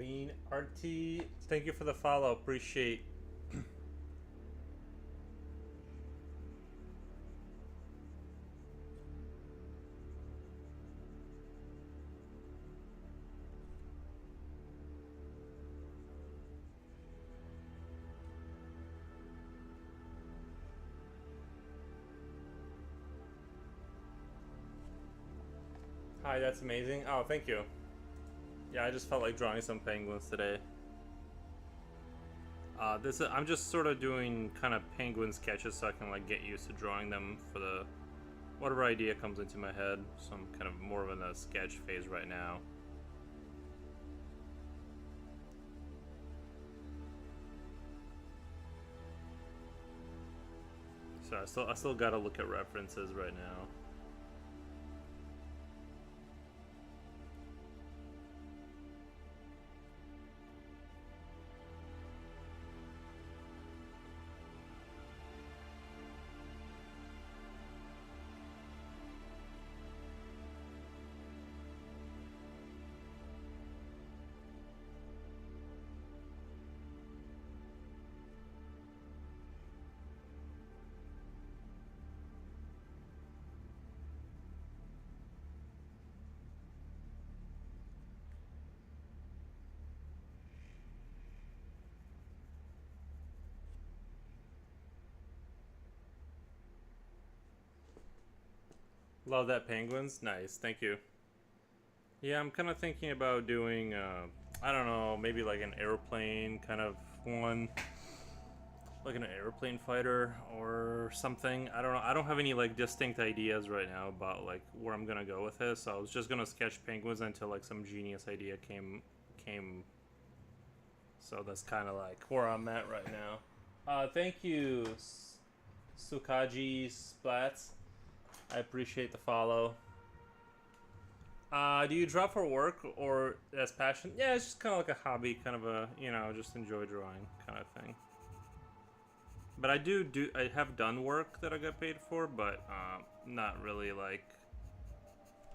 Green RT, thank you for the follow. Appreciate. Hi, that's amazing. Oh, thank you. Yeah, I just felt like drawing some penguins today. I'm just sort of doing kind of penguin sketches so I can like get used to drawing them for the whatever idea comes into my head. So I'm kind of more of in a sketch phase right now. So I still gotta look at references right now. Love that penguins. Nice, thank you. Yeah, I'm kind of thinking about doing, I don't know, maybe like an airplane kind of one, like an airplane fighter or something. I don't know. I don't have any like distinct ideas right now about like where I'm gonna go with this. So I was just gonna sketch penguins until like some genius idea came. So that's kind of like where I'm at right now. Thank you, Sukaji Splats. I appreciate the follow. Do you draw for work or as passion? Yeah, it's just kind of like a hobby, kind of a just enjoy drawing kind of thing. But I have done work that I got paid for, but not really like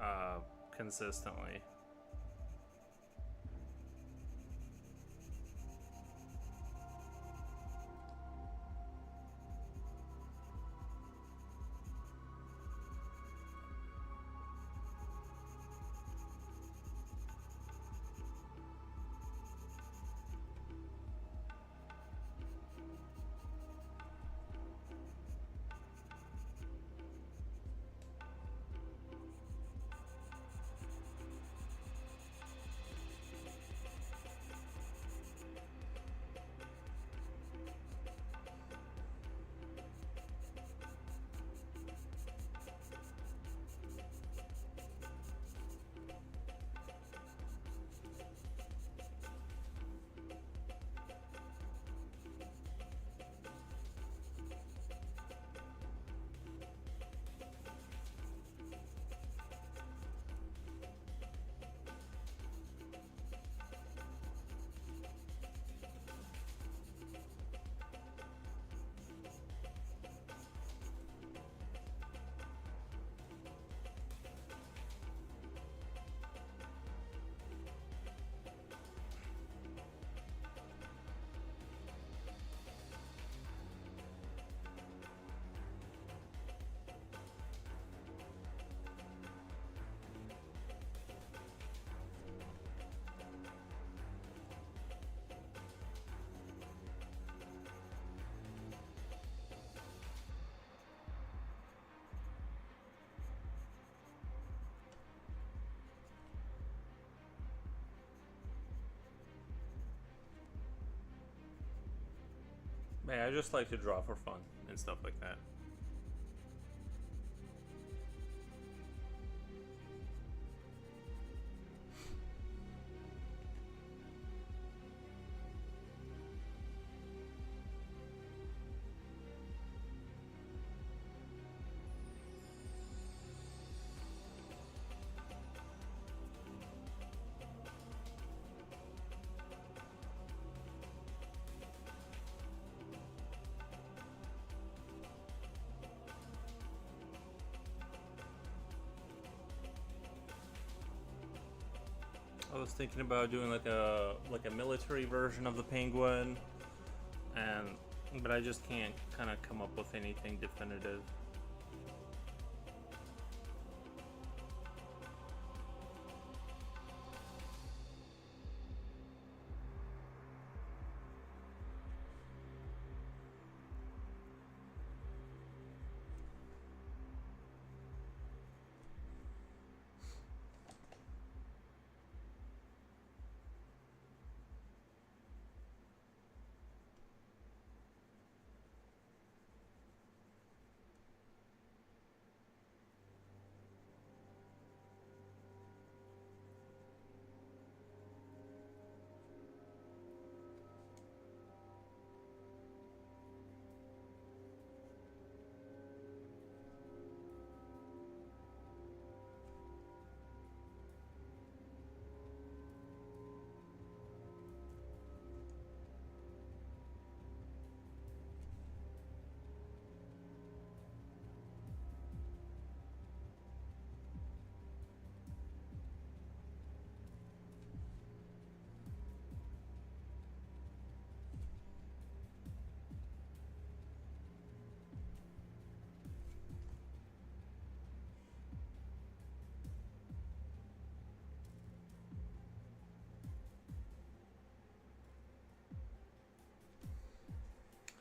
uh, consistently. Man, I just like to draw for fun and stuff like that. was thinking about doing like a military version of the penguin, and but I just can't kind of come up with anything definitive.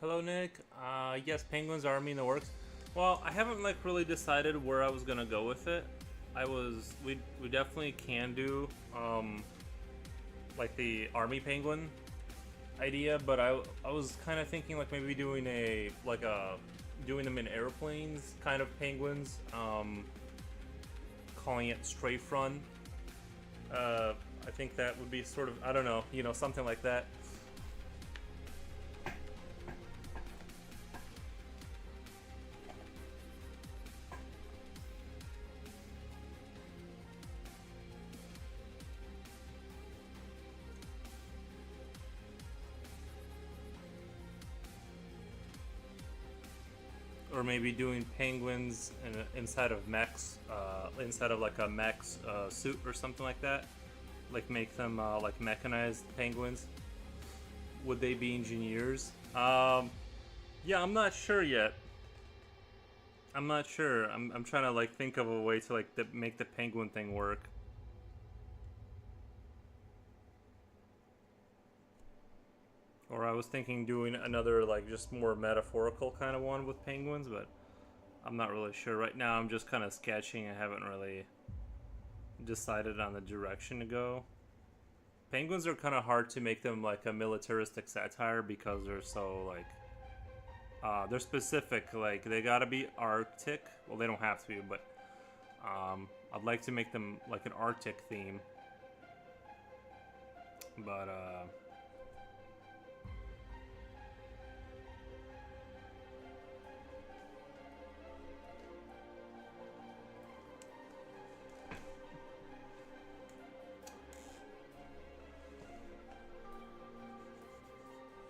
Hello, Nick. Yes, Penguins Army in the works. Well, I haven't like really decided where I was gonna go with it. We definitely can do like the Army Penguin idea, but I was kind of thinking like maybe doing doing them in airplanes kind of penguins, calling it strafe run. I think that would be sort of, I don't know, something like that. Or maybe doing penguins inside of mechs, inside of like a mech's suit or something like that. Like make them like mechanized penguins. Would they be engineers? Yeah, I'm not sure yet. I'm not sure. I'm trying to like think of a way to like make the penguin thing work. Or I was thinking doing another like just more metaphorical kind of one with penguins, but I'm not really sure. Right now I'm just kind of sketching. I haven't really decided on the direction to go. Penguins are kind of hard to make them like a militaristic satire because they're so like they're specific. Like they gotta be Arctic. Well, they don't have to be, but I'd like to make them like an Arctic theme. But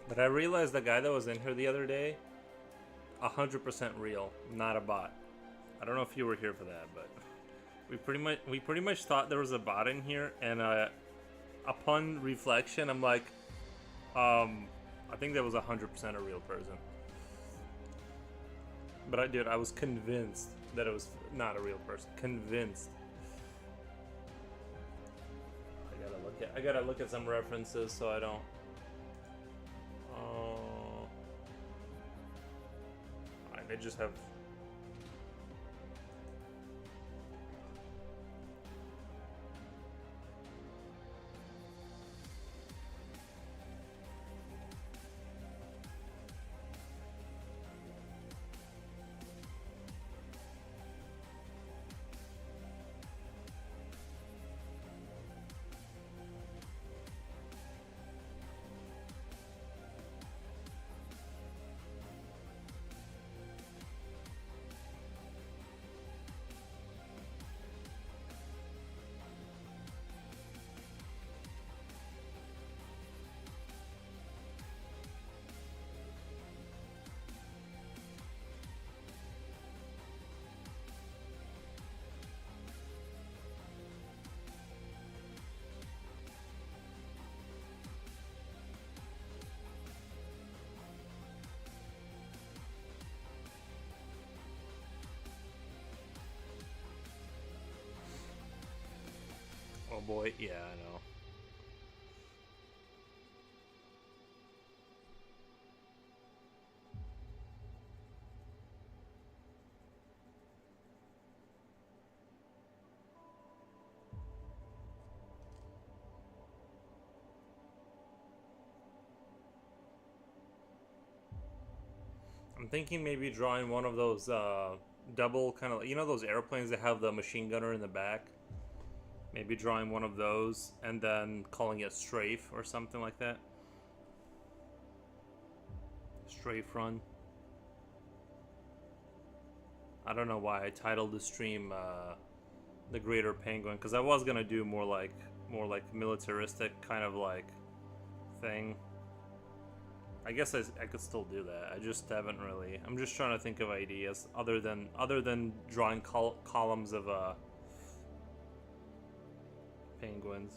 But I realized the guy that was in here the other day, 100% real, not a bot. I don't know if you were here for that, but we pretty much thought there was a bot in here, and upon reflection, I'm like, I think that was 100% a real person. But I was convinced that it was not a real person. Convinced. I gotta look at some references so I don't. They just have. Oh boy, yeah, I know. I'm thinking maybe drawing one of those double kind of, you know, those airplanes that have the machine gunner in the back. Maybe drawing one of those and then calling it strafe or something like that. Strafe run. I don't know why I titled the stream the Greater Penguin, because I was gonna do more like militaristic kind of like thing. I guess I could still do that. I just haven't really. I'm just trying to think of ideas other than drawing columns of penguins.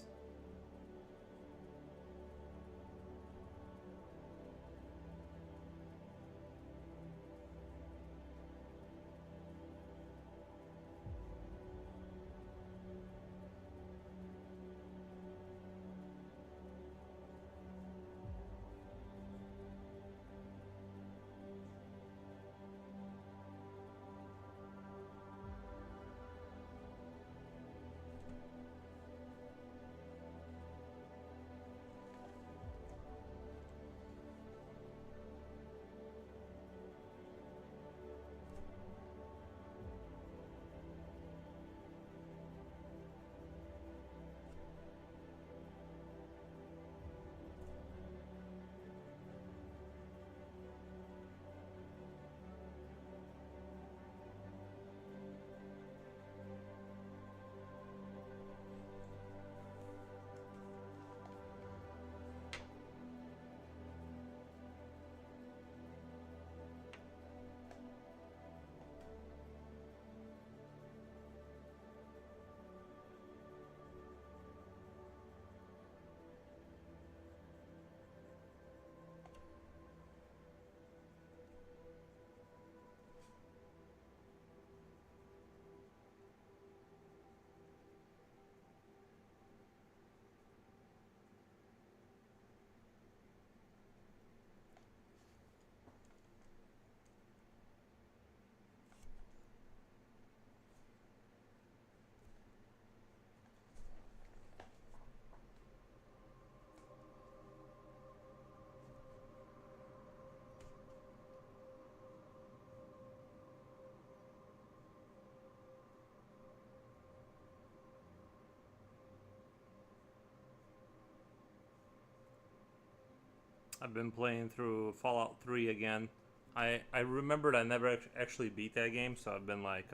I've been playing through Fallout 3 again. I remembered I never actually beat that game, so I've been like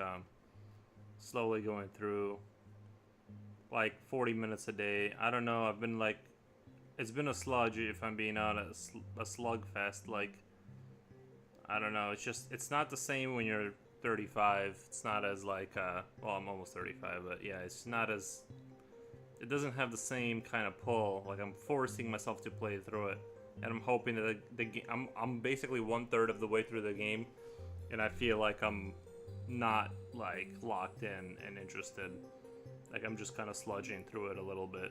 slowly going through like 40 minutes a day. I don't know. I've been like, it's been a sludge if I'm being honest, a slugfest. Like, I don't know. It's just, it's not the same when you're 35. It's not as like, well, I'm almost 35, but yeah, it's not as, it doesn't have the same kind of pull. Like, I'm forcing myself to play through it, and I'm hoping that I'm basically 1/3 of the way through the game, and I feel like I'm not like locked in and interested. Like, I'm just kind of sludging through it a little bit.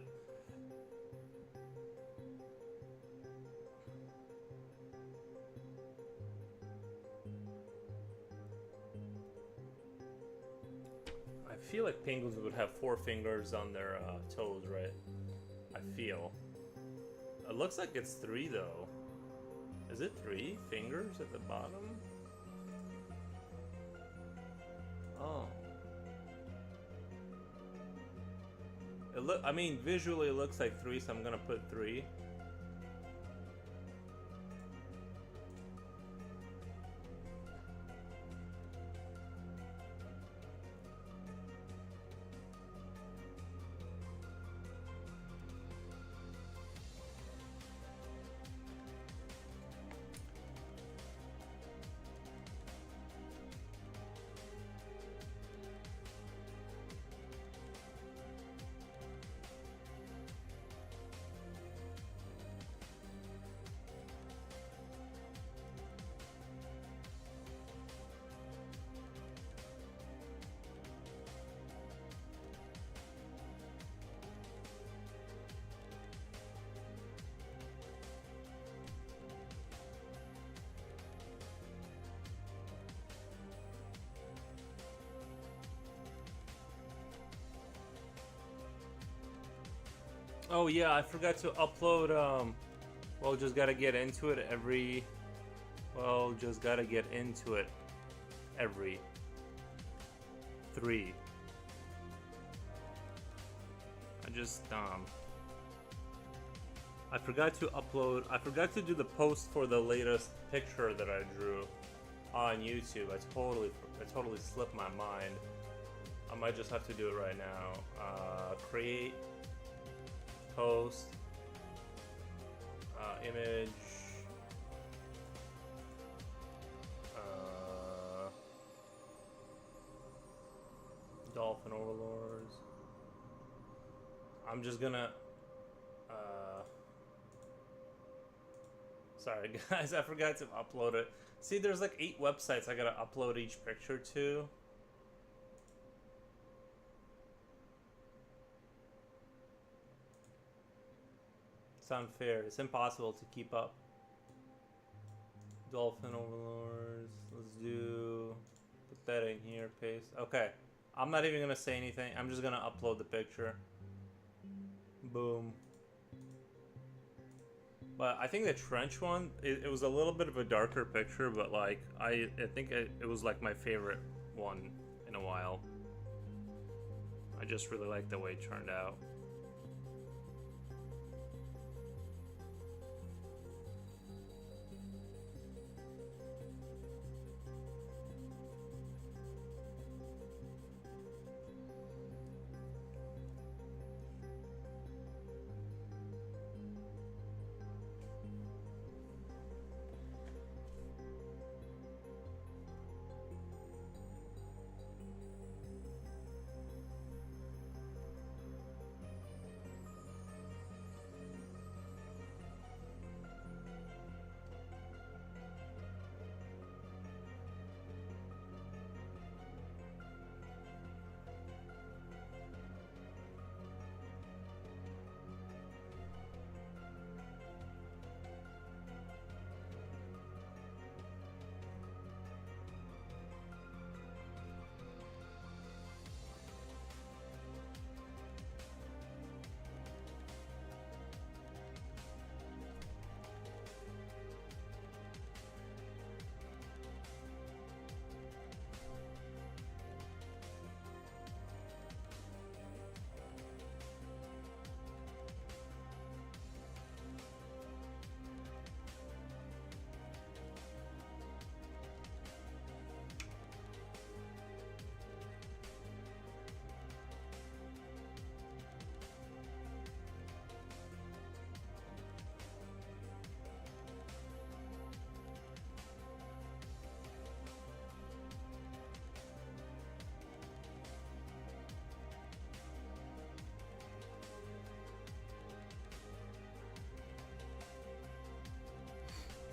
I feel like penguins would have 4 fingers on their toes, right? I feel. It looks like it's 3 though. Is it 3 fingers at the bottom? Oh. I mean, visually it looks like 3, so I'm gonna put 3. Oh yeah, I forgot to upload. Well, just gotta get into it every. Well, just gotta get into it every 3. I just I forgot to upload. I forgot to do the post for the latest picture that I drew on YouTube. I totally slipped my mind. I might just have to do it right now. Create, post, image, dolphin overlords. I'm just gonna. Sorry guys, I forgot to upload it. See, there's like 8 websites I gotta upload each picture to. It's unfair. It's impossible to keep up. Dolphin overlords. Let's do. Put that in here. Paste. Okay. I'm not even gonna say anything. I'm just gonna upload the picture. Boom. But I think the trench one, it was a little bit of a darker picture, but like I think it was like my favorite one in a while. I just really like the way it turned out.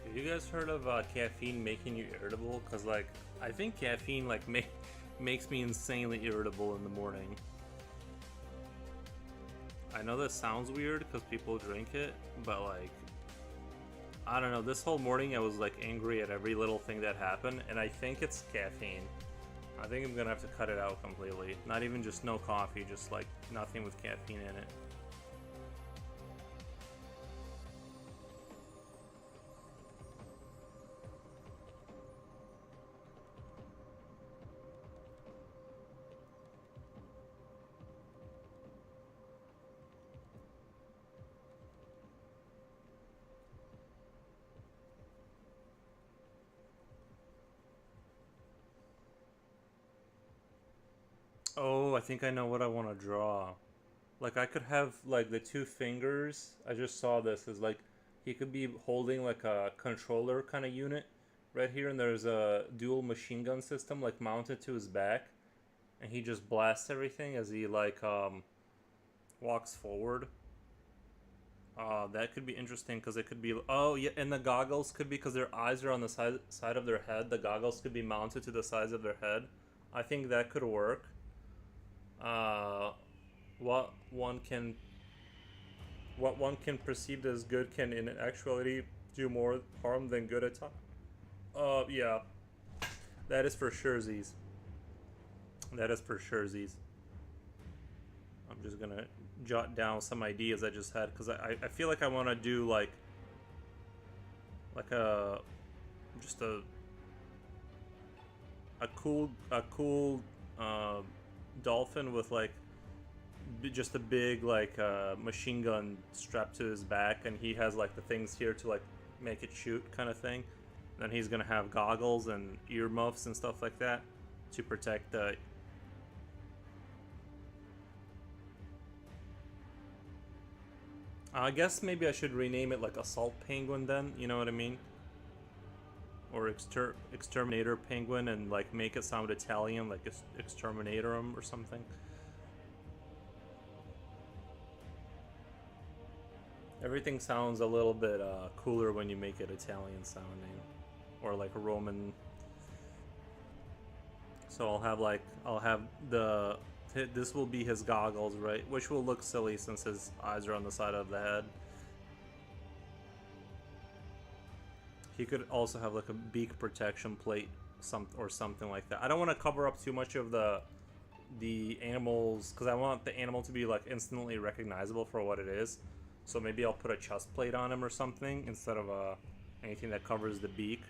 Have you guys heard of caffeine making you irritable? Cause like I think caffeine like makes me insanely irritable in the morning. I know that sounds weird because people drink it, but like I don't know. This whole morning I was like angry at every little thing that happened, and I think it's caffeine. I think I'm gonna have to cut it out completely. Not even just no coffee, just like nothing with caffeine in it. Oh, I think I know what I want to draw. Like I could have like the 2 fingers. I just saw this is like he could be holding like a controller kind of unit right here, and there's a dual machine gun system like mounted to his back, and he just blasts everything as he like walks forward. That could be interesting because it could be. Oh yeah, and the goggles could be because their eyes are on the side of their head. The goggles could be mounted to the sides of their head. I think that could work. Uh, what one can what one can perceive as good can in actuality do more harm than good at times. Yeah, that is for sure, Z's. That is for sure, Z's. I'm just gonna jot down some ideas I just had because I feel like I want to do like a just a cool uh, dolphin with like just a big like machine gun strapped to his back, and he has like the things here to like make it shoot kind of thing. And then he's gonna have goggles and earmuffs and stuff like that to protect the. I guess maybe I should rename it like Assault Penguin then. You know what I mean? Or Exterminator Penguin, and like make it sound Italian, like Exterminatorum or something. Everything sounds a little bit cooler when you make it Italian sounding, or like Roman. So I'll have the this will be his goggles, right? Which will look silly since his eyes are on the side of the head. He could also have like a beak protection plate, something like that. I don't want to cover up too much of the animals because I want the animal to be like instantly recognizable for what it is. So maybe I'll put a chest plate on him or something instead of anything that covers the beak.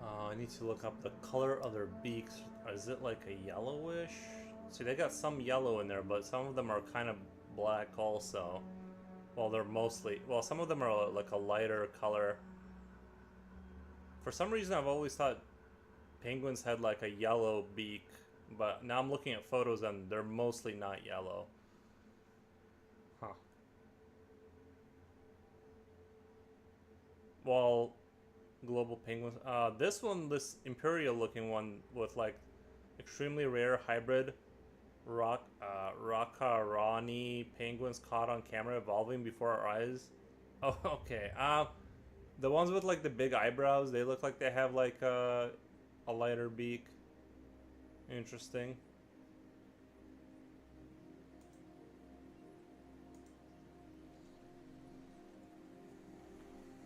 I need to look up the color of their beaks. Is it like a yellowish? See, they got some yellow in there, but some of them are kind of black also. Well, they're mostly... Well, some of them are like a lighter color. For some reason, I've always thought penguins had like a yellow beak, but now I'm looking at photos and they're mostly not yellow. Huh. Well, global penguins. This imperial looking one with like extremely rare hybrid Rockarani penguins caught on camera evolving before our eyes. Oh, okay. The ones with like the big eyebrows, they look like they have like a lighter beak. Interesting.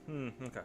Okay.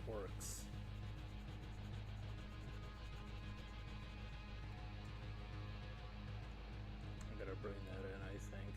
works. I gotta bring that in, I think.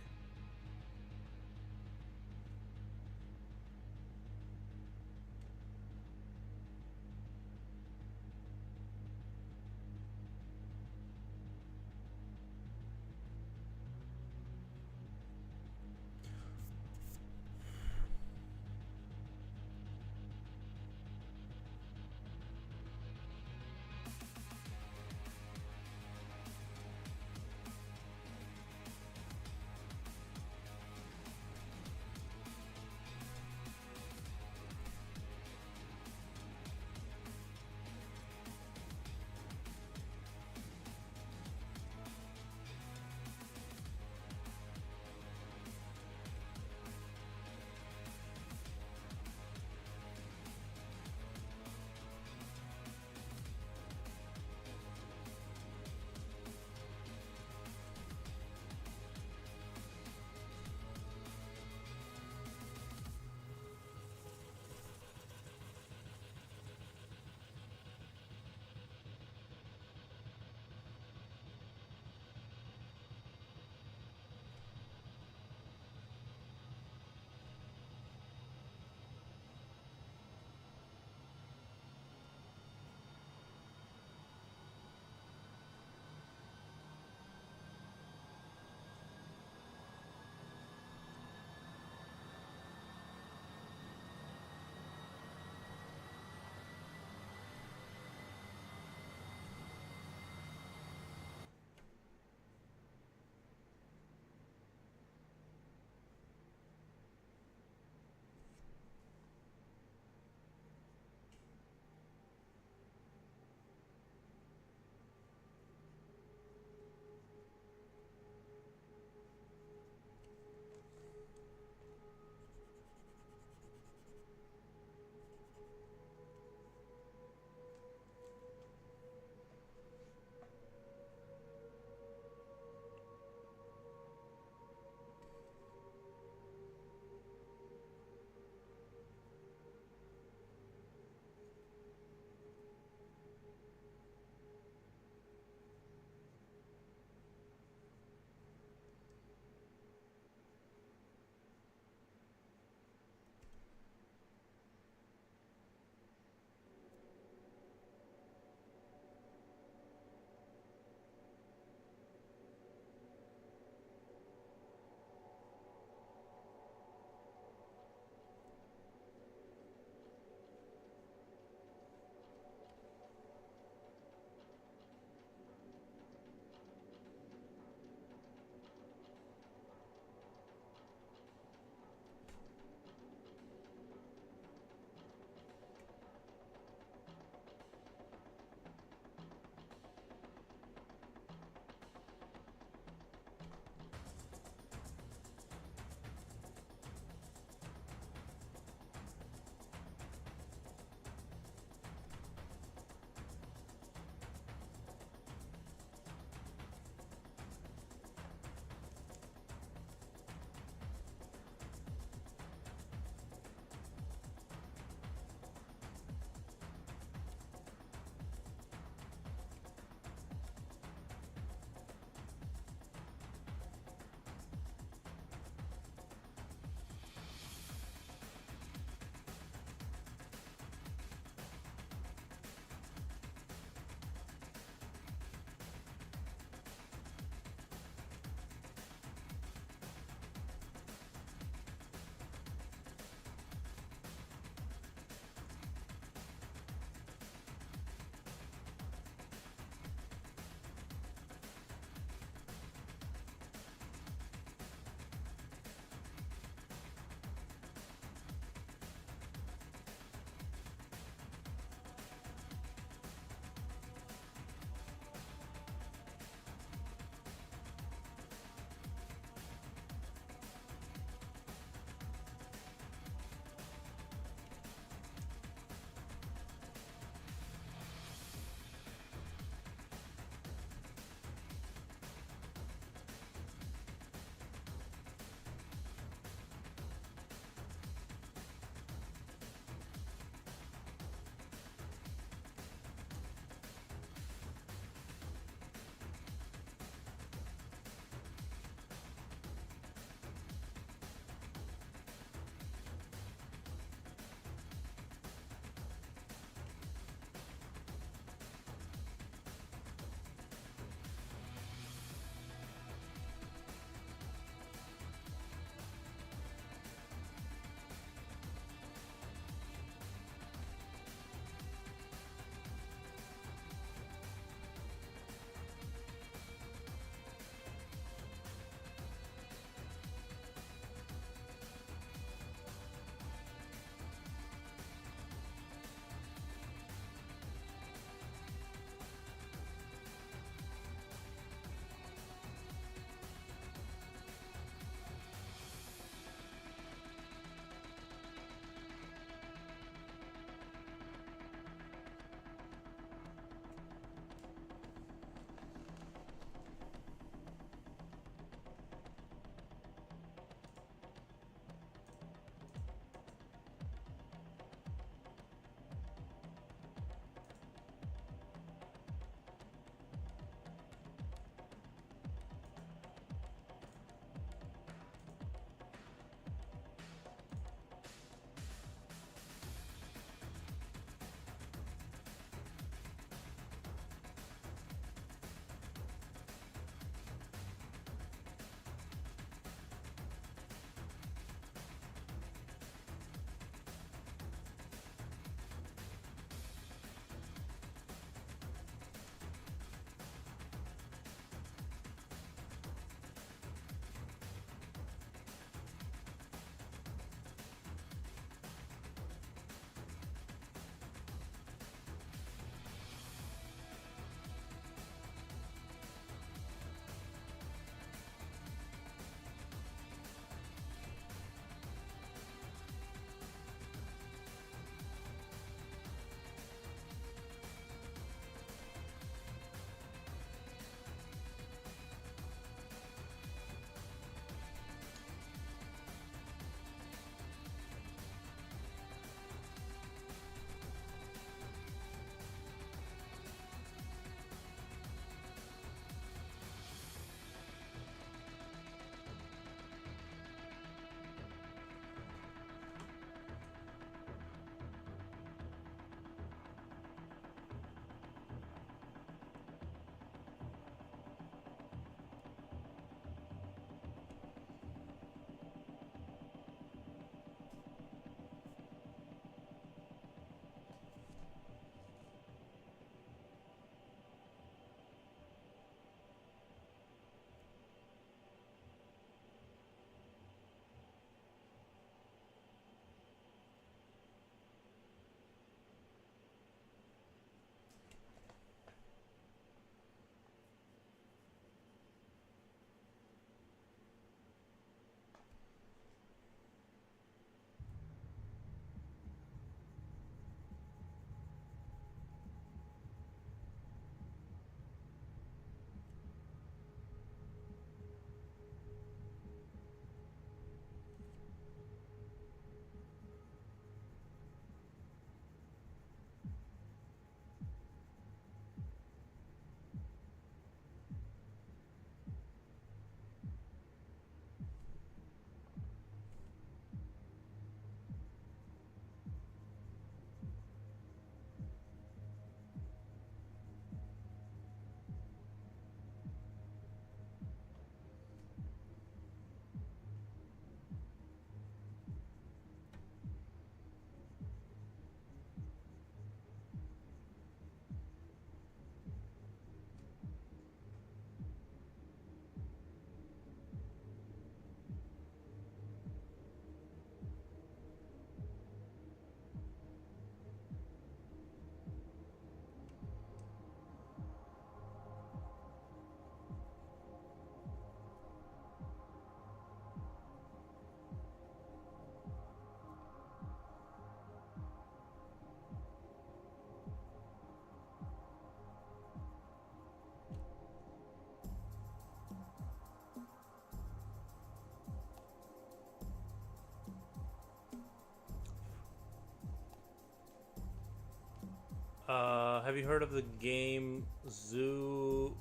have you heard of the game Zoo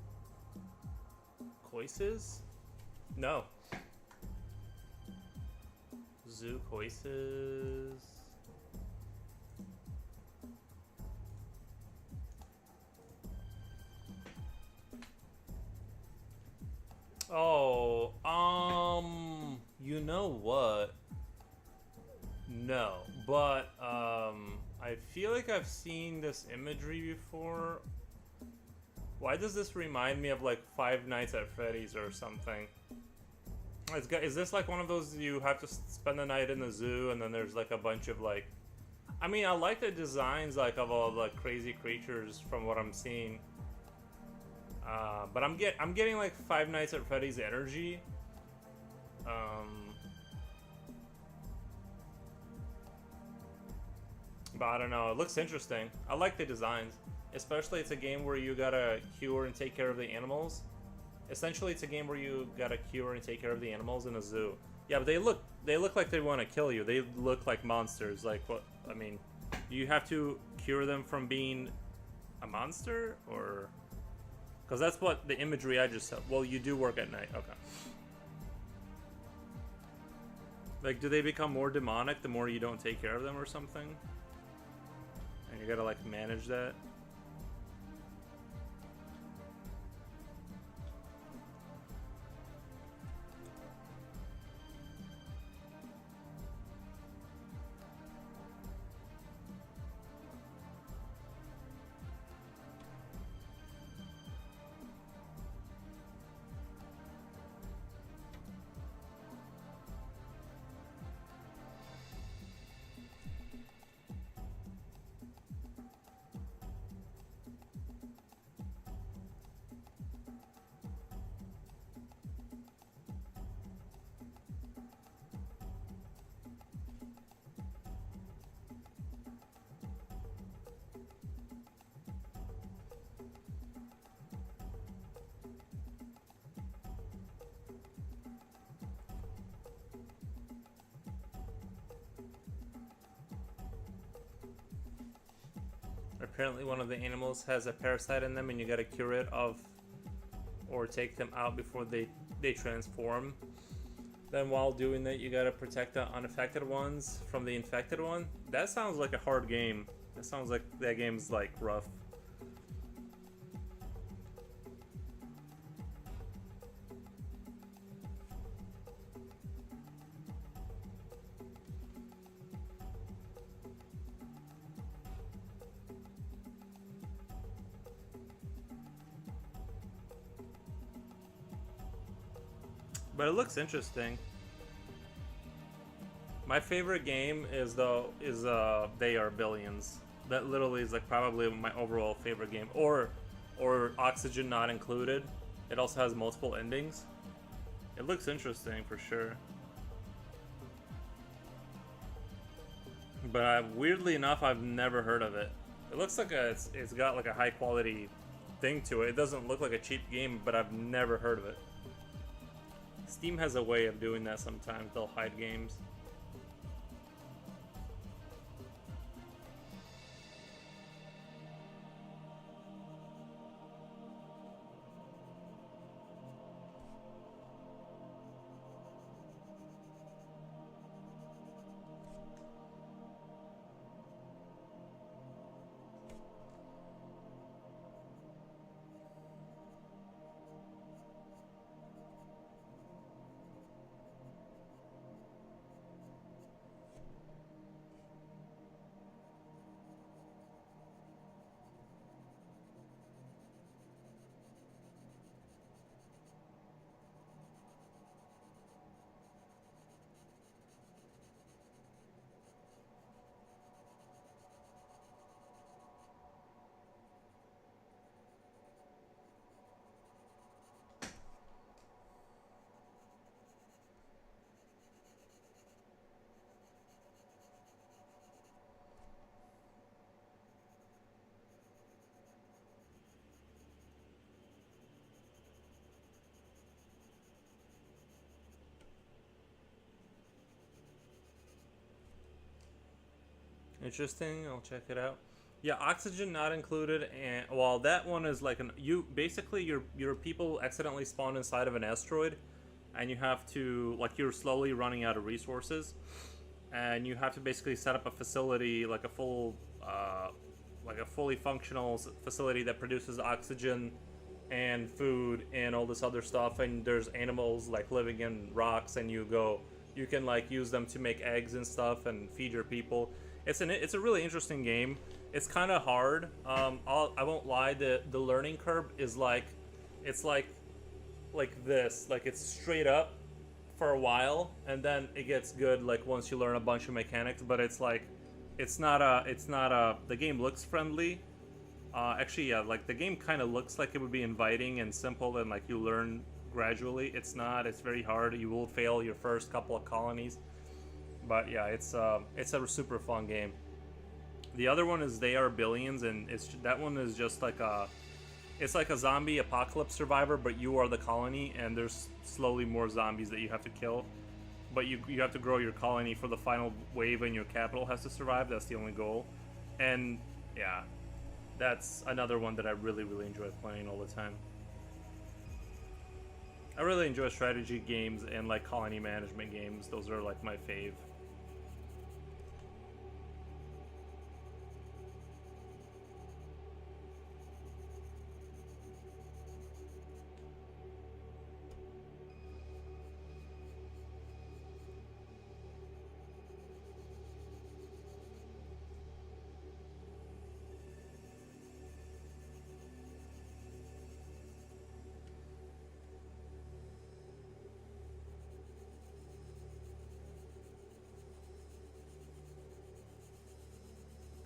Coises? No. Zoo Coises. Oh, you know what? No, but I feel like I've seen this imagery before. Why does this remind me of like Five Nights at Freddy's or something? Is this like one of those you have to spend the night in the zoo and then there's like a bunch of like, I mean, I like the designs like of all the crazy creatures from what I'm seeing. But I'm getting like Five Nights at Freddy's energy. But I don't know. It looks interesting. I like the designs, especially it's a game where you gotta cure and take care of the animals. Essentially, it's a game where you gotta cure and take care of the animals in a zoo. Yeah, but they look like they want to kill you. They look like monsters. Like what? I mean, you have to cure them from being a monster, or because that's what the imagery I just said. Well, you do work at night. Okay. Like, do they become more demonic the more you don't take care of them or something? And you gotta like manage that. Apparently one of the animals has a parasite in them and you gotta cure it of or take them out before they transform. Then while doing that you gotta protect the unaffected ones from the infected one. That sounds like a hard game. That sounds like that game's like rough. But it looks interesting. My favorite game is They Are Billions. That literally is like probably my overall favorite game. Or Oxygen Not Included. It also has multiple endings. It looks interesting for sure. But weirdly enough, I've never heard of it. It looks like it's got like a high quality thing to it. It doesn't look like a cheap game, but I've never heard of it. Steam has a way of doing that sometimes. They'll hide games. Interesting. I'll check it out. Yeah, oxygen not included, and well, that one is like an you basically your people accidentally spawn inside of an asteroid, and you have to like you're slowly running out of resources, and you have to basically set up a facility like a fully functional facility that produces oxygen and food and all this other stuff. And there's animals like living in rocks, and you can like use them to make eggs and stuff and feed your people. It's a really interesting game. It's kind of hard. I won't lie. The learning curve is like it's like this. Like it's straight up for a while, and then it gets good like once you learn a bunch of mechanics. But it's like it's not a the game looks friendly. Actually, yeah, like the game kind of looks like it would be inviting and simple, and like you learn gradually. It's not. It's very hard. You will fail your first couple of colonies, but yeah, it's a super fun game. The other one is They Are Billions, and it's that one is just like a zombie apocalypse survivor, but you are the colony, and there's slowly more zombies that you have to kill. But you have to grow your colony for the final wave, and your capital has to survive. That's the only goal, and yeah, that's another one that I really enjoy playing all the time. I really enjoy strategy games and like colony management games. Those are like my fave.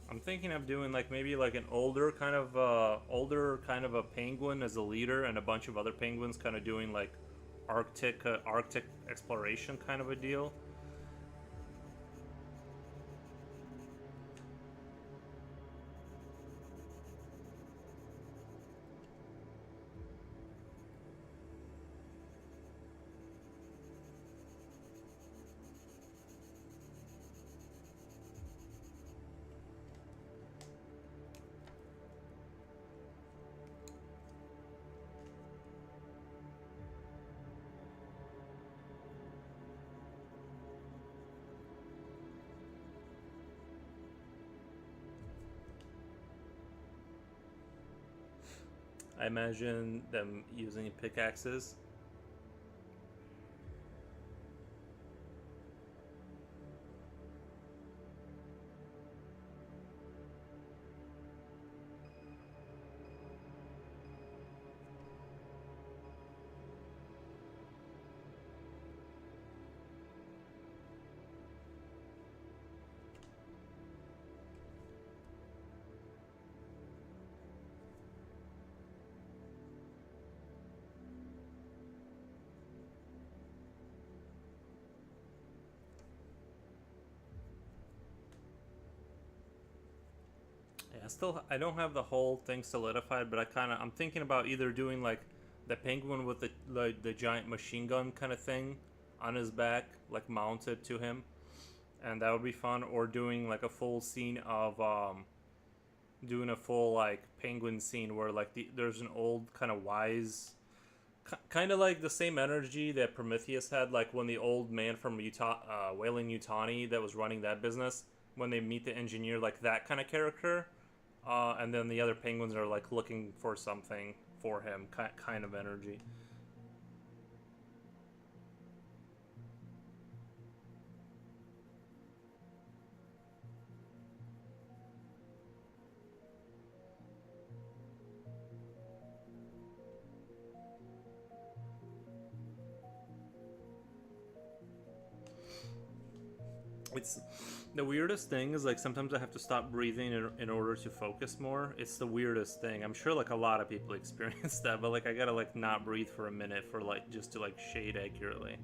I'm thinking of doing like maybe like an older kind of a penguin as a leader, and a bunch of other penguins kind of doing like Arctic exploration kind of a deal. I imagine them using pickaxes. Yeah, I don't have the whole thing solidified, but I'm thinking about either doing like the penguin with the giant machine gun kind of thing on his back, like mounted to him, and that would be fun. Or doing like a full scene of doing a full like penguin scene where like there's an old kind of wise, kind of like the same energy that Prometheus had, like when the old man from Utah, Wailing Utani, that was running that business, when they meet the engineer, like that kind of character. And then the other penguins are like looking for something for him, kind of energy. It's the weirdest thing is like sometimes I have to stop breathing in order to focus more. It's the weirdest thing. I'm sure like a lot of people experience that, but like I gotta like not breathe for a minute for like just to like shade accurately.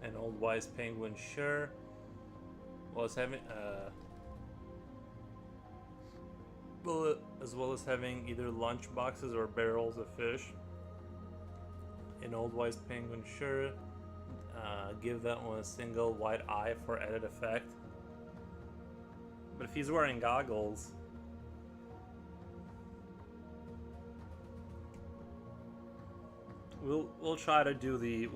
An old wise penguin, sure. Well, as having well, as well as having either lunch boxes or barrels of fish. An old wise penguin, sure. Give that one a single white eye for added effect. But if he's wearing goggles, we'll try to do the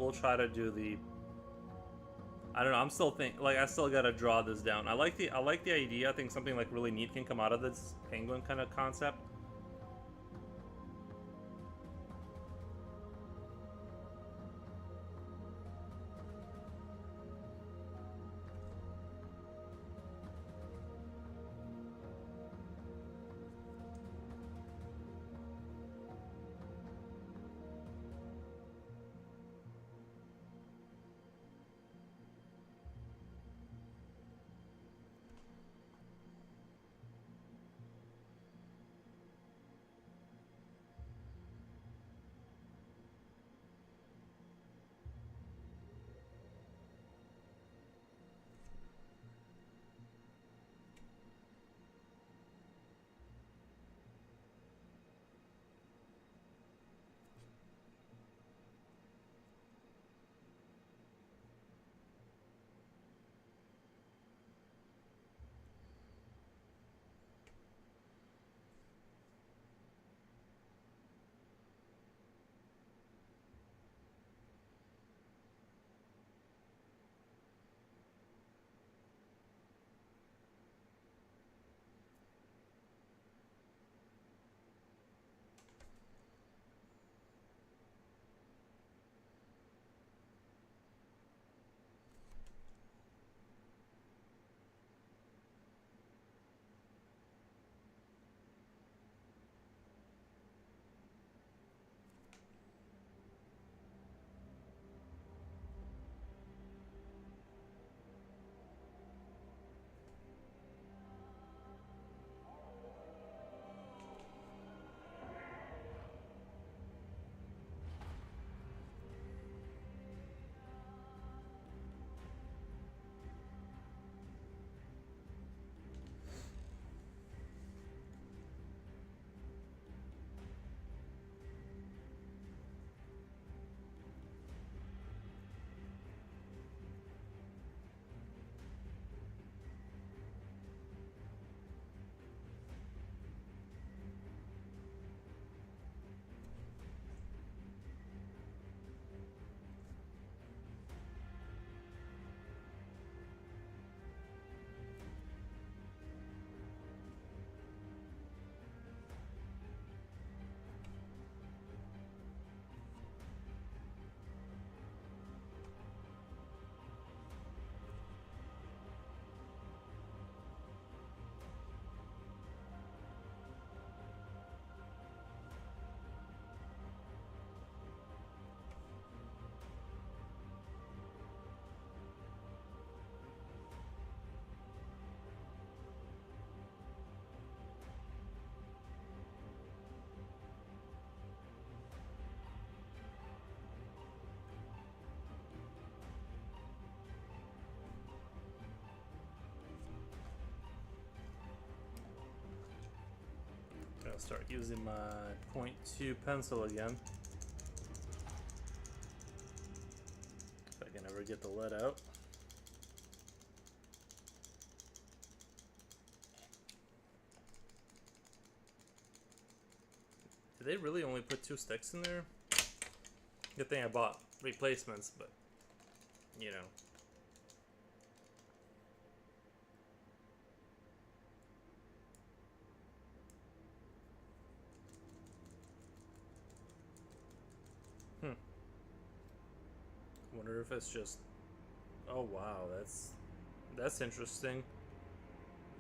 I don't know. I'm still I still gotta draw this down. I like the idea. I think something like really neat can come out of this penguin kind of concept. I'll start using my .2 pencil again. If I can ever get the lead out. Did they really only put 2 sticks in there? Good thing I bought replacements, but you know. Wonder if it's just. Oh wow, that's interesting.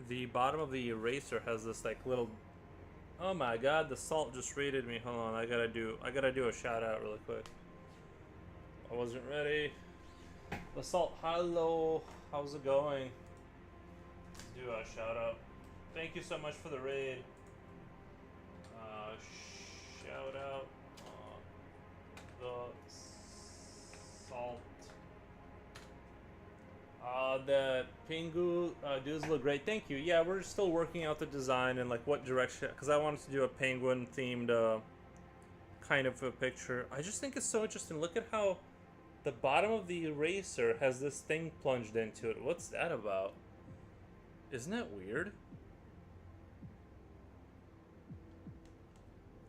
The bottom of the eraser has this like little. Oh my god, the salt just raided me. Hold on, I gotta do a shout out really quick. I wasn't ready. The salt, hello, how's it going? Let's do a shout out. Thank you so much for the raid. Shout out the salt The Pingu dudes look great. Thank you. Yeah, we're still working out the design and like what direction, because I wanted to do a penguin themed kind of a picture. I just think it's so interesting. Look at how the bottom of the eraser has this thing plunged into it. What's that about? Isn't that weird?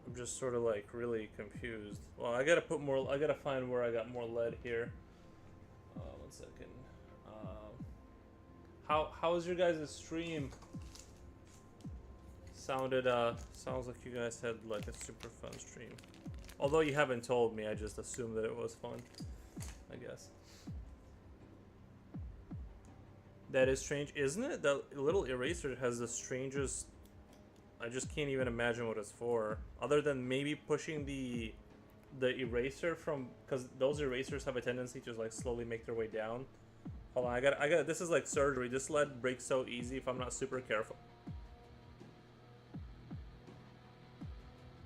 I'm just sort of like really confused. Well, I gotta put more. I gotta find where I got more lead here. 1 second. How was your guys' stream? Sounds like you guys had like a super fun stream. Although you haven't told me, I just assumed that it was fun, I guess. That is strange, isn't it? The little eraser has the strangest... I just can't even imagine what it's for. Other than maybe pushing the eraser from... Because those erasers have a tendency to like slowly make their way down. Hold on, I got this is like surgery. This lead breaks so easy if I'm not super careful.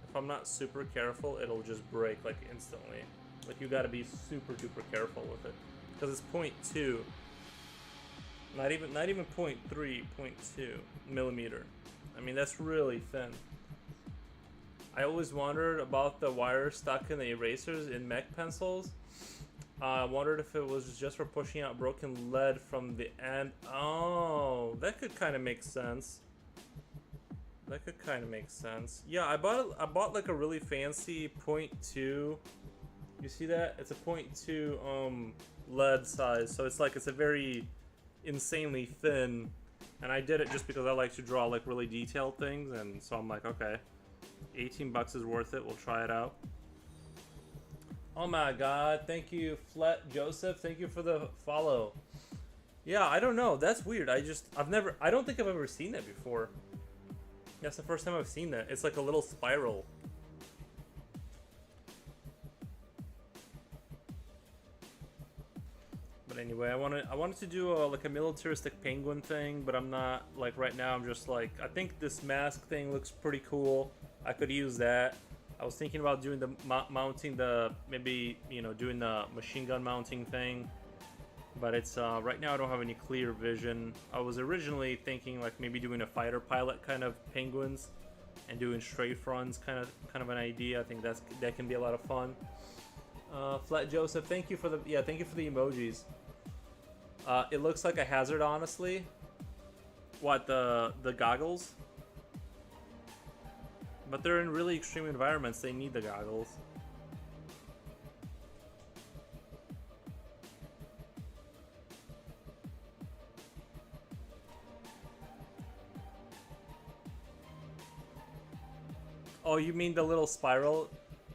If I'm not super careful, it'll just break like instantly. Like you gotta be super duper careful with it. Because it's 0.2. Not even 0.3, 0.2 millimeter. I mean, that's really thin. I always wondered about the wire stuck in the erasers in mech pencils. I wondered if it was just for pushing out broken lead from the end. Oh, that could kind of make sense. That could kind of make sense. Yeah, I bought like a really fancy 0.2. You see that? It's a 0.2 lead size, so it's a very insanely thin. And I did it just because I like to draw like really detailed things, and so I'm like, okay, 18 bucks is worth it. We'll try it out. Oh my god, thank you, Flet Joseph. Thank you for the follow. Yeah, I don't know. That's weird. I don't think I've ever seen that before. That's the first time I've seen that. It's like a little spiral. But anyway, I wanted to do like a militaristic penguin thing, but I'm not, like right now I'm just like, I think this mask thing looks pretty cool. I could use that. I was thinking about doing the mounting maybe, you know, doing the machine gun mounting thing. But it's, right now I don't have any clear vision. I was originally thinking like maybe doing a fighter pilot kind of penguins and doing strafe runs, kind of an idea. I think that can be a lot of fun. Flat Joseph, thank you for the emojis. It looks like a hazard, honestly. What, the goggles? But they're in really extreme environments. They need the goggles. Oh, you mean the little spiral?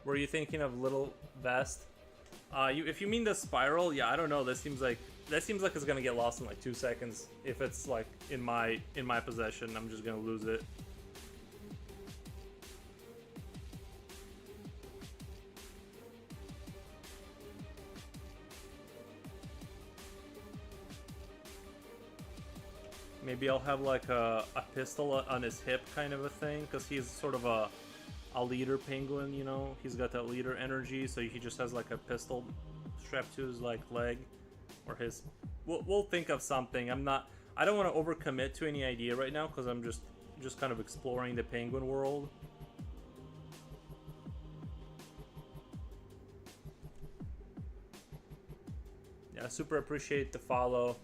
Were you thinking of little vest? If you mean the spiral, yeah, I don't know. That seems like it's gonna get lost in like 2 seconds. If it's like in my possession, I'm just gonna lose it. Maybe I'll have like a pistol on his hip kind of a thing, because he's sort of a leader penguin, you know? He's got that leader energy, so he just has like a pistol strapped to his like leg or his... We'll think of something. I don't want to overcommit to any idea right now, because I'm just kind of exploring the penguin world. Yeah, super appreciate the follow.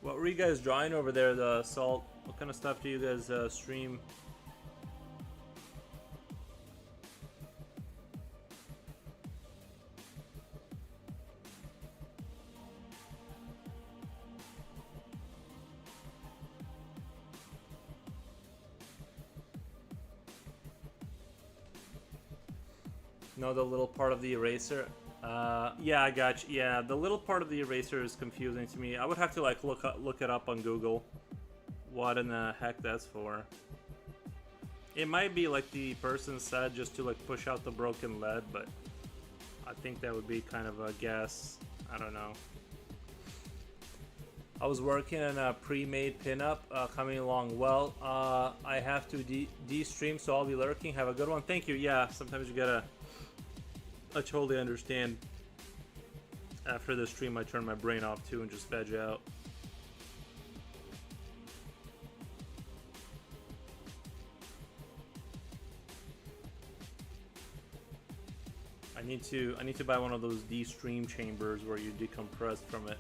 What were you guys drawing over there, the Salt? What kind of stuff do you guys stream? No, the little part of the eraser. Yeah, I got you. Yeah, the little part of the eraser is confusing to me. I would have to like look it up on Google. What in the heck that's for? It might be like the person said, just to like push out the broken lead, but I think that would be kind of a guess. I don't know. I was working on a pre-made pinup, coming along well. I have to de-stream, so I'll be lurking. Have a good one. Thank you. Yeah, sometimes you gotta... I totally understand. After the stream, I turn my brain off too and just veg out. I need to buy one of those de-stream chambers where you decompress from it.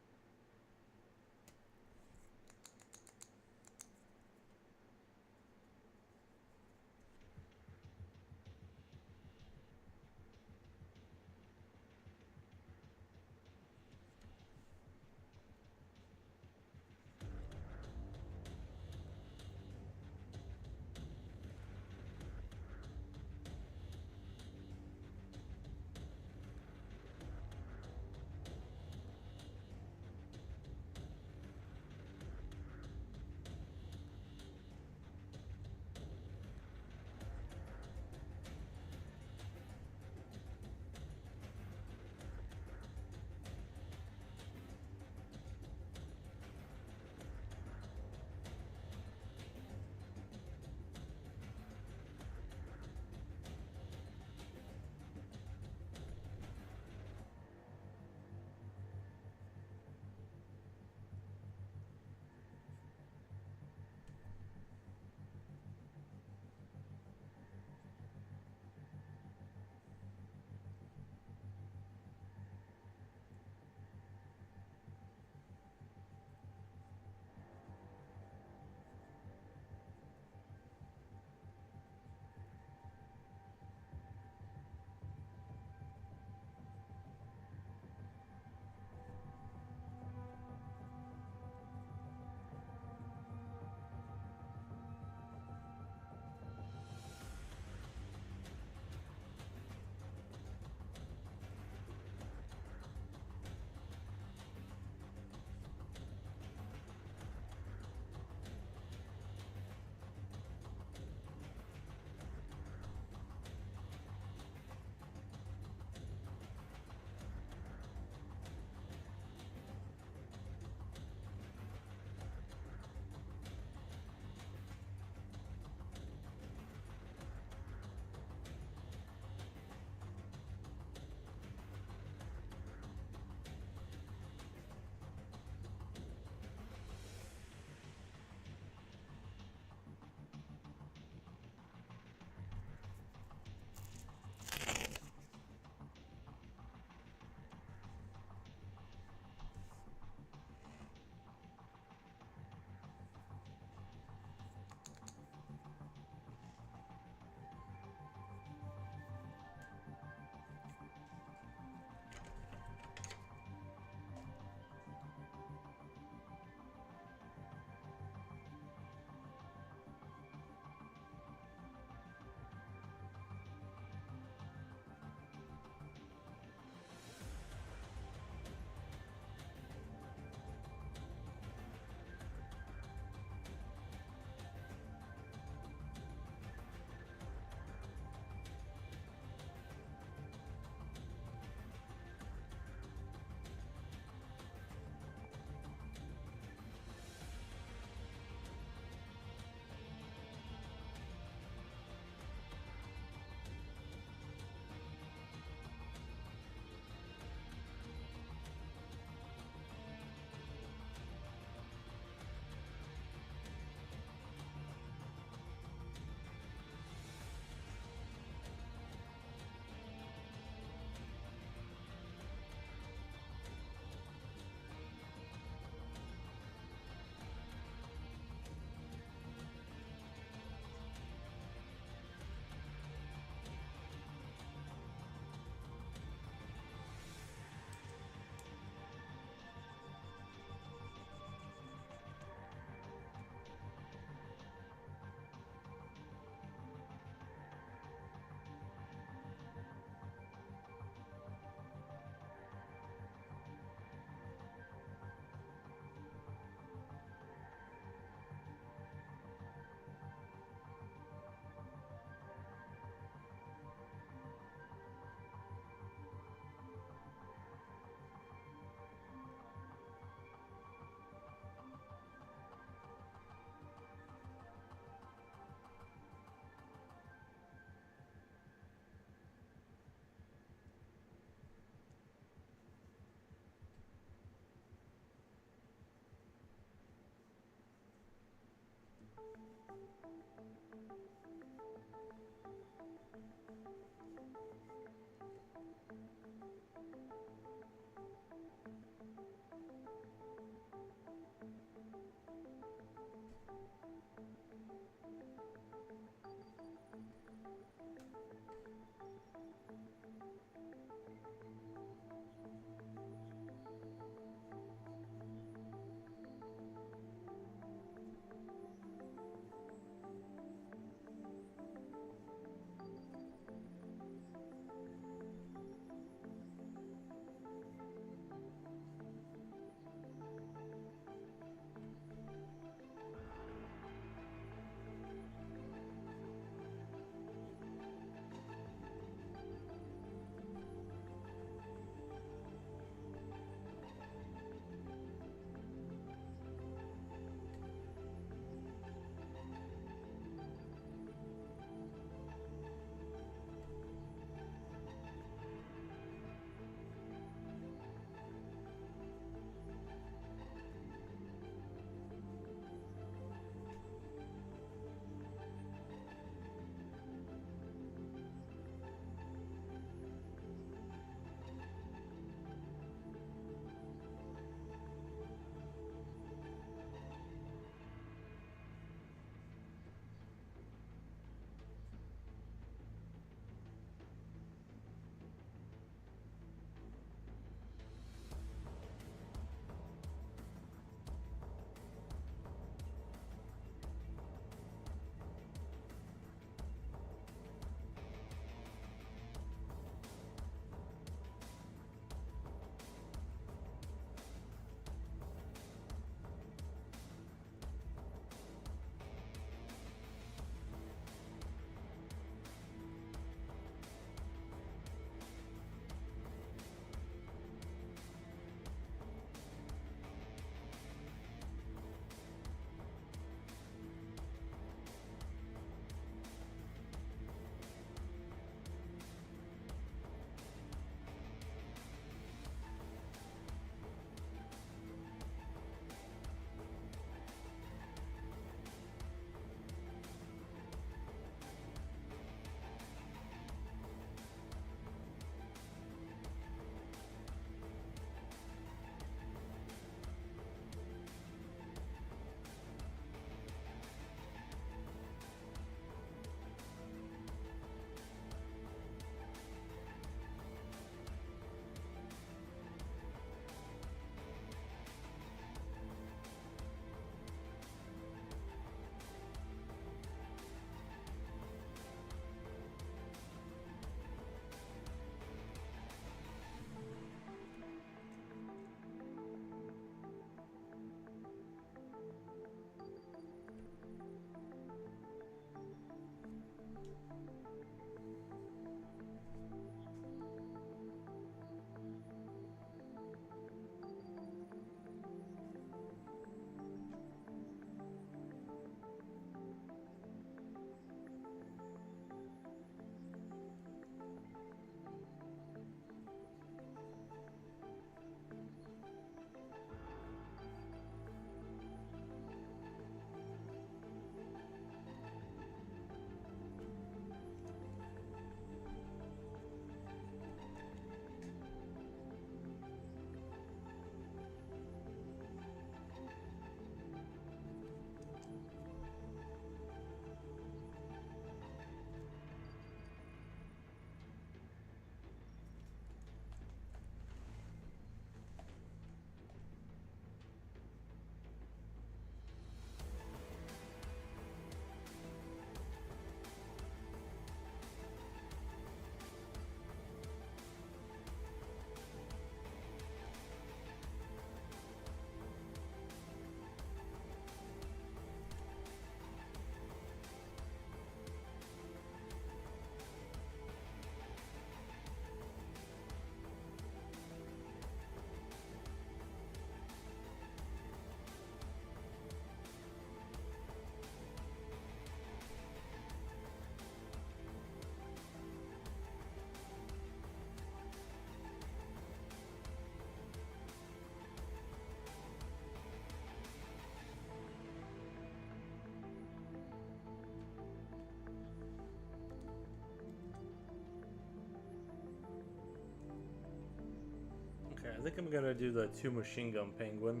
think I'm gonna do the 2 machine gun penguin.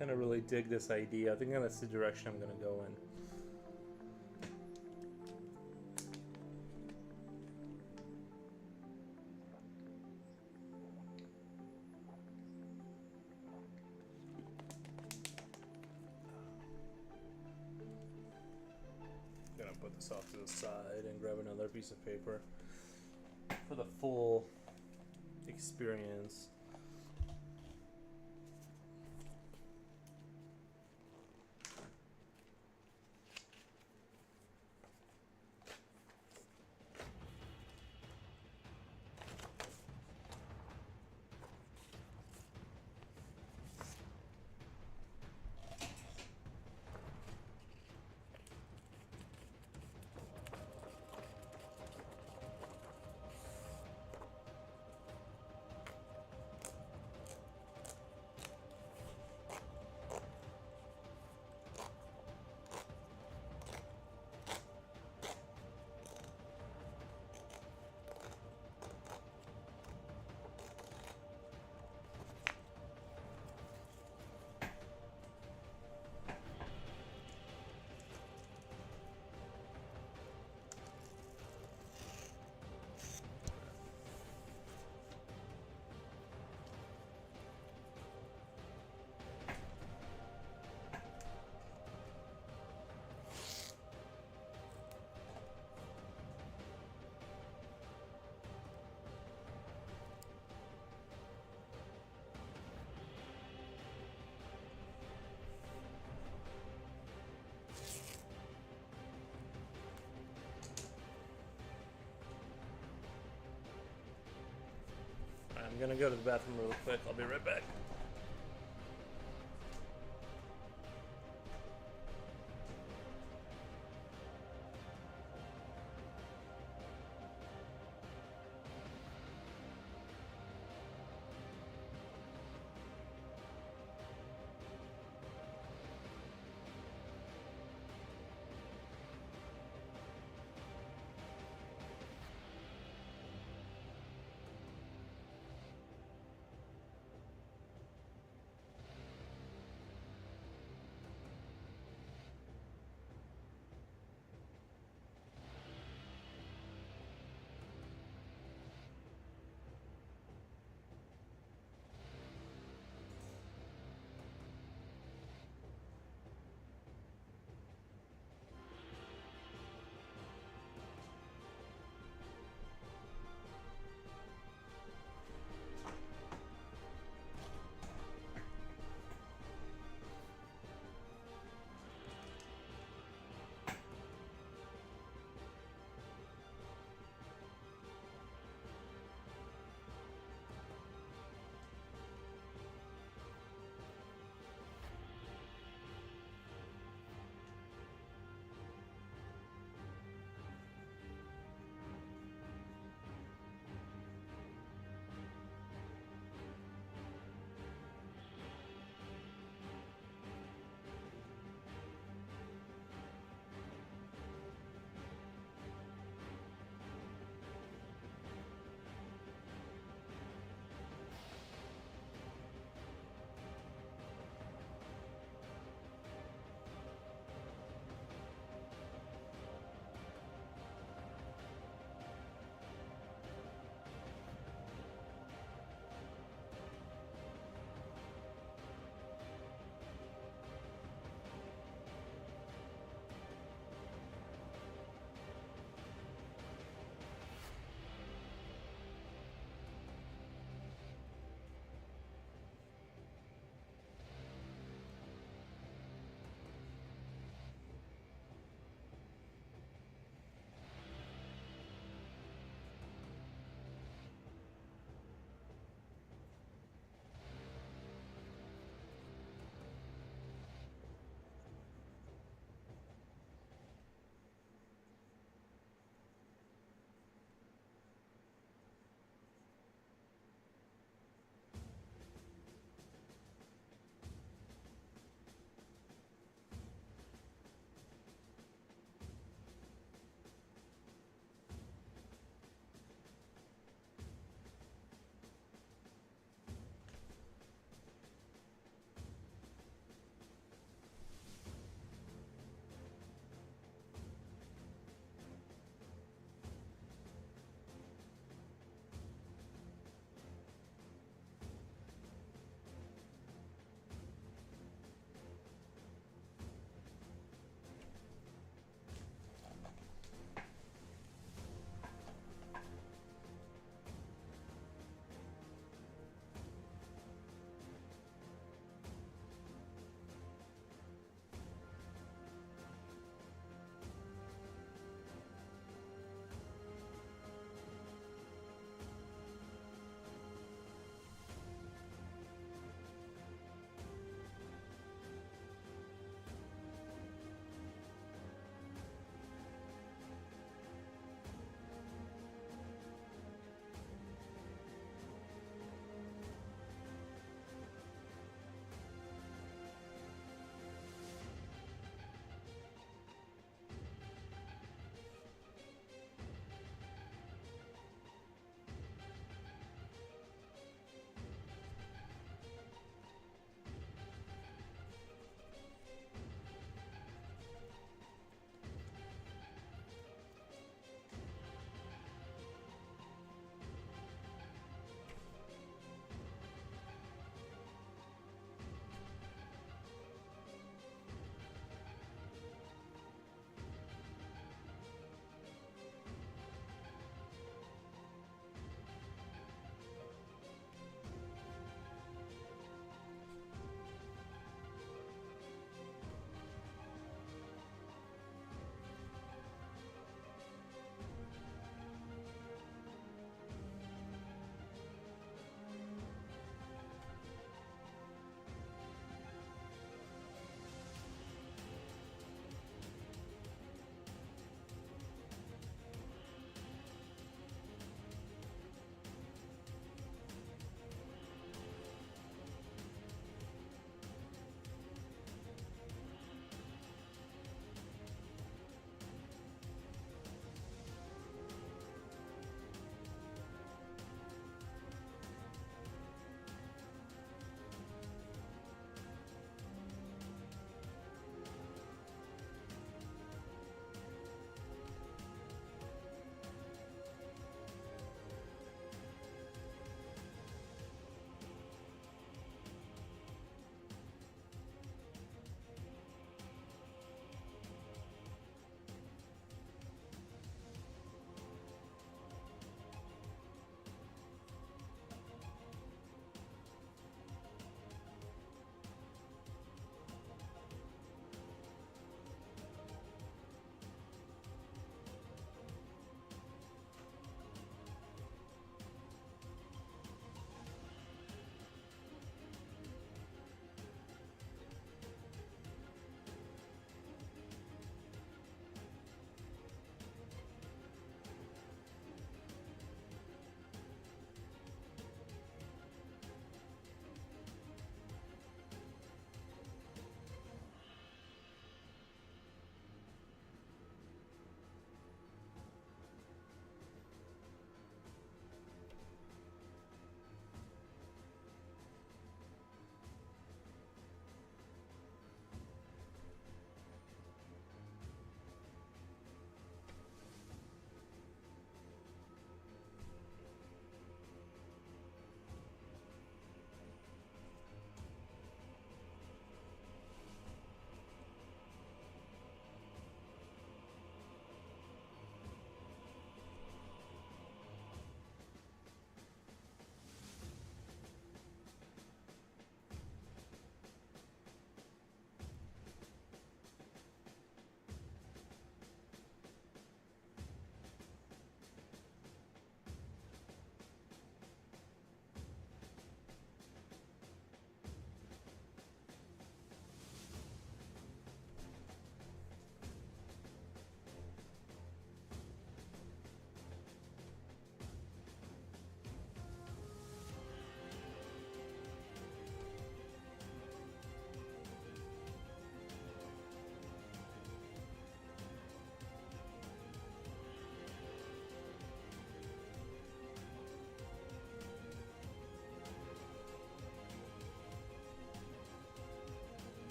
Kind of really dig this idea. I think that's the direction I'm gonna go in. Gonna put this off to the side and grab another piece of paper for the full experience. I'm gonna go to the bathroom real quick. I'll be right back.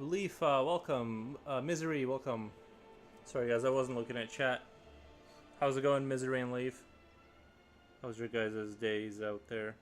Leaf, welcome. Misery, welcome. Sorry guys, I wasn't looking at chat. How's it going, Misery and Leaf? How's your guys' days out there?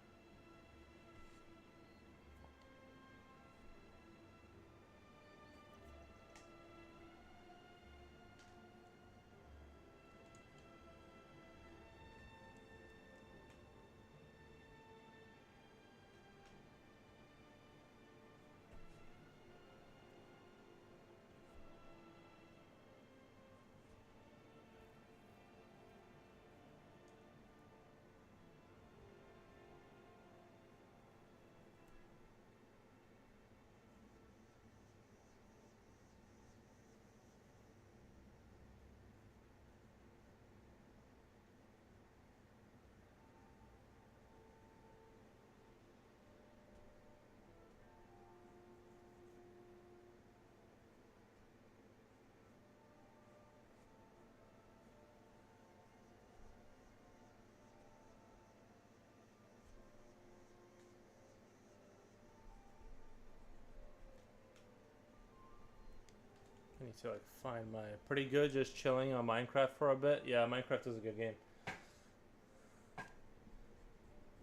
I need to like find my pretty good just chilling on Minecraft for a bit. Yeah, Minecraft is a good game.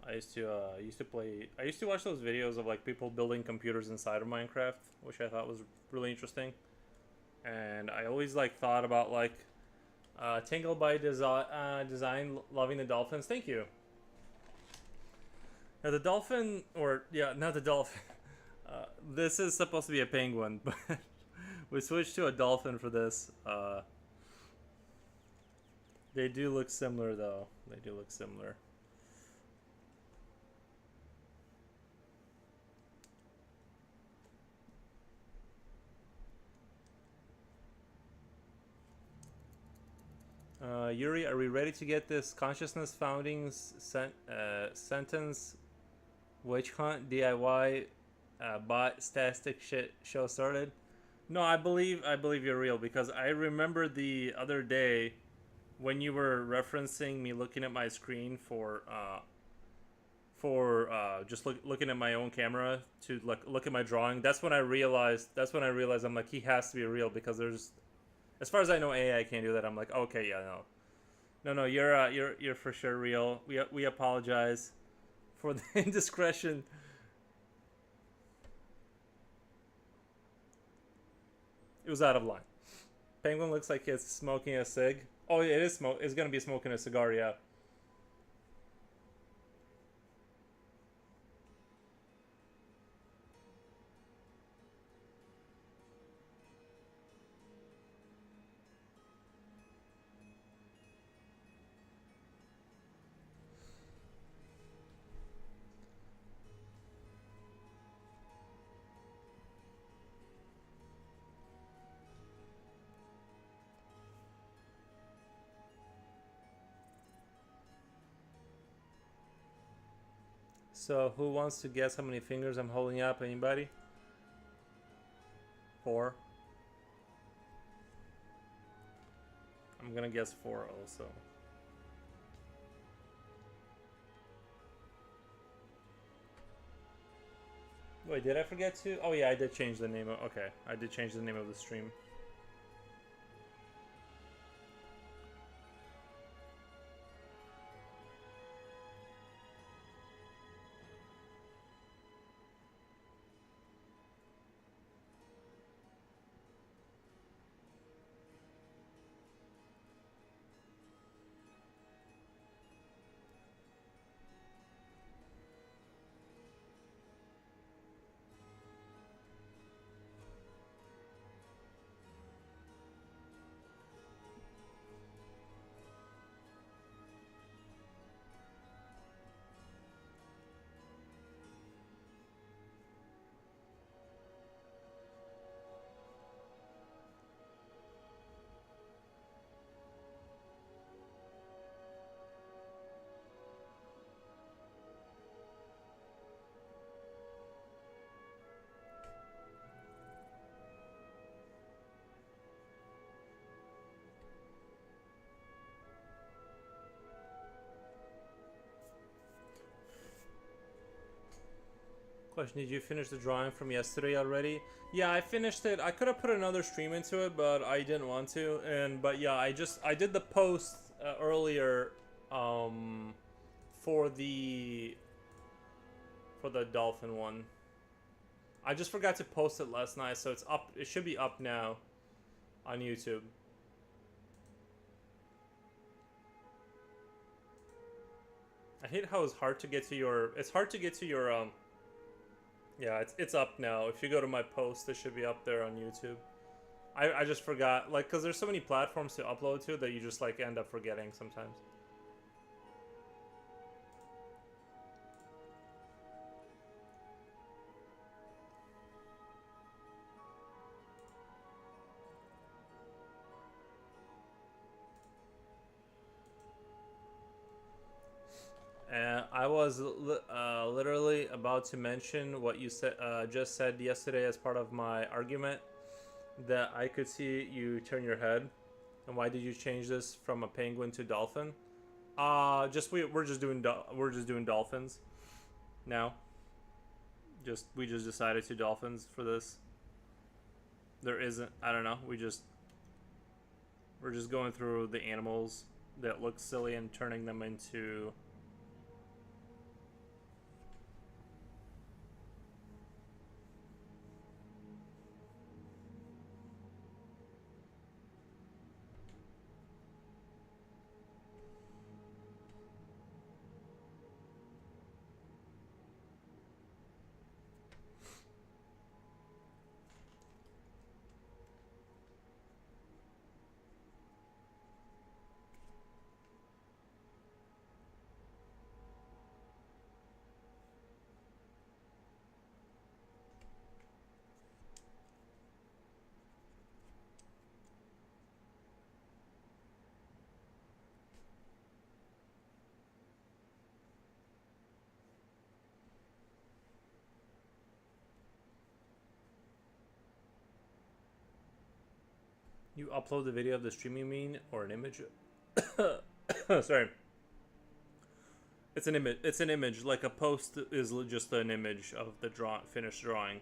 I used to play. I used to watch those videos of like people building computers inside of Minecraft, which I thought was really interesting. And I always like thought about like Tingle by Design, loving the dolphins. Thank you. Now the dolphin, or yeah, not the dolphin. This is supposed to be a penguin, but we switched to a dolphin for this. They do look similar though. They do look similar. Yuri, are we ready to get this consciousness foundings sentence witch hunt DIY bot static shit show started? No, I believe you're real because I remember the other day when you were referencing me looking at my screen for just looking at my own camera to look at my drawing. That's when I realized. I'm like, he has to be real because there's, as far as I know, AI can't do that. I'm like, okay, yeah, no, you're for sure real. We apologize for the indiscretion. It was out of line. Penguin looks like it's smoking a cig. Oh, it is smoke. It's gonna be smoking a cigar, yeah. So, who wants to guess how many fingers I'm holding up? Anybody? 4. I'm gonna guess 4 also. Wait, did I forget to? Oh yeah, I did change the name of. Okay, I did change the name of the stream. Question: did you finish the drawing from yesterday already? Yeah, I finished it. I could have put another stream into it, but I didn't want to. But yeah, I did the post earlier, um, for the dolphin one. I just forgot to post it last night, so it's up. It should be up now on YouTube. I hate how it's hard to get to your. It's hard to get to your. Yeah, it's up now. If you go to my post, it should be up there on YouTube. I just forgot, like, because there's so many platforms to upload to that you just like end up forgetting sometimes. I was literally about to mention what you said, just said yesterday as part of my argument, that I could see you turn your head. And why did you change this from a penguin to dolphin? We're just doing dolphins now. We just decided to dolphins for this. There isn't, I don't know. We're just going through the animals that look silly and turning them into. You upload the video of the stream, you mean, or an image? Sorry. It's an image. It's an image. Like a post is just an image of the finished drawing.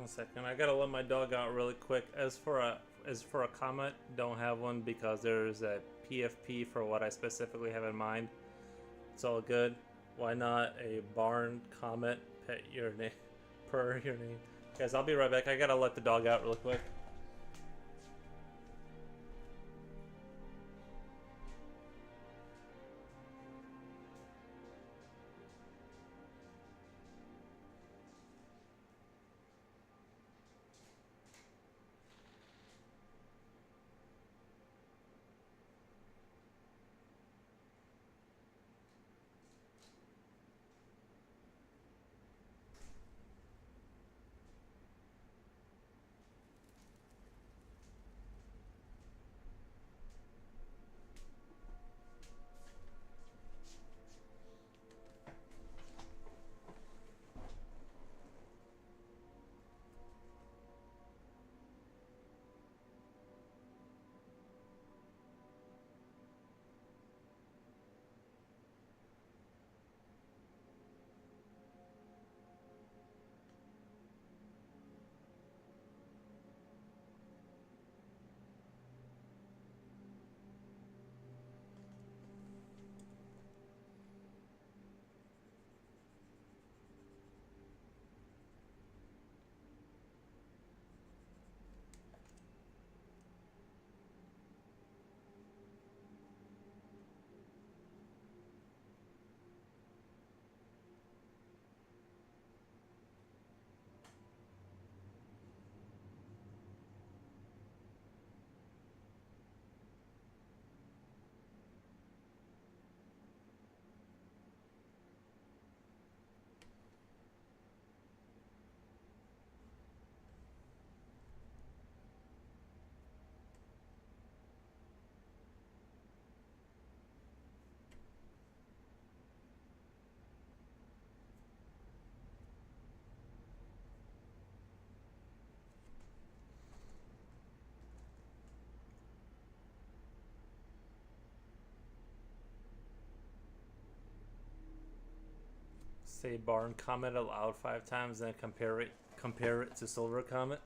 1 second. I gotta let my dog out really quick. As for a comet, don't have one because there's a PFP for what I specifically have in mind. It's all good. Why not a barn comet pet your name per your name? Guys, I'll be right back. I gotta let the dog out real quick. Say barn comet aloud 5 times, then compare it to silver comet.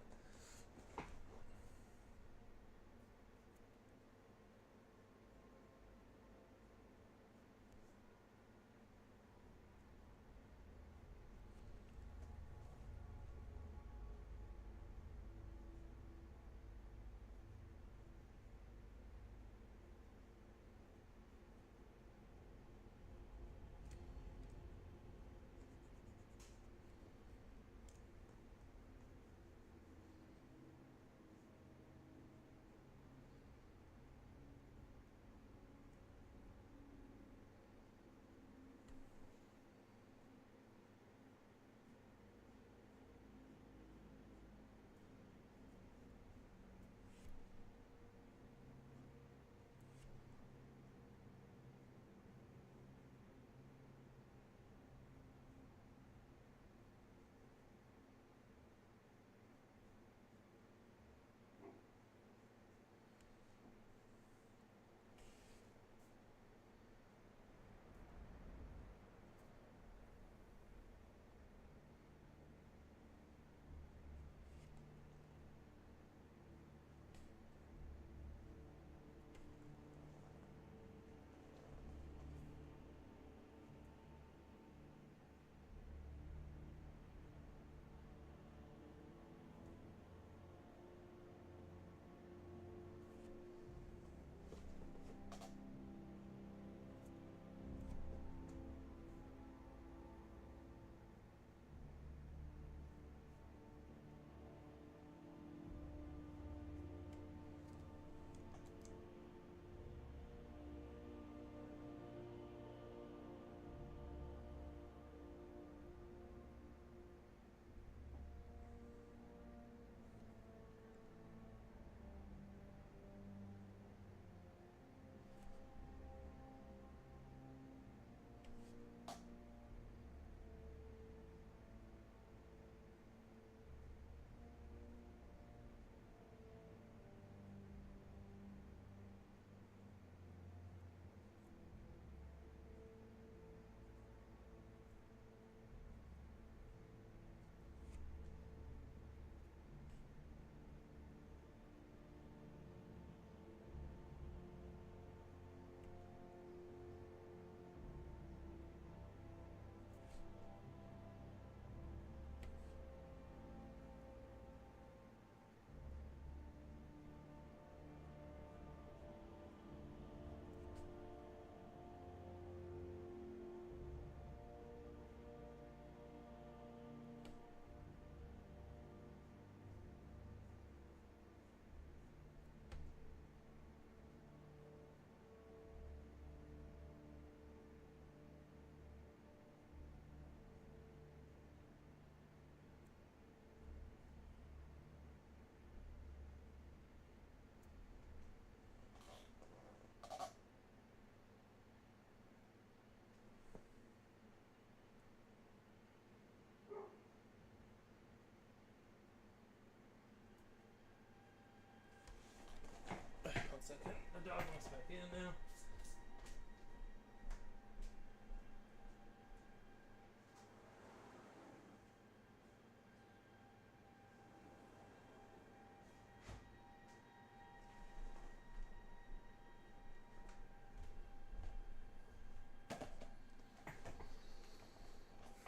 in now.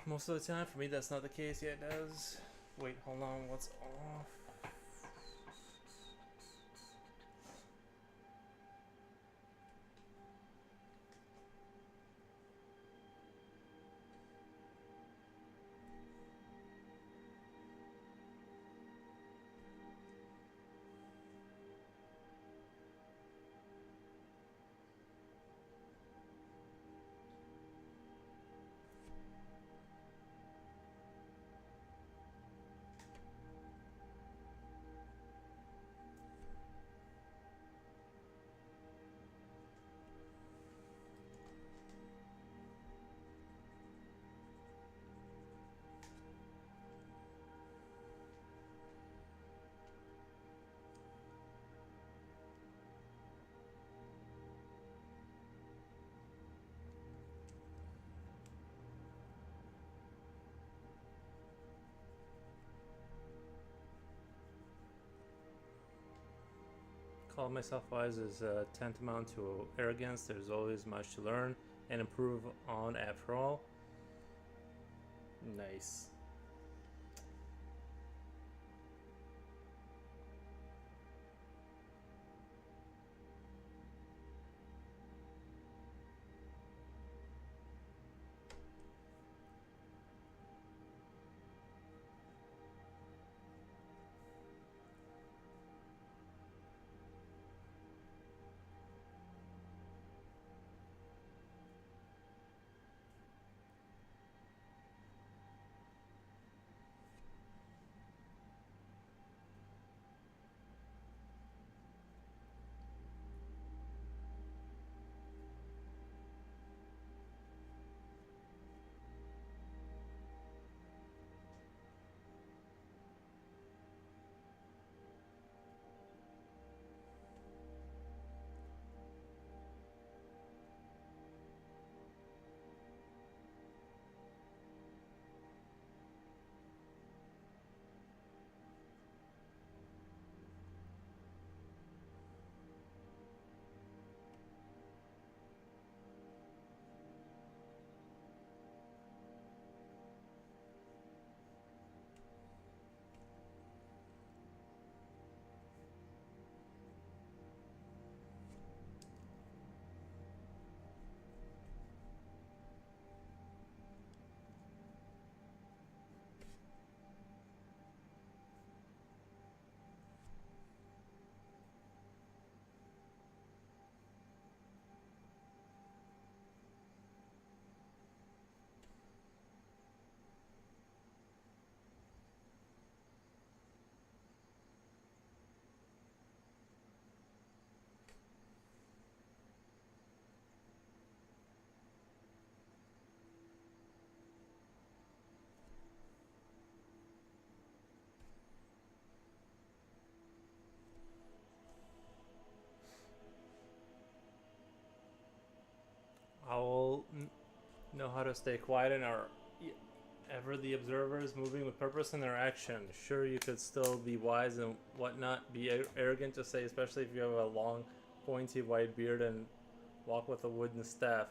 Most of the time, for me, that's not the case. Yeah, it does. Wait, hold on. What's off? Call myself wise is tantamount to arrogance. There's always much to learn and improve on after all. Nice. I'll know how to stay quiet and are ever the observer is moving with purpose in their action. Sure, you could still be wise and whatnot, be arrogant to say, especially if you have a long, pointy white beard and walk with a wooden staff.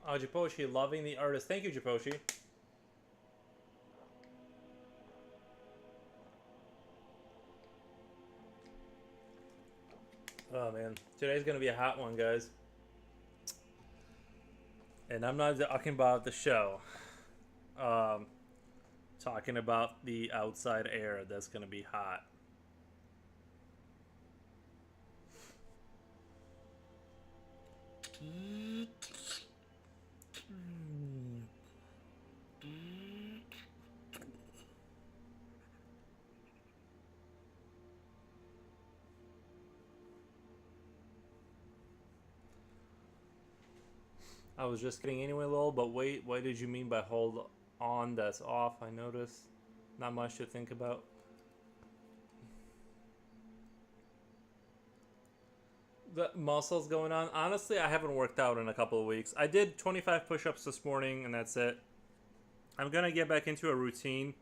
Oh, Japoshi, loving the artist. Thank you, Japoshi. Oh man, today's gonna be a hot one, guys. And I'm not talking about the show. Um, talking about the outside air that's gonna be hot. I was just kidding anyway, lol. But wait, what did you mean by hold on? That's off. I noticed. Not much to think about. The muscles going on. Honestly, I haven't worked out in a couple of weeks. I did 25 push-ups this morning, and that's it. I'm gonna get back into a routine,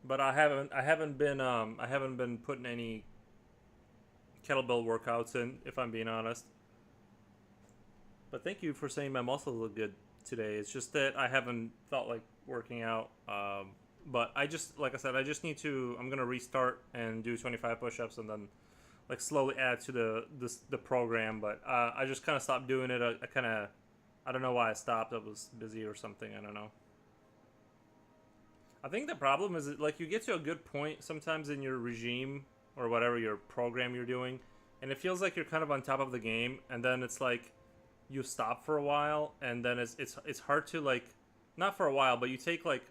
but I haven't been putting any kettlebell workouts in, if I'm being honest. But thank you for saying my muscles look good today. It's just that I haven't felt like working out. But I just, like I said, I just need to. I'm gonna restart and do 25 push-ups, and then like slowly add to the program. But I just kind of stopped doing it. I don't know why I stopped. I was busy or something. I don't know. I think the problem is that, like, you get to a good point sometimes in your regime or whatever your program you're doing, and it feels like you're kind of on top of the game, and then it's like you stop for a while, and then it's hard to, like, not for a while, but you take like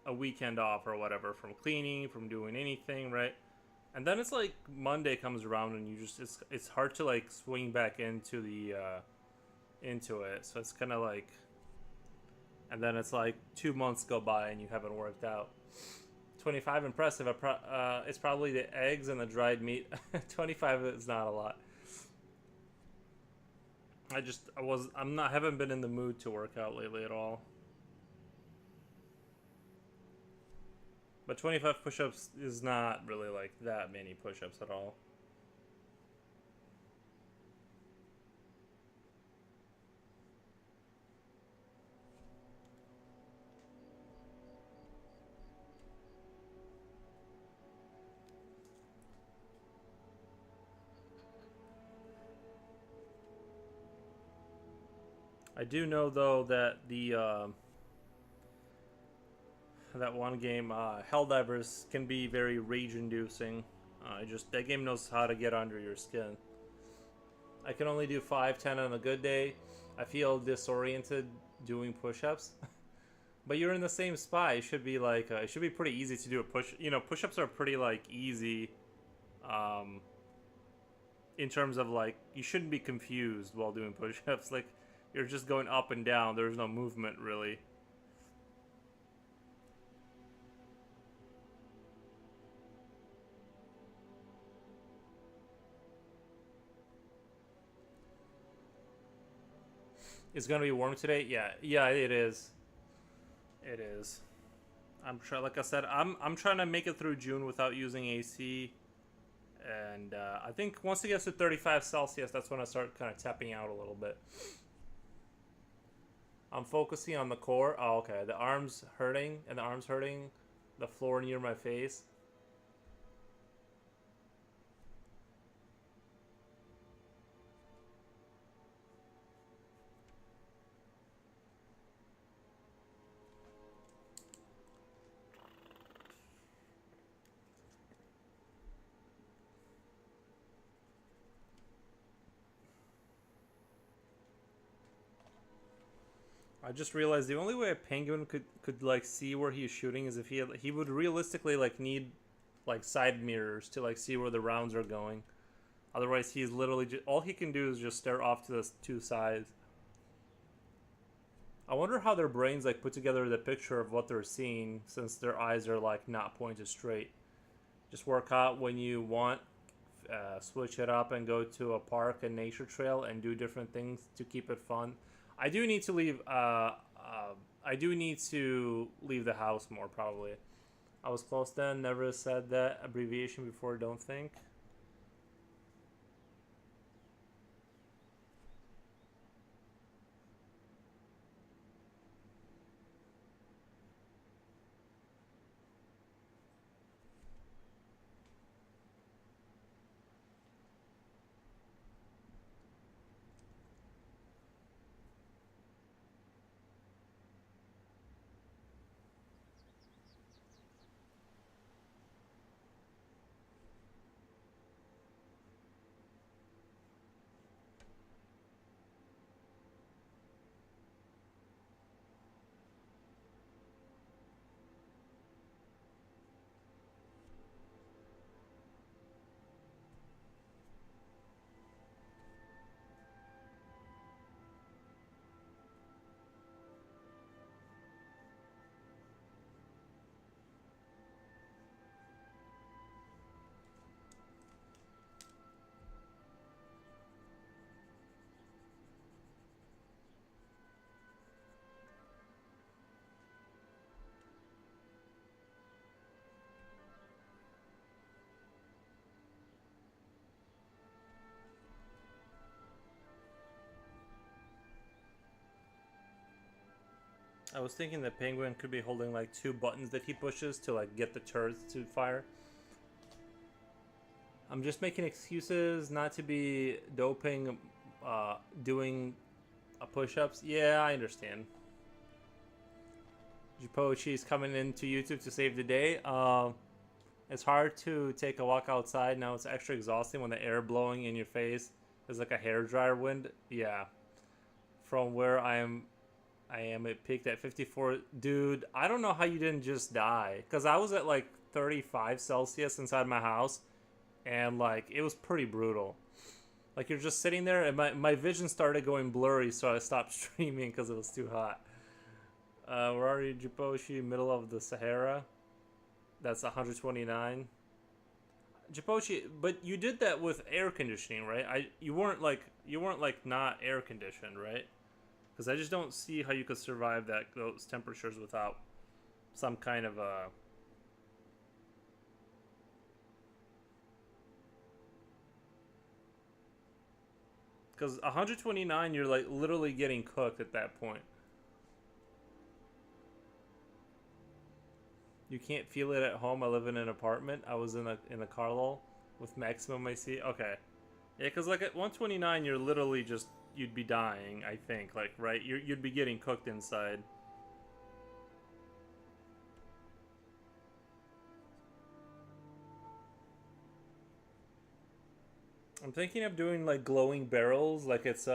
a weekend off or whatever from cleaning, from doing anything, right? And then it's like Monday comes around, and you just it's hard to like swing back into the into it. So it's kind of like, and then it's like 2 months go by and you haven't worked out. 25 impressive. It's probably the eggs and the dried meat. 25 is not a lot. I'm not haven't been in the mood to work out lately at all. But 25 push-ups is not really like that many push-ups at all. I do know though that the that one game, Helldivers, can be very rage-inducing. Just that game knows how to get under your skin. I can only do 5, 10 on a good day. I feel disoriented doing push-ups. But you're in the same spot. It should be like it should be pretty easy to do a push. You know, push-ups are pretty like easy. Um, in terms of like you shouldn't be confused while doing push-ups. Like you're just going up and down. There's no movement really. It's gonna be warm today. Yeah, yeah, it is. It is. I'm trying. Like I said, I'm trying to make it through June without using AC. And I think once it gets to 35 Celsius, that's when I start kind of tapping out a little bit. I'm focusing on the core. Oh, okay. The arms hurting, and the arms hurting, the floor near my face. I just realized the only way a penguin could like see where he's shooting is if he would realistically like need like side mirrors to like see where the rounds are going. Otherwise, he's literally all he can do is just stare off to the two sides. I wonder how their brains like put together the picture of what they're seeing since their eyes are like not pointed straight. Just work out when you want, switch it up and go to a park and nature trail and do different things to keep it fun. I do need to leave. I do need to leave the house more probably. I was close then. Never said that abbreviation before. Don't think. I was thinking the penguin could be holding like two buttons that he pushes to like get the turrets to fire. I'm just making excuses not to be doping, doing push-ups. Yeah, I understand. Jipochi's coming into YouTube to save the day. It's hard to take a walk outside now. It's extra exhausting when the air blowing in your face is like a hairdryer wind. Yeah, from where I am it peaked at 54. Dude, I don't know how you didn't just die. Because I was at like 35 Celsius inside my house. And like, it was pretty brutal. Like, you're just sitting there and my vision started going blurry. So I stopped streaming because it was too hot. Where are you, Jiposhi? Middle of the Sahara. That's 129. Jipochi, but you did that with air conditioning, right? You weren't like not air conditioned, right? Because I just don't see how you could survive those temperatures without some kind of a. Because 129, you're like literally getting cooked at that point. You can't feel it at home. I live in an apartment. I was in a Carlo with maximum AC. Okay, yeah, because like at 129, you're literally just you'd be dying. I think like right, you'd be getting cooked inside. I'm thinking of doing like glowing barrels, like it's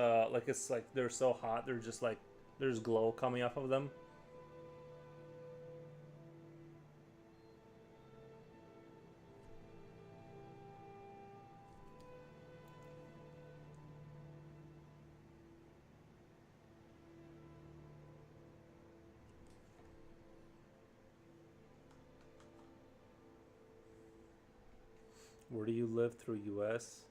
like they're so hot, they're just like there's glow coming off of them. Where do you live through US?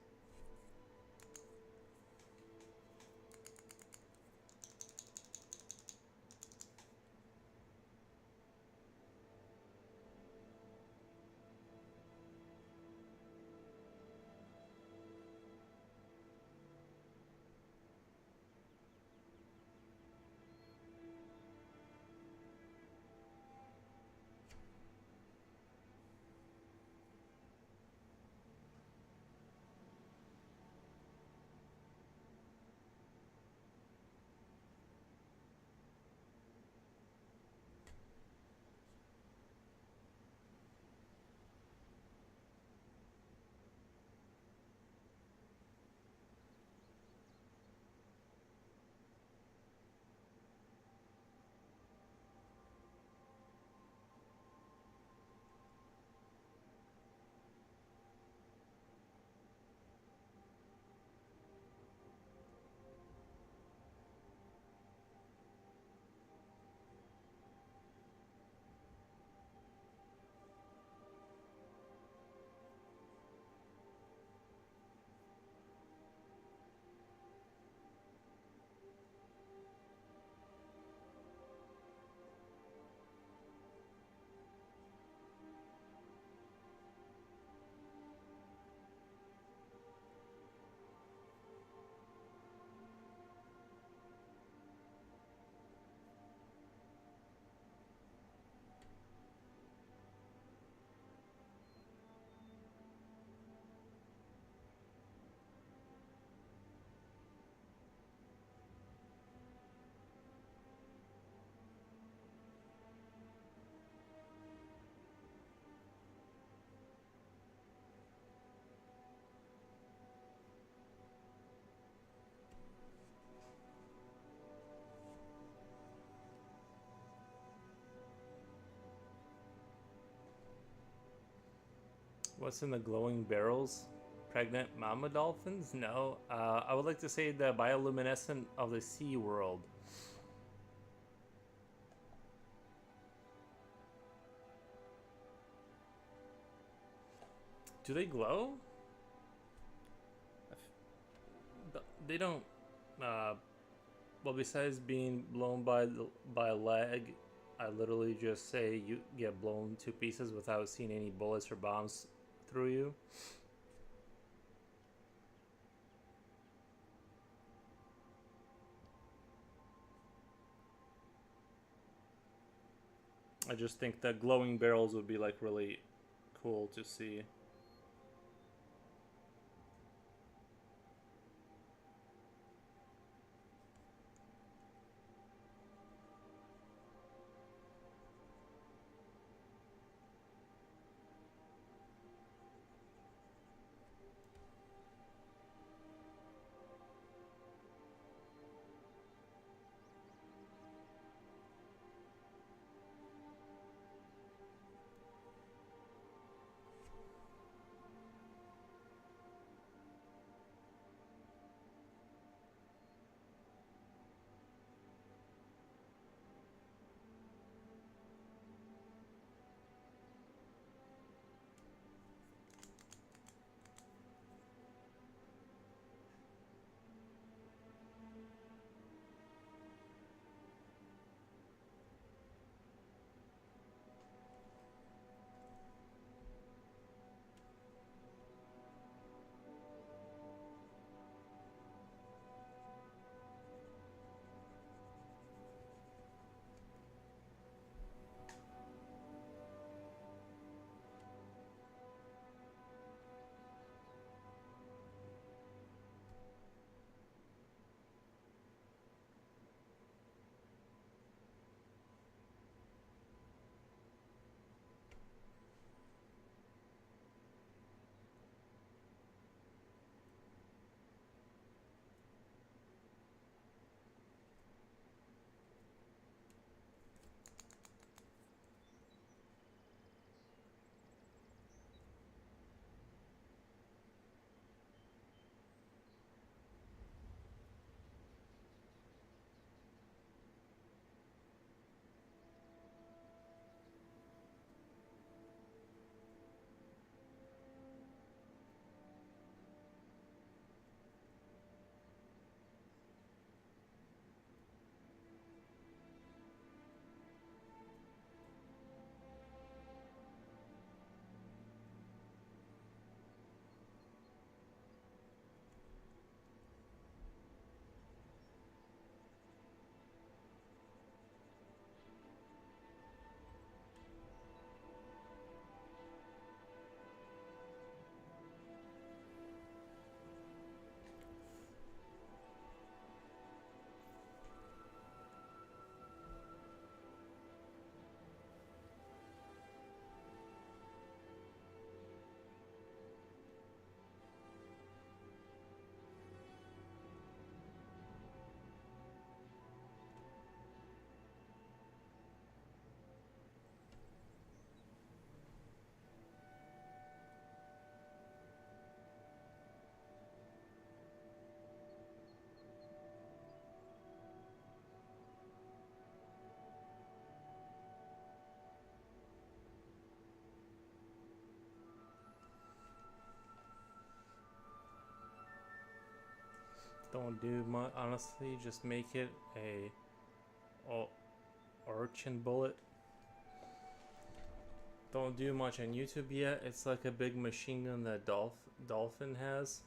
What's in the glowing barrels? Pregnant mama dolphins? No. I would like to say the bioluminescent of the sea world. Do they glow? They don't. Uh, well, besides being blown by a leg, I literally just say you get blown to pieces without seeing any bullets or bombs through you. I just think that glowing barrels would be like really cool to see. Don't do much, honestly. Just make it a urchin bullet. Don't do much on YouTube yet. It's like a big machine gun that dolphin has.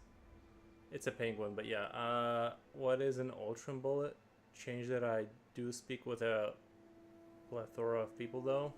It's a penguin, but yeah. What is an ultron bullet? Change that I do speak with a plethora of people though.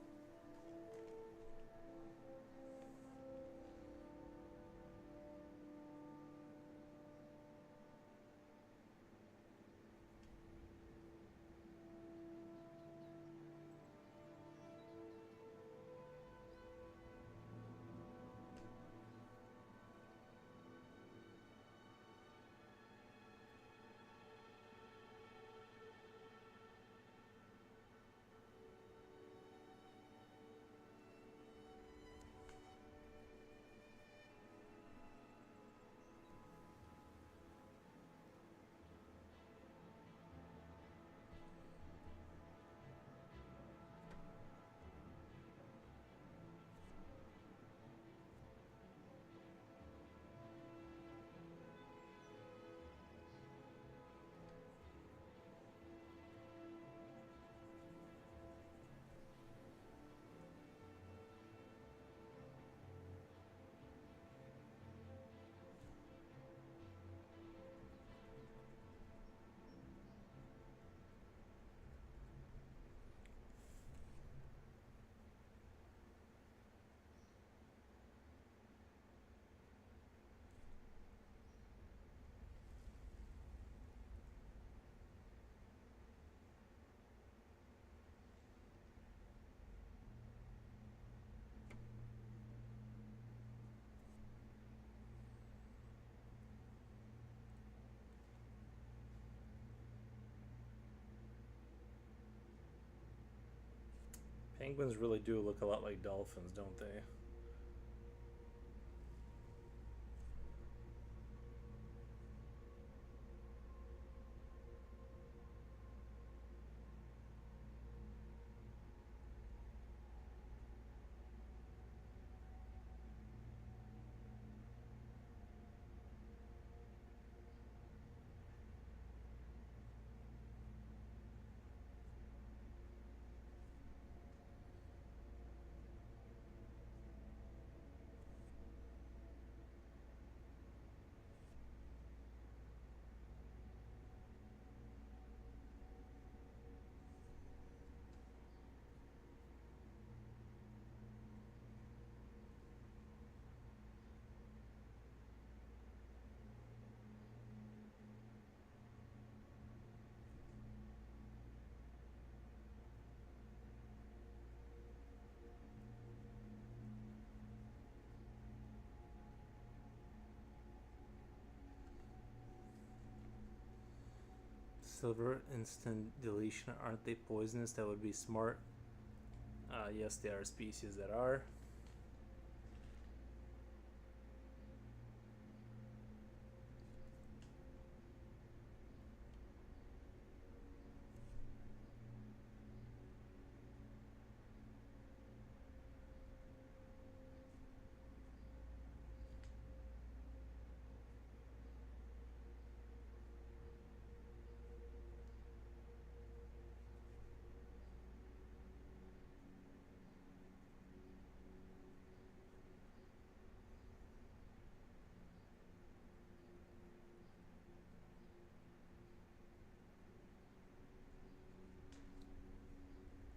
Penguins really do look a lot like dolphins, don't they? Silver instant deletion, aren't they poisonous? That would be smart. Yes, there are species that are.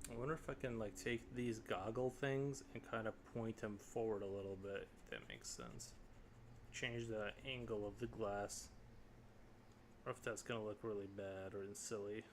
I wonder if I can like take these goggle things and kind of point them forward a little bit, if that makes sense. Change the angle of the glass. Or if that's gonna look really bad or silly.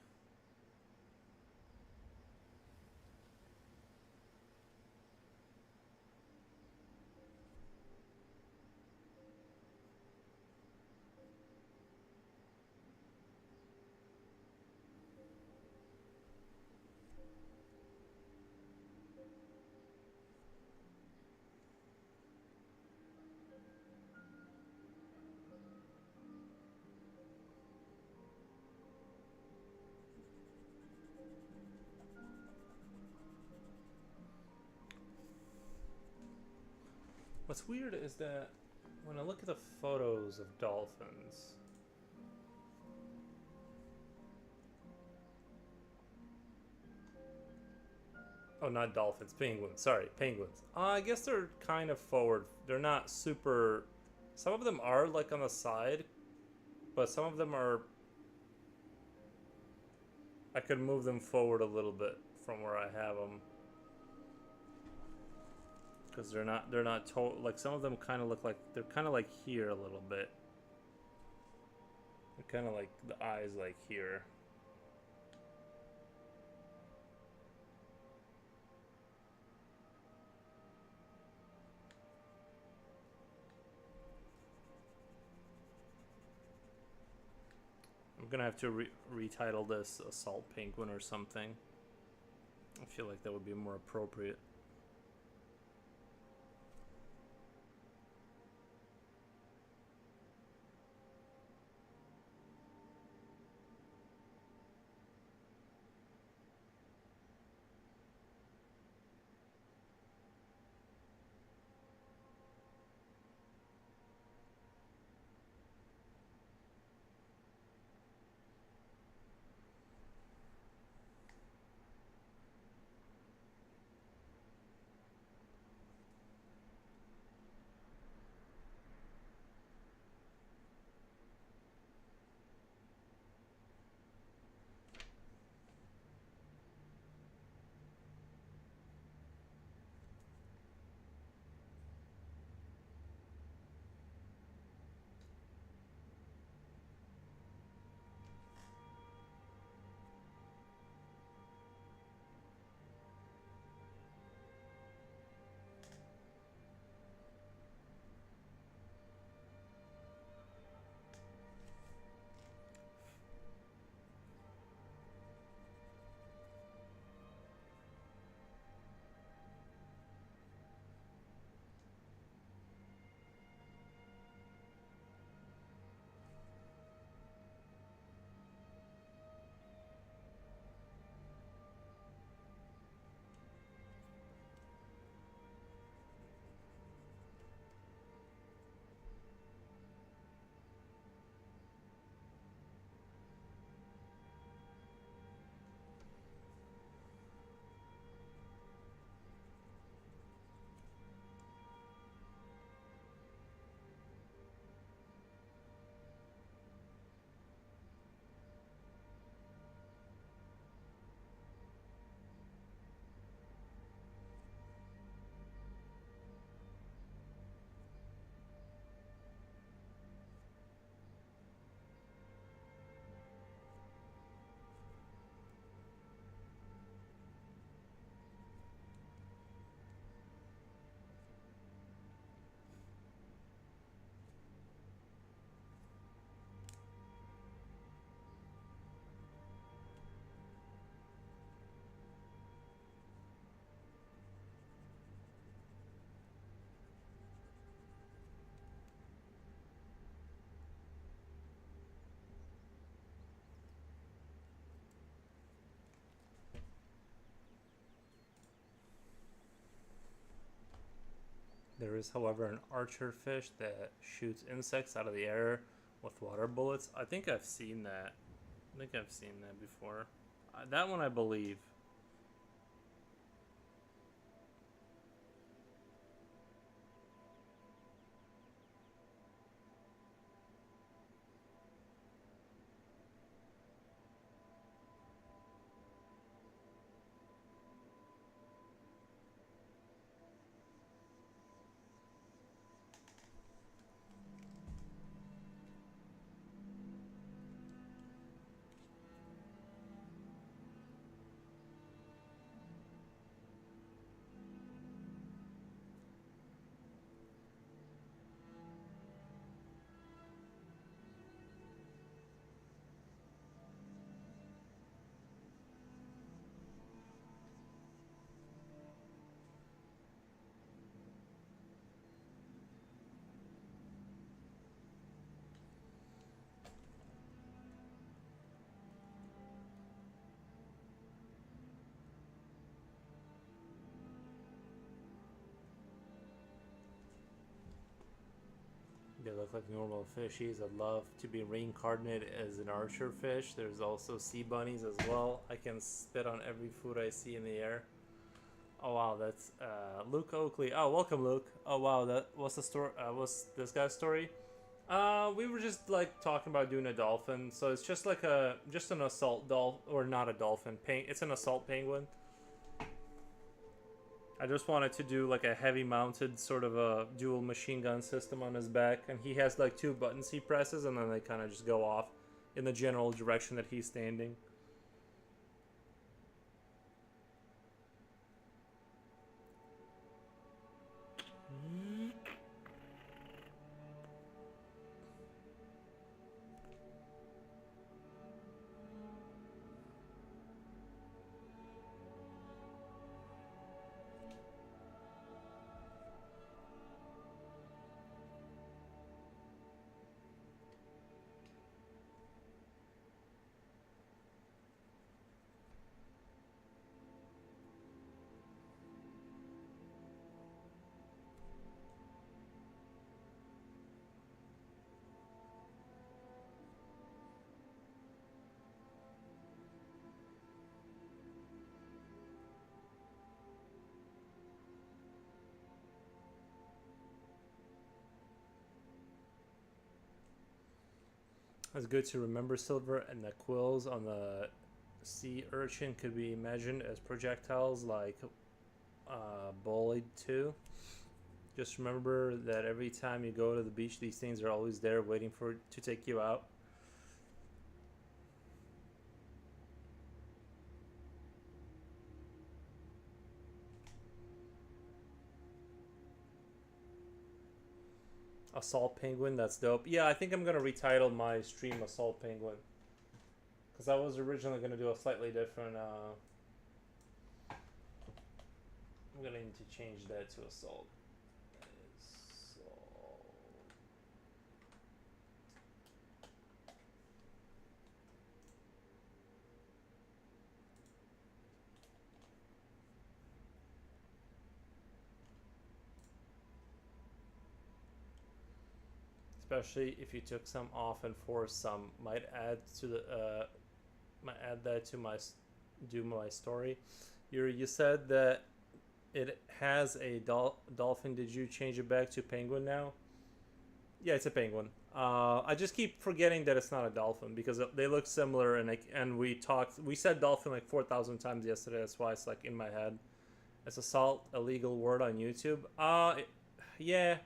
What's weird is that when I look at the photos of dolphins, oh, not dolphins, penguins. Sorry, penguins. I guess they're kind of forward. They're not super. Some of them are like on the side, but some of them are. I could move them forward a little bit from where I have them, because they're not like some of them kind of look like they're kind of like here a little bit. They're kind of like the eyes like here. I'm gonna have to retitle this Assault Penguin or something. I feel like that would be more appropriate. There is, however, an archer fish that shoots insects out of the air with water bullets. I think I've seen that. I think I've seen that before. That one I believe. They look like normal fishies. I'd love to be reincarnated as an archer fish. There's also sea bunnies as well. I can spit on every food I see in the air. Oh wow, that's Luke Oakley. Oh, welcome, Luke. Oh wow, that what's the story? What's this guy's story? We were just like talking about doing a dolphin. So it's just like just an assault dolphin, or not a dolphin. It's an assault penguin. I just wanted to do like a heavy mounted sort of a dual machine gun system on his back, and he has like two buttons he presses, and then they kind of just go off in the general direction that he's standing. It's good to remember silver, and the quills on the sea urchin could be imagined as projectiles like bullied too. Just remember that every time you go to the beach, these things are always there waiting to take you out. Assault Penguin, that's dope. Yeah, I think I'm gonna retitle my stream Assault Penguin, because I was originally gonna do a slightly different. I'm gonna need to change that to Assault. Especially if you took some off and forced some, might add that to my story. You said that it has a dolphin. Did you change it back to penguin now? Yeah, it's a penguin. I just keep forgetting that it's not a dolphin because they look similar, and we said dolphin like 4,000 times yesterday. That's why it's like in my head. Is assault a legal word on YouTube? Yeah,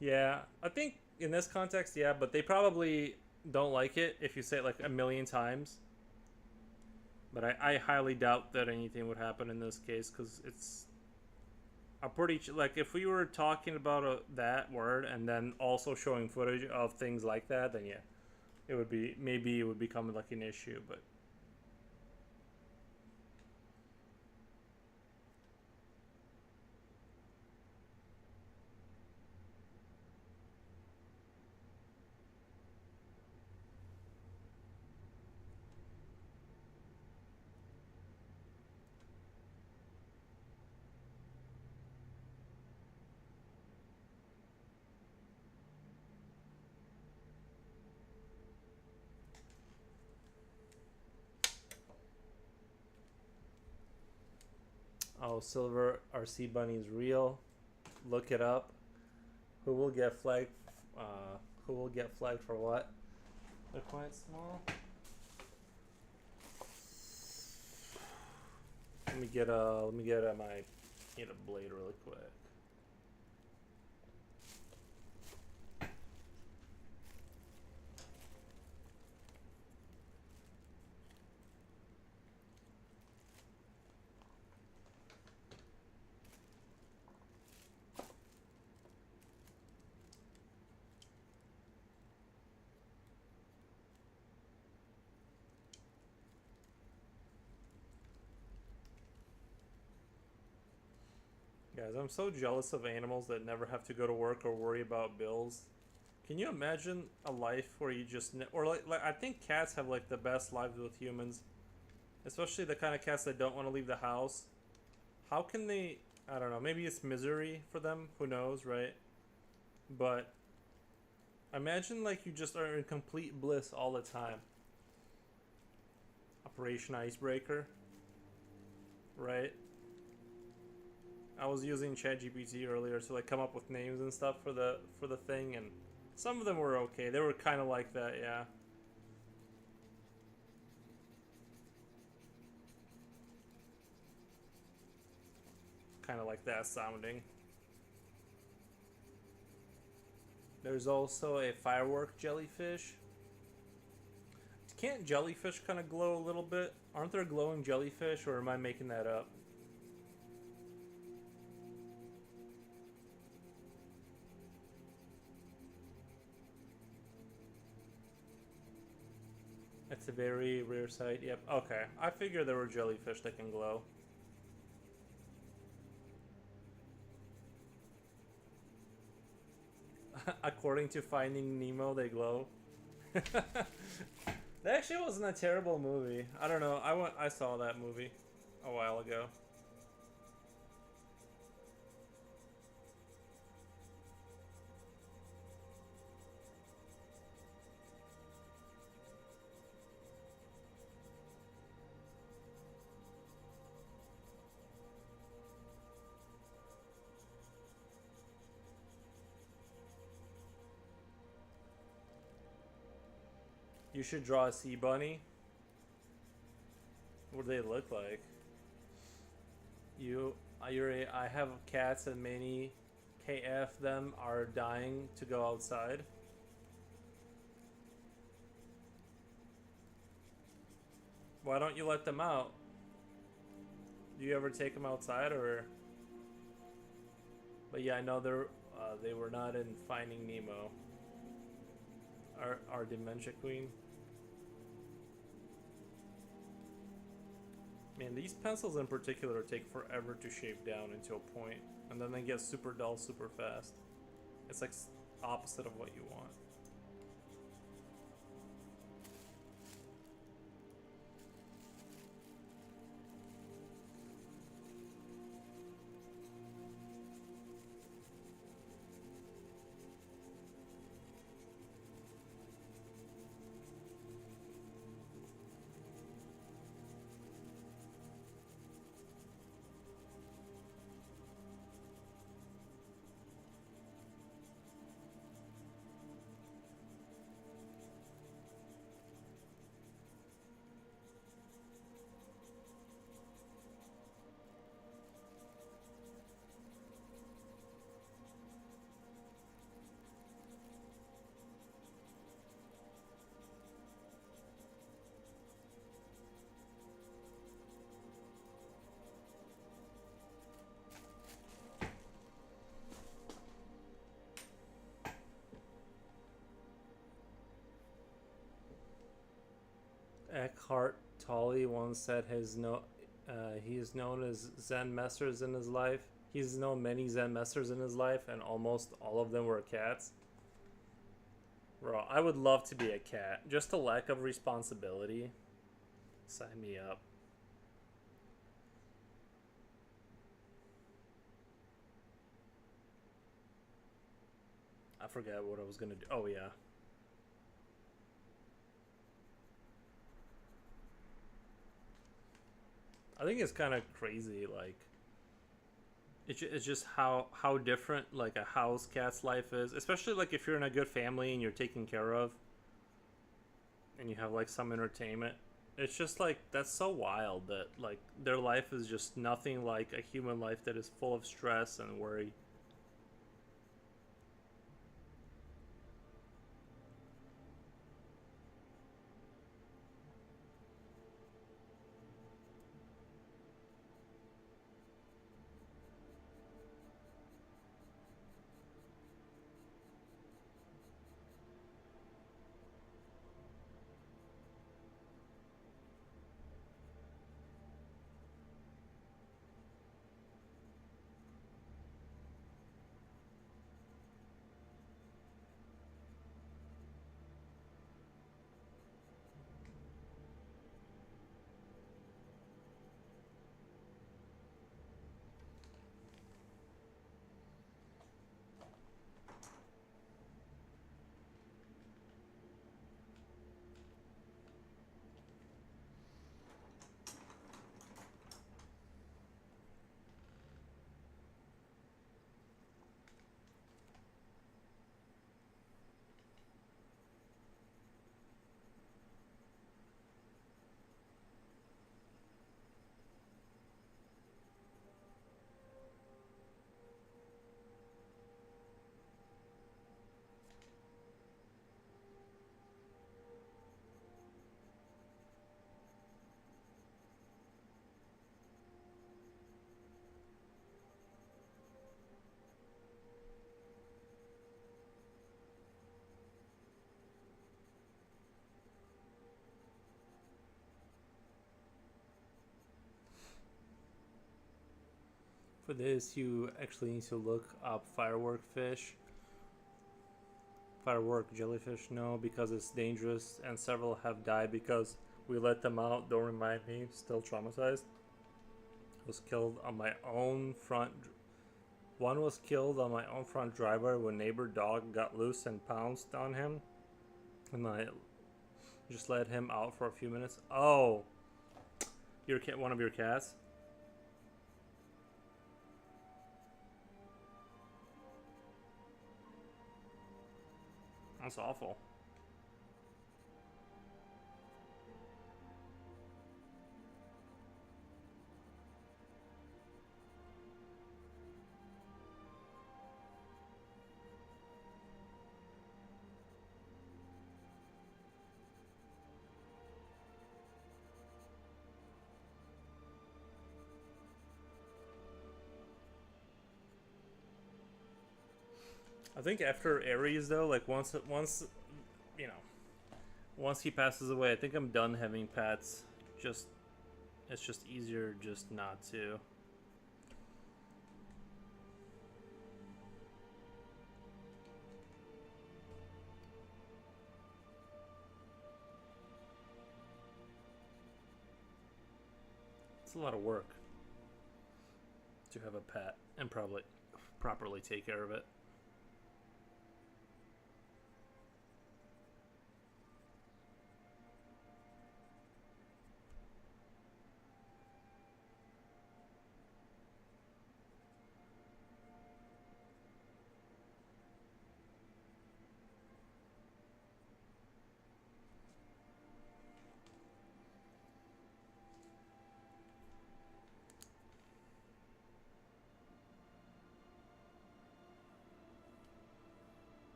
yeah. I think in this context, yeah, but they probably don't like it if you say it like a million times. But I highly doubt that anything would happen in this case because it's a pretty like if we were talking about that word and then also showing footage of things like that, then yeah, it would be maybe it would become like an issue. But Oh, silver RC bunny is real. Look it up. Who will get flagged? Who will get flagged for what? They're quite small. Get a blade really quick. Guys, I'm so jealous of animals that never have to go to work or worry about bills. Can you imagine a life where you just or like I think cats have like the best lives with humans, especially the kind of cats that don't want to leave the house. How can they? I don't know. Maybe it's misery for them. Who knows, right? But imagine like you just are in complete bliss all the time. Operation Icebreaker, right? I was using ChatGPT earlier to like come up with names and stuff for the thing, and some of them were okay. They were kind of like that, yeah. Kind of like that sounding. There's also a firework jellyfish. Can't jellyfish kind of glow a little bit? Aren't there glowing jellyfish, or am I making that up? It's a very rare sight. Yep. Okay. I figure there were jellyfish that can glow. According to Finding Nemo, they glow. That actually wasn't a terrible movie. I don't know. I saw that movie a while ago. You should draw a sea bunny. What do they look like? I have cats and many KF them are dying to go outside. Why don't you let them out? Do you ever take them outside or? But yeah, I know they were not in Finding Nemo. Our dementia queen. Man, these pencils in particular take forever to shape down into a point, and then they get super dull super fast. It's like opposite of what you want. Eckhart Tolle once said he is known as Zen masters in his life. He's known many Zen masters in his life, and almost all of them were cats. Bro, I would love to be a cat. Just a lack of responsibility. Sign me up. I forgot what I was gonna do. Oh yeah. I think it's kind of crazy, like It's just how different like a house cat's life is, especially like if you're in a good family and you're taken care of, and you have like some entertainment. It's just like that's so wild that like their life is just nothing like a human life that is full of stress and worry. For this, you actually need to look up firework fish. Firework jellyfish, no, because it's dangerous, and several have died because we let them out. Don't remind me, still traumatized. Was killed on my own front. One was killed on my own front driveway when neighbor dog got loose and pounced on him, and I just let him out for a few minutes. Oh, your cat, one of your cats. That's awful. I think after Aries though, like once you know once he passes away, I think I'm done having pets. Just it's just easier just not to. It's a lot of work to have a pet and probably properly take care of it.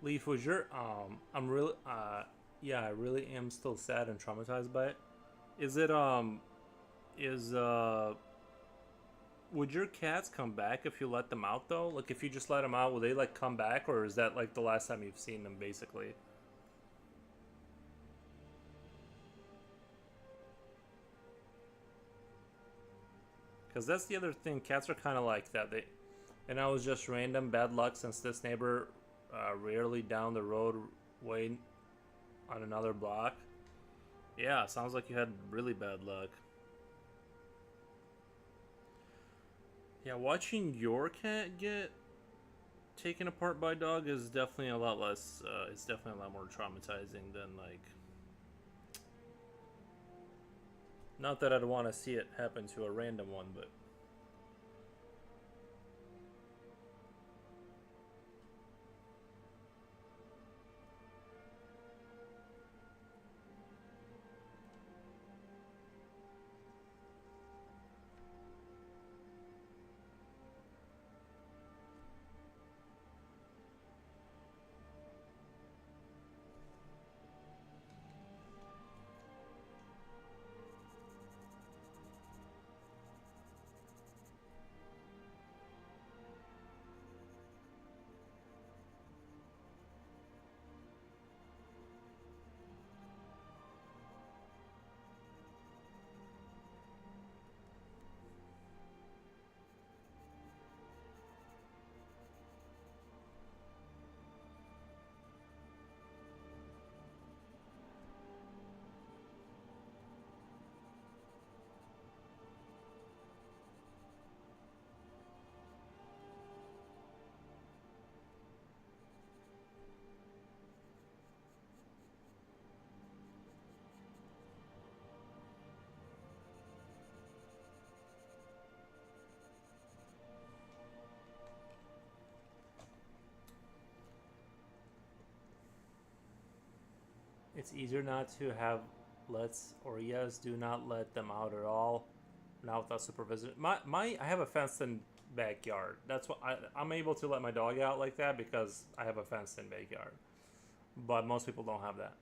Leaf, was your I'm really yeah, I really am still sad and traumatized by it. Is it is would your cats come back if you let them out though? Like if you just let them out, will they like come back, or is that like the last time you've seen them basically? Because that's the other thing. Cats are kind of like that. They and I was just random bad luck since this neighbor rarely down the road way on another block. Yeah, sounds like you had really bad luck. Yeah, watching your cat get taken apart by a dog is definitely a lot less. It's definitely a lot more traumatizing than like Not that I'd want to see it happen to a random one, but it's easier not to have lets or yes, do not let them out at all, not without supervision. My I have a fenced in backyard. That's what I'm able to let my dog out like that because I have a fenced in backyard. But most people don't have that.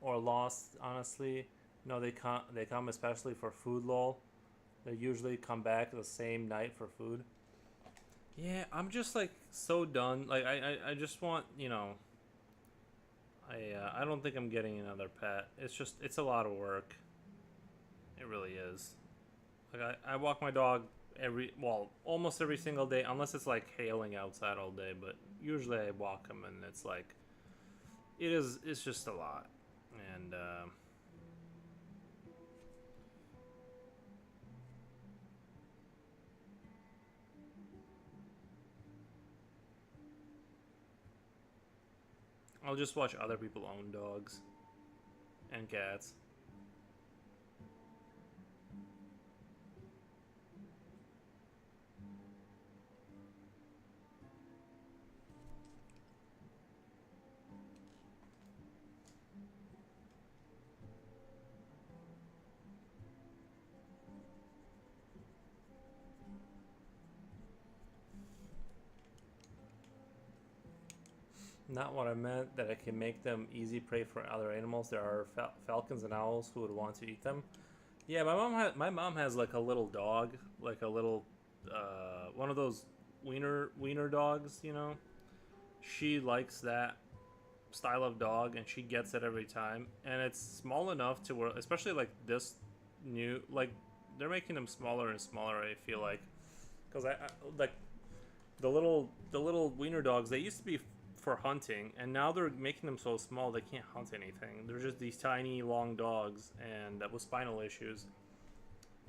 Or lost, honestly. No, they come especially for food lol. They usually come back the same night for food. Yeah, I'm just like so done. Like I just want, I don't think I'm getting another pet. It's just it's a lot of work. It really is. Like I walk my dog almost every single day unless it's like hailing outside all day, but usually I walk him and it's like it's just a lot. And I'll just watch other people own dogs and cats. Not what I meant, that I can make them easy prey for other animals. There are falcons and owls who would want to eat them. Yeah, my mom has like a little dog, like a little one of those wiener dogs. She likes that style of dog, and she gets it every time. And it's small enough to where, especially like this new, like they're making them smaller and smaller. I feel like because I like the little wiener dogs. They used to be for hunting, and now they're making them so small they can't hunt anything. They're just these tiny, long dogs, and with spinal issues.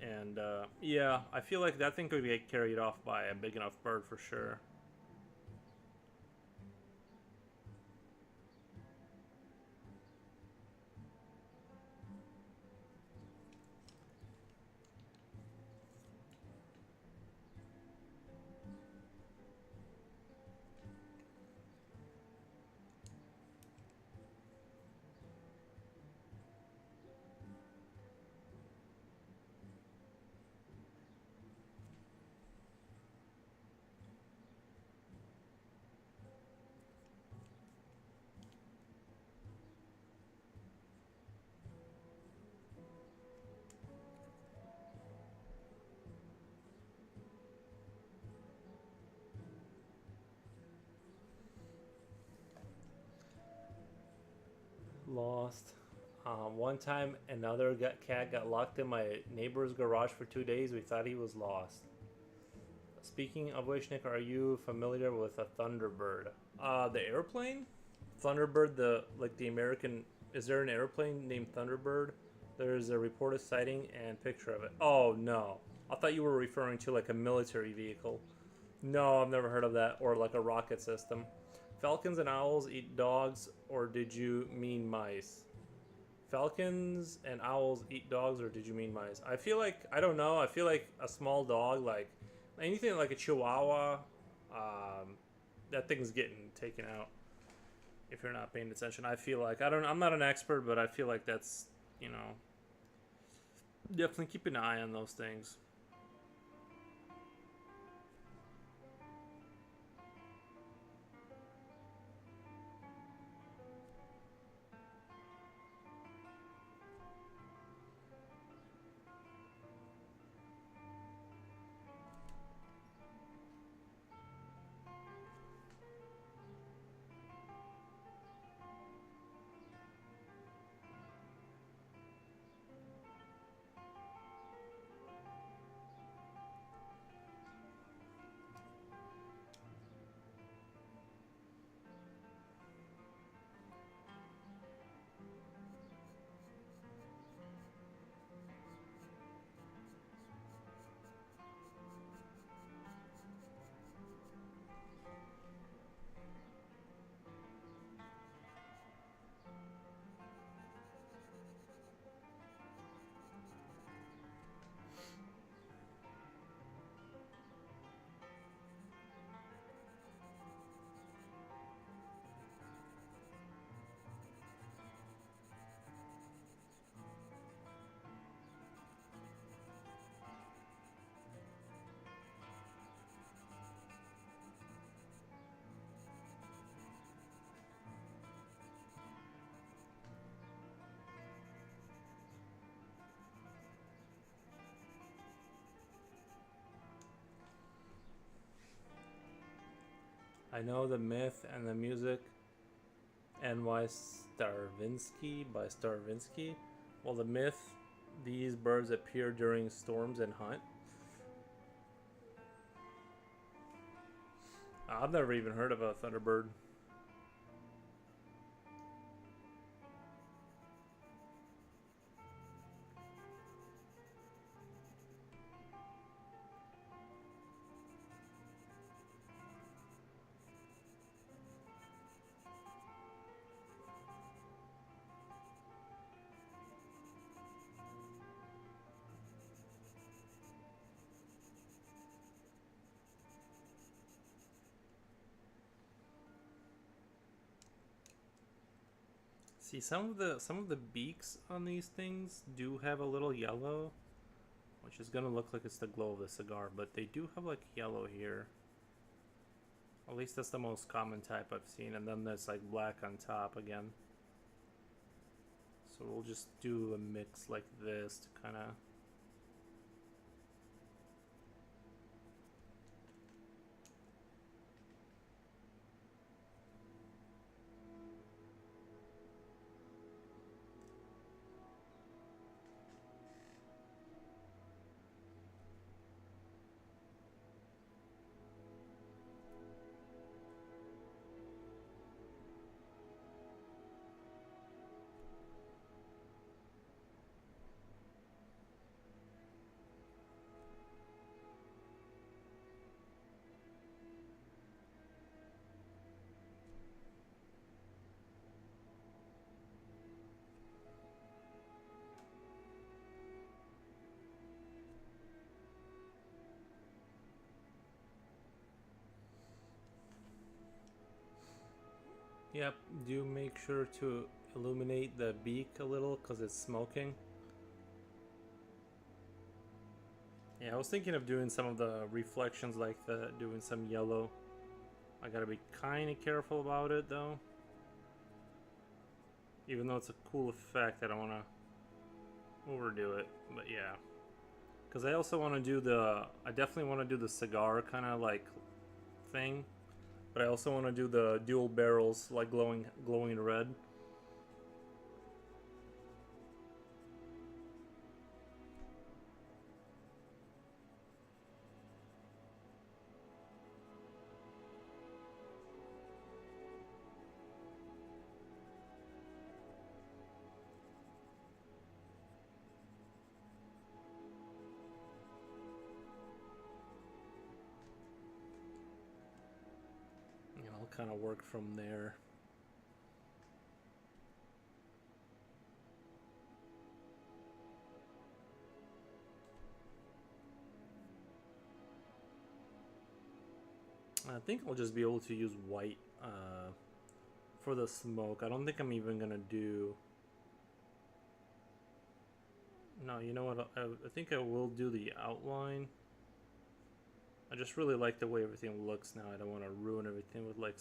And yeah, I feel like that thing could get carried off by a big enough bird for sure. Lost. One time, cat got locked in my neighbor's garage for 2 days. We thought he was lost. Speaking of which, Nick, are you familiar with a Thunderbird? The airplane? Thunderbird, the American. Is there an airplane named Thunderbird? There's a reported sighting and picture of it. Oh no, I thought you were referring to like a military vehicle. No, I've never heard of that. Or like a rocket system. Falcons and owls eat dogs, or did you mean mice? falcons and owls eat dogs, or did you mean mice? I feel like, I don't know. I feel like a small dog, like anything like a Chihuahua, um, that thing's getting taken out if you're not paying attention. I feel like, I don't. I'm not an expert, but I feel like that's, you know, definitely keep an eye on those things. I know the myth and the music. N.Y. Stravinsky by Stravinsky. Well, the myth, these birds appear during storms and hunt. I've never even heard of a thunderbird. See, some of the beaks on these things do have a little yellow, which is gonna look like it's the glow of the cigar, but they do have like yellow here. At least that's the most common type I've seen, and then there's like black on top again. So we'll just do a mix like this to kind of. Yep, do make sure to illuminate the beak a little because it's smoking. Yeah, I was thinking of doing some of the reflections like that, doing some yellow. I gotta be kind of careful about it though. Even though it's a cool effect, I don't want to overdo it. But yeah. Because I also want to do I definitely want to do the cigar kind of like thing. But I also want to do the dual barrels, like glowing red. And I'll kind of work from there. I think I'll just be able to use white for the smoke. I don't think I'm even gonna do. No, you know what? I think I will do the outline. I just really like the way everything looks now. I don't want to ruin everything with like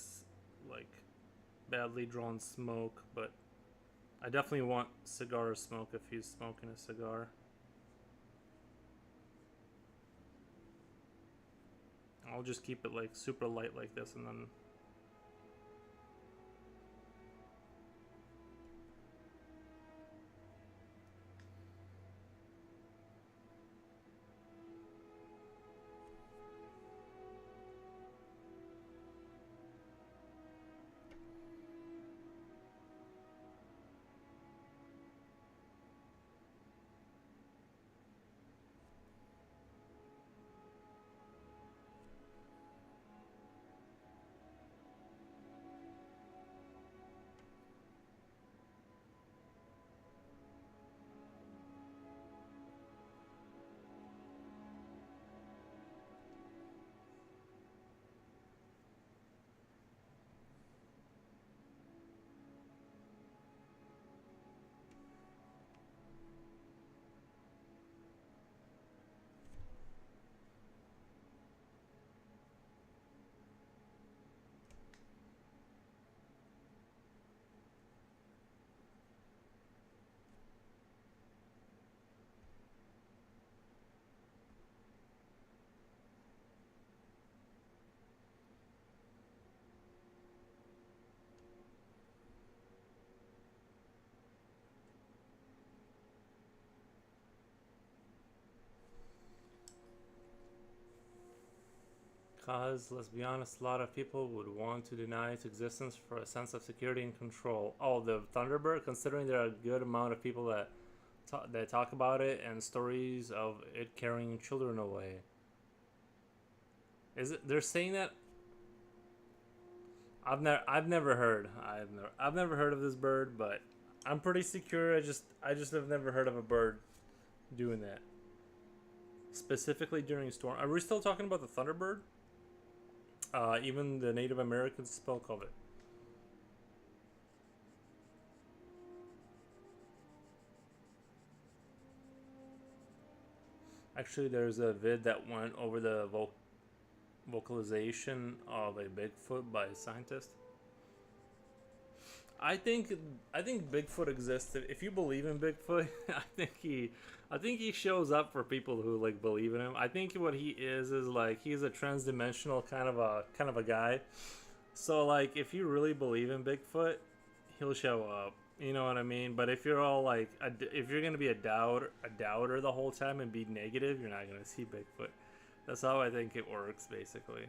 badly drawn smoke, but I definitely want cigar smoke if he's smoking a cigar. I'll just keep it like super light like this, and then cause let's be honest, a lot of people would want to deny its existence for a sense of security and control. Oh, the Thunderbird, considering there are a good amount of people that talk about it and stories of it carrying children away. Is it? They're saying that. I've never heard. I've never heard of this bird, but I'm pretty secure. I just have never heard of a bird doing that. Specifically during storm. Are we still talking about the Thunderbird? Even the Native Americans spoke of it. Actually, there's a vid that went over the vocalization of a Bigfoot by a scientist. I think I think Bigfoot exists. If you believe in Bigfoot, I think he shows up for people who like believe in him. I think what he is like he's a transdimensional kind of a guy. So like if you really believe in Bigfoot, he'll show up. You know what I mean? But if you're all like if you're gonna be a doubter the whole time and be negative, you're not gonna see Bigfoot. That's how I think it works, basically.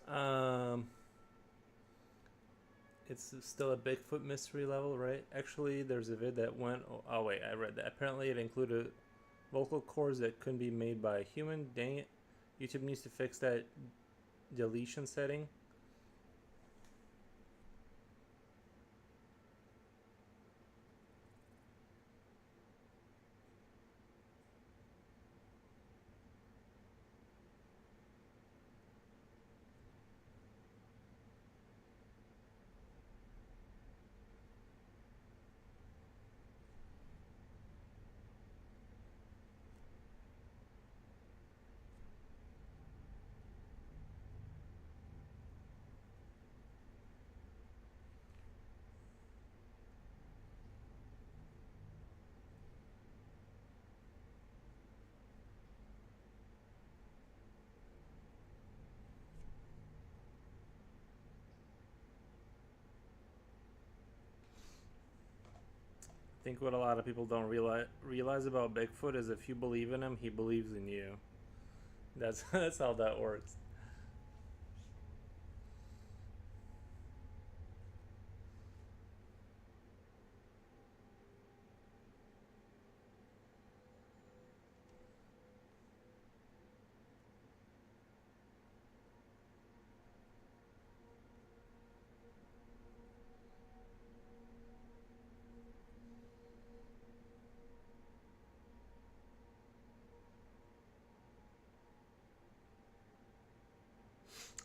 Um, it's still a Bigfoot mystery level, right? Actually, there's a vid that went. Oh wait, I read that. Apparently, it included vocal cords that couldn't be made by a human. Dang it! YouTube needs to fix that deletion setting. think what a lot of people don't realize about Bigfoot is if you believe in him, he believes in you. That's that's how that works.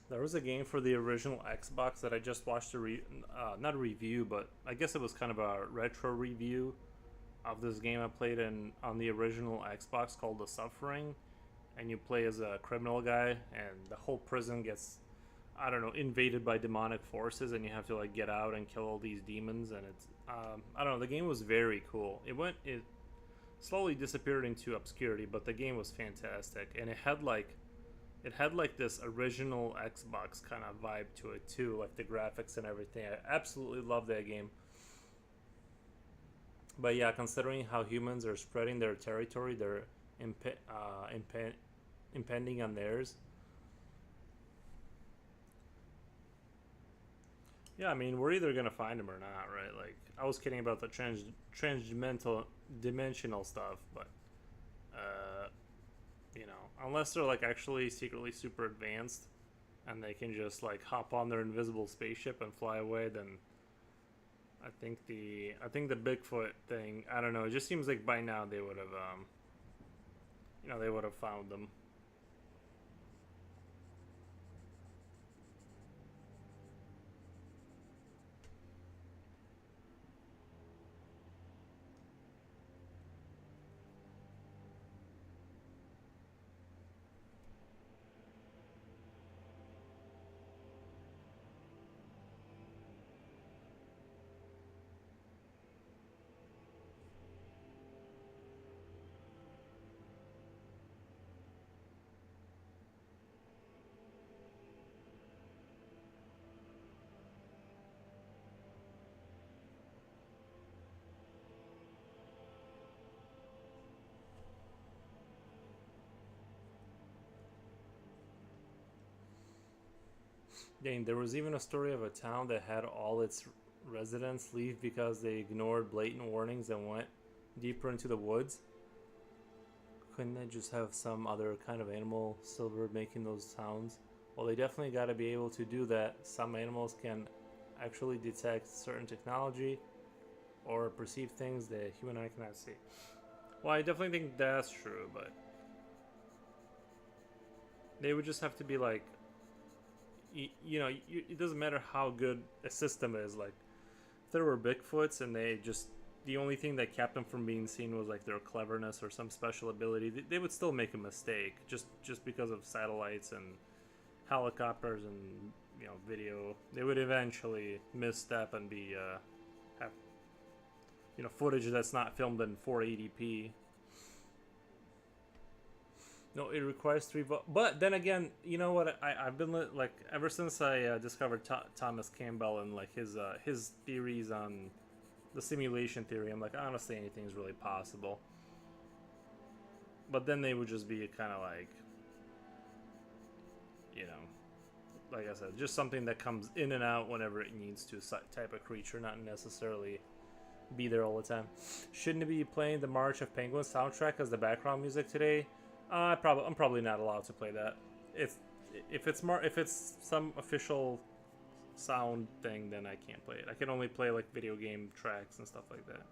There was a game for the original Xbox that I just watched not a review, but I guess it was kind of a retro review of this game I played in on the original Xbox called The Suffering, and you play as a criminal guy, and the whole prison gets, I don't know, invaded by demonic forces, and you have to like get out and kill all these demons, and it's I don't know, the game was very cool. It slowly disappeared into obscurity, but the game was fantastic, and it had like this original Xbox kind of vibe to it too, like the graphics and everything. I absolutely love that game. But yeah, considering how humans are spreading their territory, they're impending on theirs. Yeah, I mean, we're either gonna find them or not, right? Like, I was kidding about the transdimensional dimensional stuff, but uh, unless they're like actually secretly super advanced and they can just like hop on their invisible spaceship and fly away, then I think the Bigfoot thing. I don't know. It just seems like by now they would have they would have found them. Dang, there was even a story of a town that had all its residents leave because they ignored blatant warnings and went deeper into the woods. Couldn't they just have some other kind of animal silver making those sounds? Well, they definitely got to be able to do that. Some animals can actually detect certain technology or perceive things that human eye cannot see. Well, I definitely think that's true, but they would just have to be like, it doesn't matter how good a system is. Like, if there were Bigfoots and the only thing that kept them from being seen was like their cleverness or some special ability, they would still make a mistake just because of satellites and helicopters and video. They would eventually misstep and be have footage that's not filmed in 480p. No, it requires three votes. But then again, you know what? I've been like ever since I discovered Thomas Campbell and like his theories on the simulation theory. I'm like, honestly, anything's really possible. But then they would just be kind of like, you know, like I said, just something that comes in and out whenever it needs to, type of creature, not necessarily be there all the time. Shouldn't it be playing the March of Penguins soundtrack as the background music today? I'm probably not allowed to play that. If if it's some official sound thing, then I can't play it. I can only play like video game tracks and stuff like that.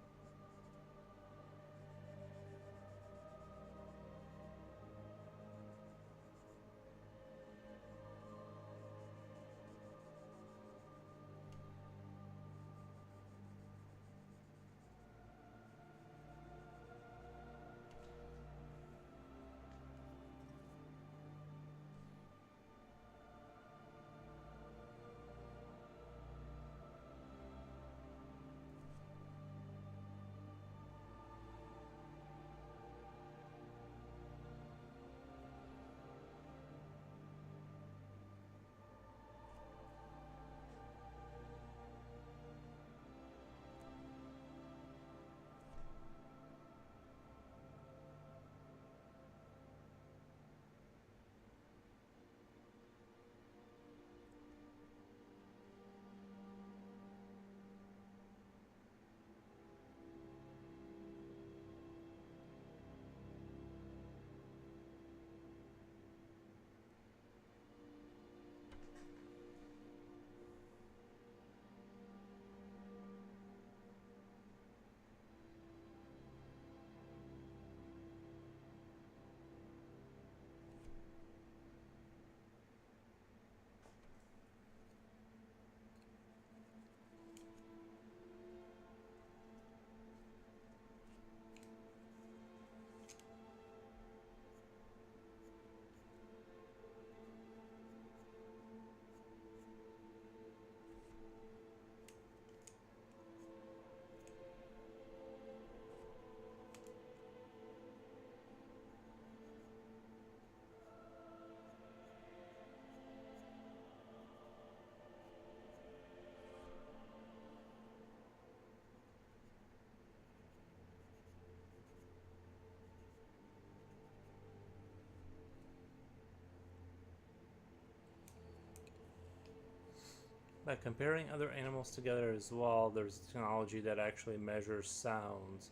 By comparing other animals together as well, there's technology that actually measures sounds.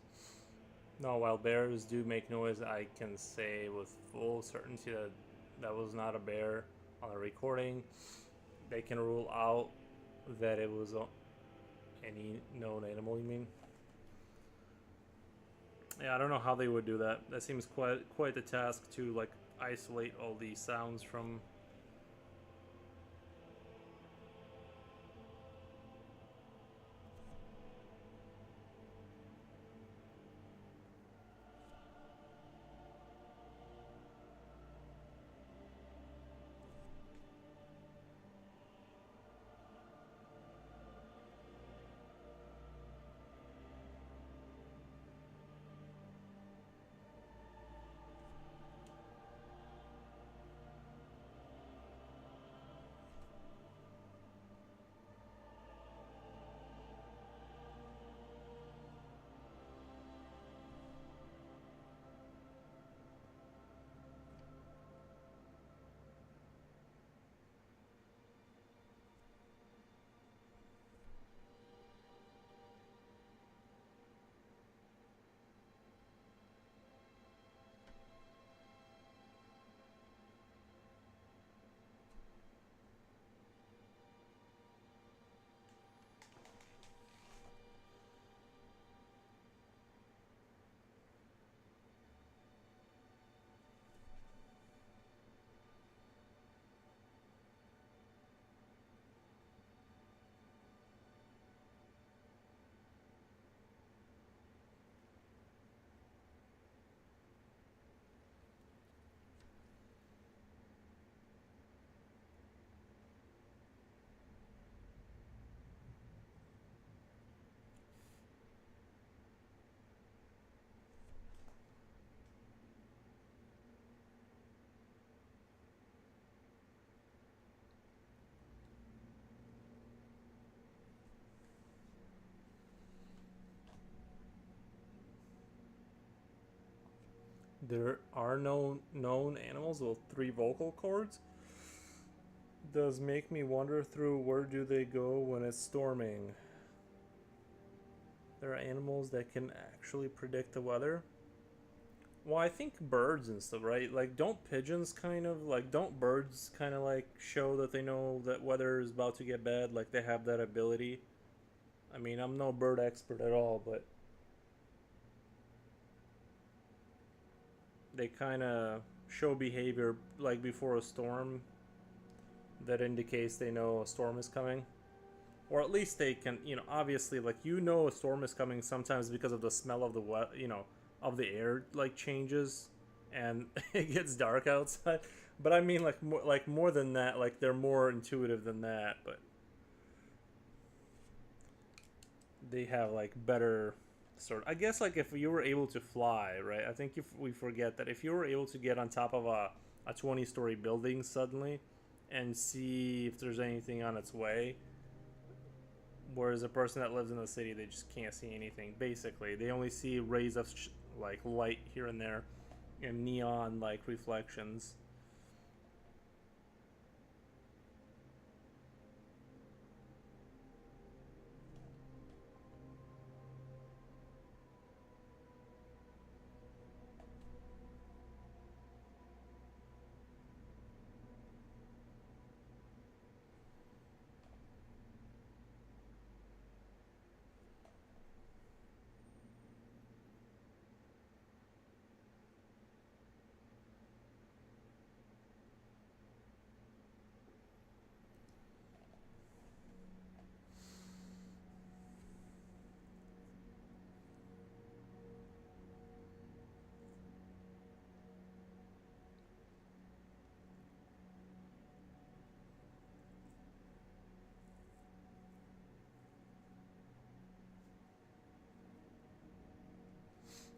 No, while bears do make noise, I can say with full certainty that that was not a bear on a recording. They can rule out that it was any known animal, you mean? Yeah, I don't know how they would do that. That seems quite the task to like isolate all these sounds from. There are no known animals with three vocal cords. Does make me wonder through where do they go when it's storming. There are animals that can actually predict the weather. Well, I think birds and stuff, right? Like, don't pigeons kind of like don't birds kind of like show that they know that weather is about to get bad? Like they have that ability. I mean, I'm no bird expert at all, but they kind of show behavior like before a storm that indicates they know a storm is coming. Or at least they can, obviously, like, a storm is coming sometimes because of the smell of the of the air, like, changes and it gets dark outside. But I mean, like more than that, like, they're more intuitive than that, but they have, like, better sort of, I guess, like, if you were able to fly, right? I think if we forget that if you were able to get on top of a 20-story building suddenly and see if there's anything on its way. Whereas a person that lives in the city, they just can't see anything. Basically, they only see rays of like light here and there, and neon like reflections.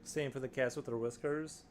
Same for the cats with their whiskers.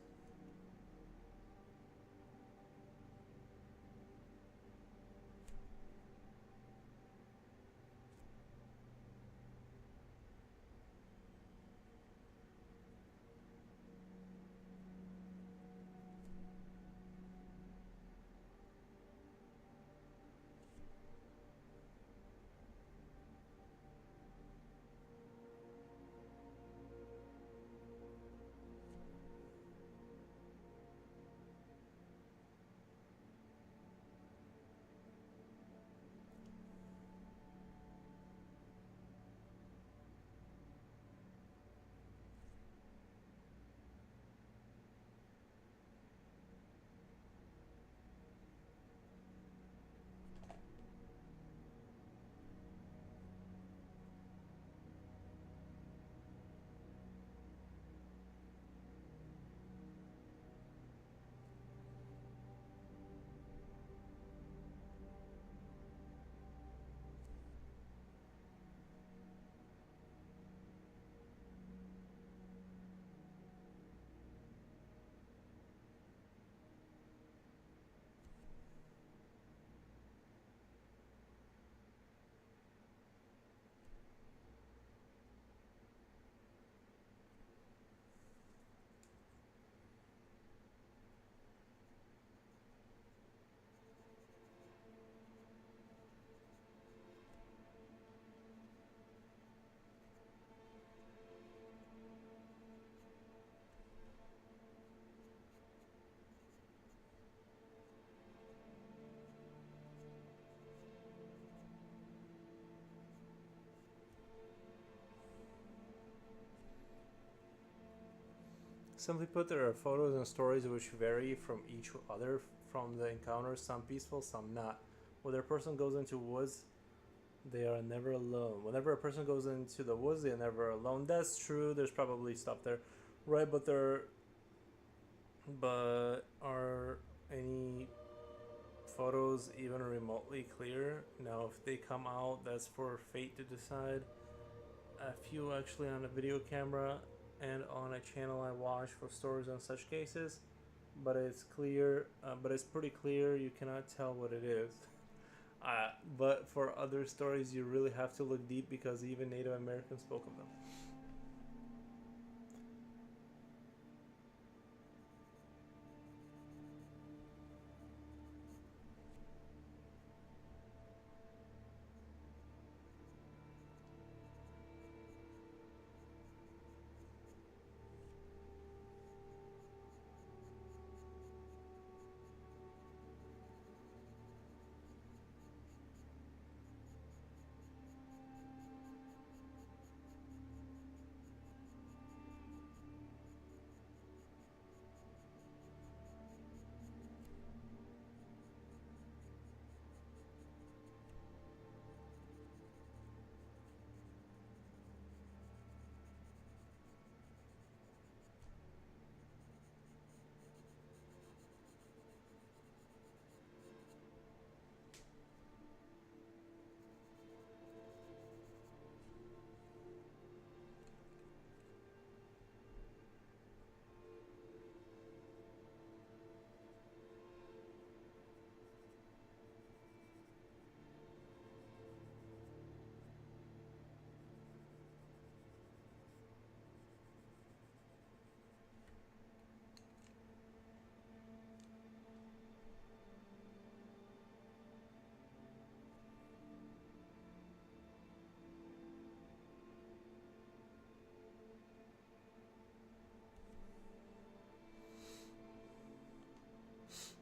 Simply put, there are photos and stories which vary from each other from the encounters, some peaceful, some not. Whether a person goes into woods, they are never alone. Whenever a person goes into the woods, they are never alone. That's true. There's probably stuff there, right? But are any photos even remotely clear? Now, if they come out, that's for fate to decide. A few actually on a video camera and on a channel I watch for stories on such cases, but it's clear. But it's pretty clear. You cannot tell what it is. But for other stories, you really have to look deep because even Native Americans spoke of them.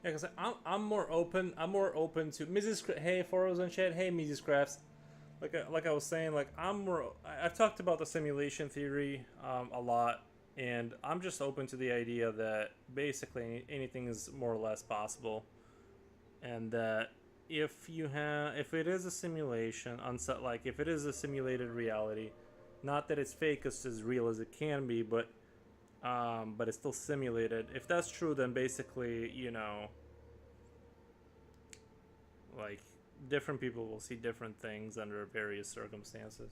Yeah, because I'm more open. I'm more open to Mrs. Hey, Foros and chat. Hey, Mrs. Crafts. Like I was saying, like I'm more. I've talked about the simulation theory a lot, and I'm just open to the idea that basically anything is more or less possible, and that if it is a simulation, like if it is a simulated reality, not that it's fake, it's as real as it can be, but it's still simulated. If that's true, then basically, like different people will see different things under various circumstances.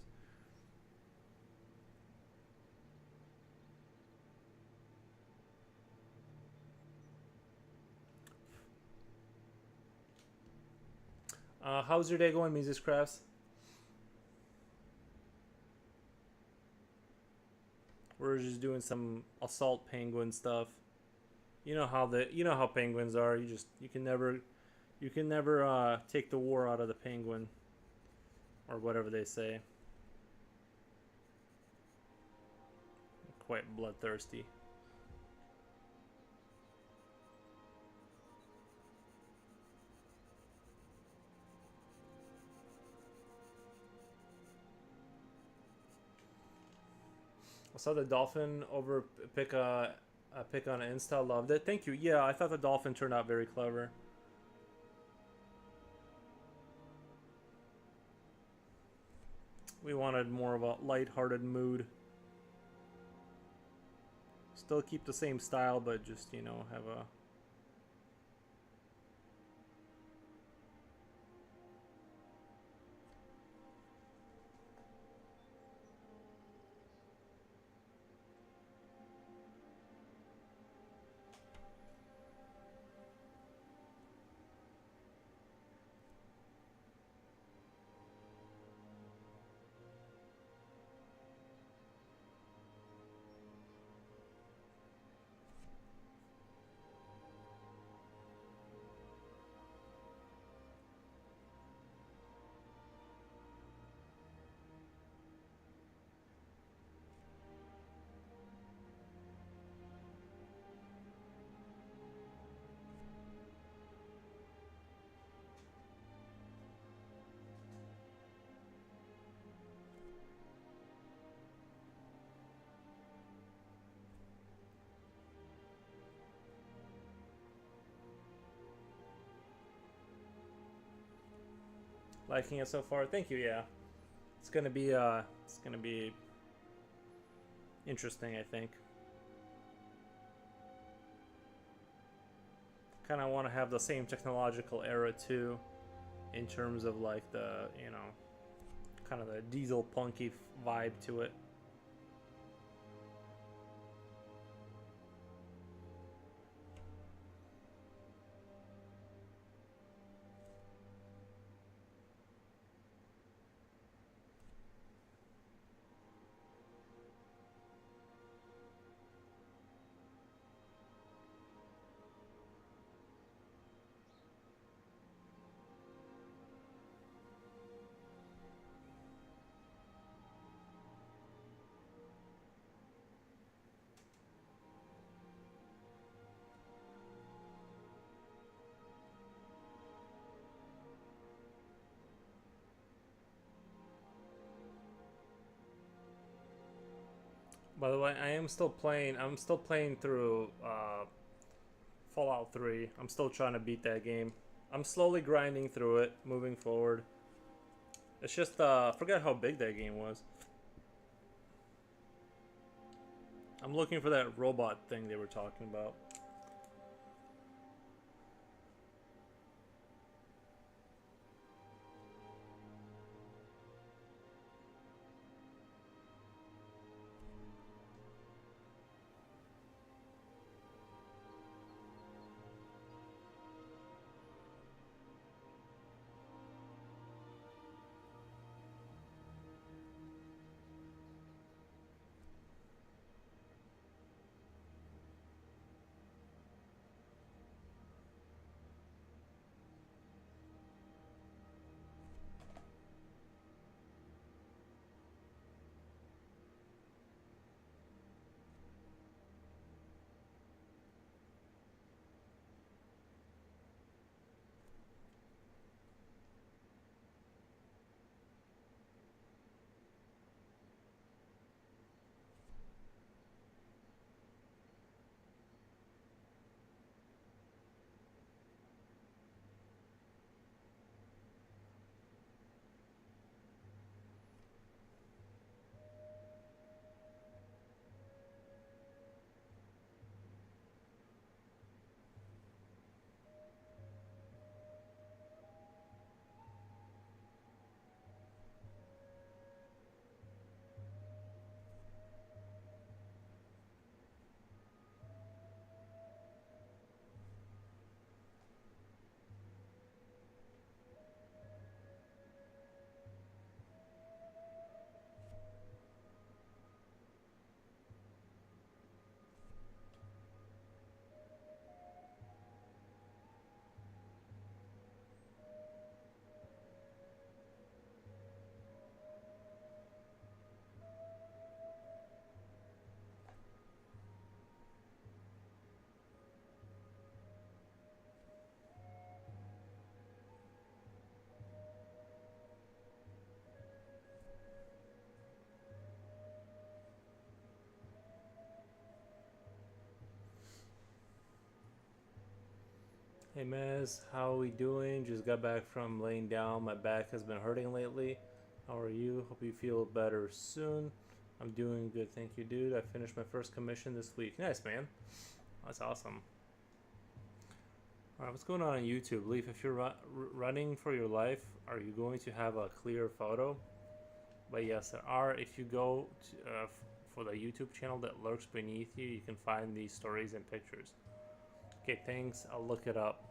How's your day going, Mrs. Crafts? We're just doing some assault penguin stuff. You know how penguins are. You can never take the war out of the penguin or whatever they say. Quite bloodthirsty. I saw the dolphin over pick on Insta. Loved it. Thank you. Yeah, I thought the dolphin turned out very clever. We wanted more of a light-hearted mood. Still keep the same style, but just have a. liking it so far. Thank you. Yeah, it's gonna be interesting. I think. Kind of want to have the same technological era too, in terms of like the kind of the diesel punky vibe to it. By the way, I am still playing. I'm still playing through Fallout 3. I'm still trying to beat that game. I'm slowly grinding through it, moving forward. It's just I forgot how big that game was. I'm looking for that robot thing they were talking about. Hey Maz, how are we doing? Just got back from laying down. My back has been hurting lately. How are you? Hope you feel better soon. I'm doing good, thank you, dude. I finished my first commission this week. Nice, man. That's awesome. Alright, what's going on YouTube? Leaf, if you're running for your life, are you going to have a clear photo? But yes, there are. If you go to, for the YouTube channel that lurks beneath you, you can find these stories and pictures. Okay, thanks. I'll look it up.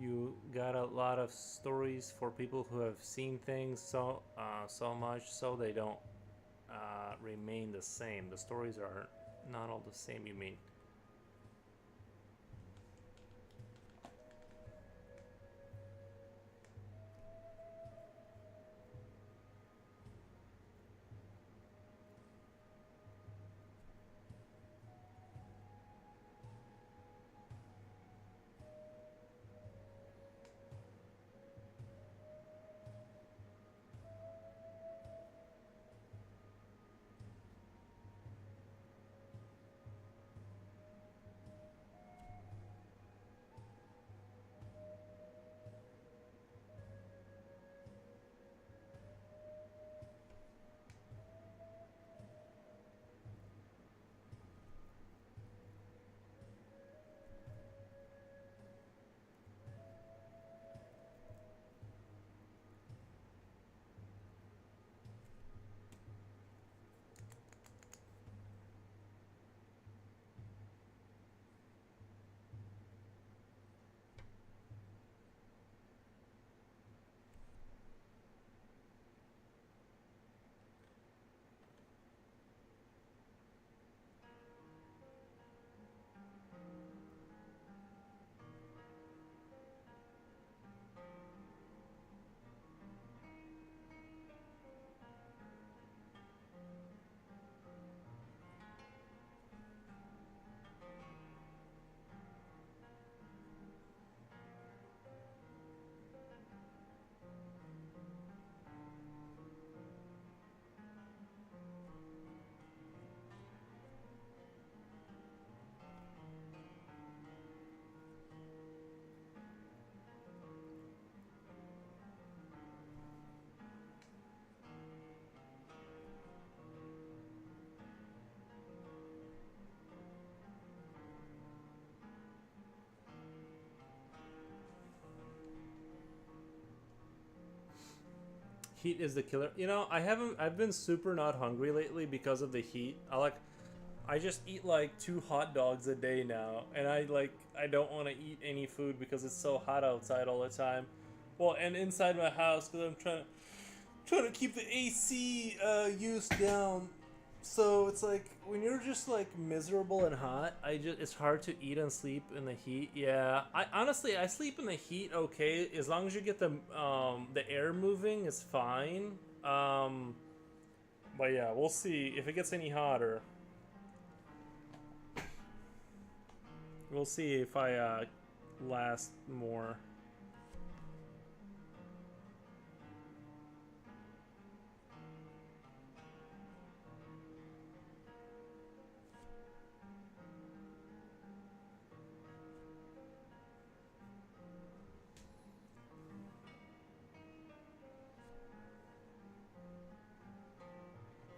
You got a lot of stories for people who have seen things so much so they don't remain the same. The stories are not all the same, you mean? Heat is the killer. You know, I've been super not hungry lately because of the heat. I just eat like 2 hot dogs a day now, and I don't want to eat any food because it's so hot outside all the time. Well, and inside my house because I'm trying to keep the AC use down. So it's like when you're just like miserable and hot, it's hard to eat and sleep in the heat. Yeah, I honestly I sleep in the heat okay as long as you get the air moving is fine. Um, but yeah, we'll see if it gets any hotter. We'll see if I last more.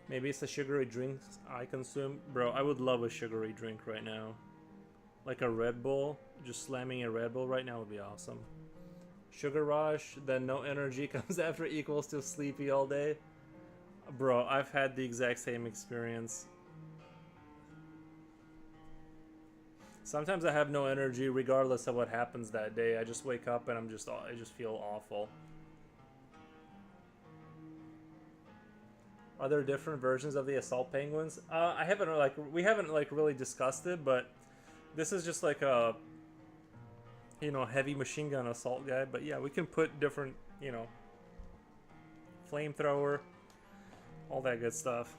Maybe it's the sugary drinks I consume. Bro, I would love a sugary drink right now. Like a Red Bull. Just slamming a Red Bull right now would be awesome. Sugar rush, then no energy comes after equals to sleepy all day. Bro, I've had the exact same experience. Sometimes I have no energy regardless of what happens that day. I just wake up and I just feel awful. Are there different versions of the assault penguins? I haven't like we haven't like really discussed it, but this is just like a heavy machine gun assault guy. But yeah, we can put different flamethrower, all that good stuff.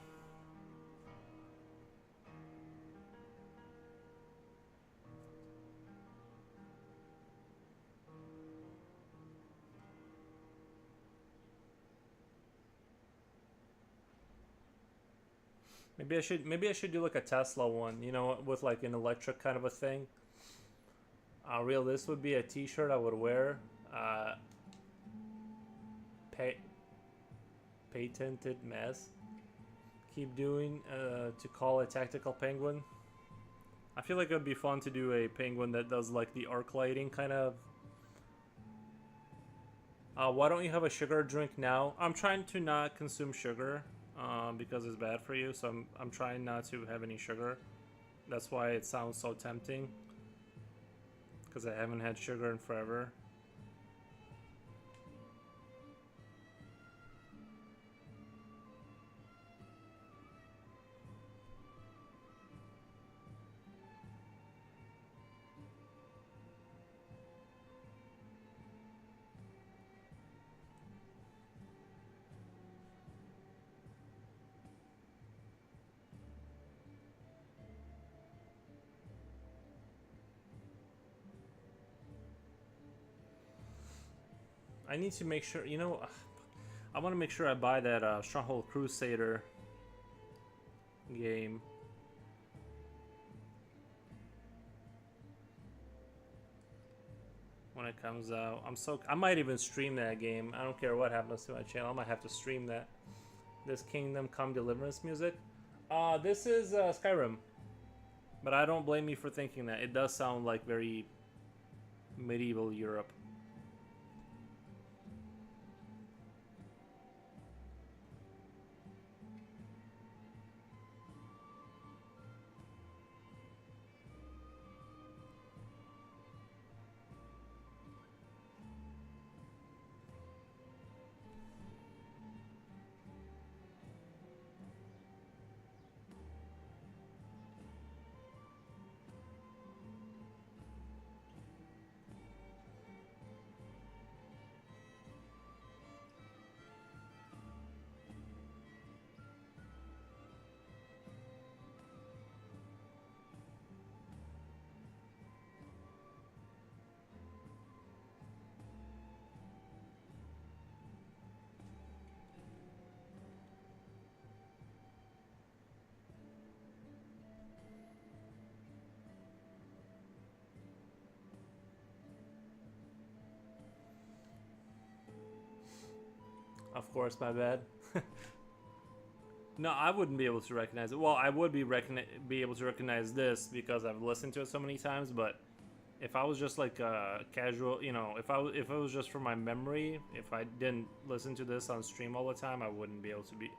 Maybe I should do like a Tesla one, with like an electric kind of a thing. Real this would be a T-shirt I would wear. Uh, pa- Patented mess. Keep doing to call a tactical penguin. I feel like it would be fun to do a penguin that does like the arc lighting kind of. Why don't you have a sugar drink now? I'm trying to not consume sugar because it's bad for you. So I'm trying not to have any sugar. That's why it sounds so tempting. Because I haven't had sugar in forever. I need to make sure, I want to make sure I buy that Stronghold Crusader game. When it comes out. I might even stream that game. I don't care what happens to my channel. I might have to stream that. This Kingdom Come Deliverance music. This is Skyrim. But I don't blame you for thinking that. It does sound like very medieval Europe. Of course, my bad. No, I wouldn't be able to recognize it. Well, I would be able to recognize this because I've listened to it so many times, but If I was just like a casual, you know, if it was just for my memory, if I didn't listen to this on stream all the time, I wouldn't be able to be.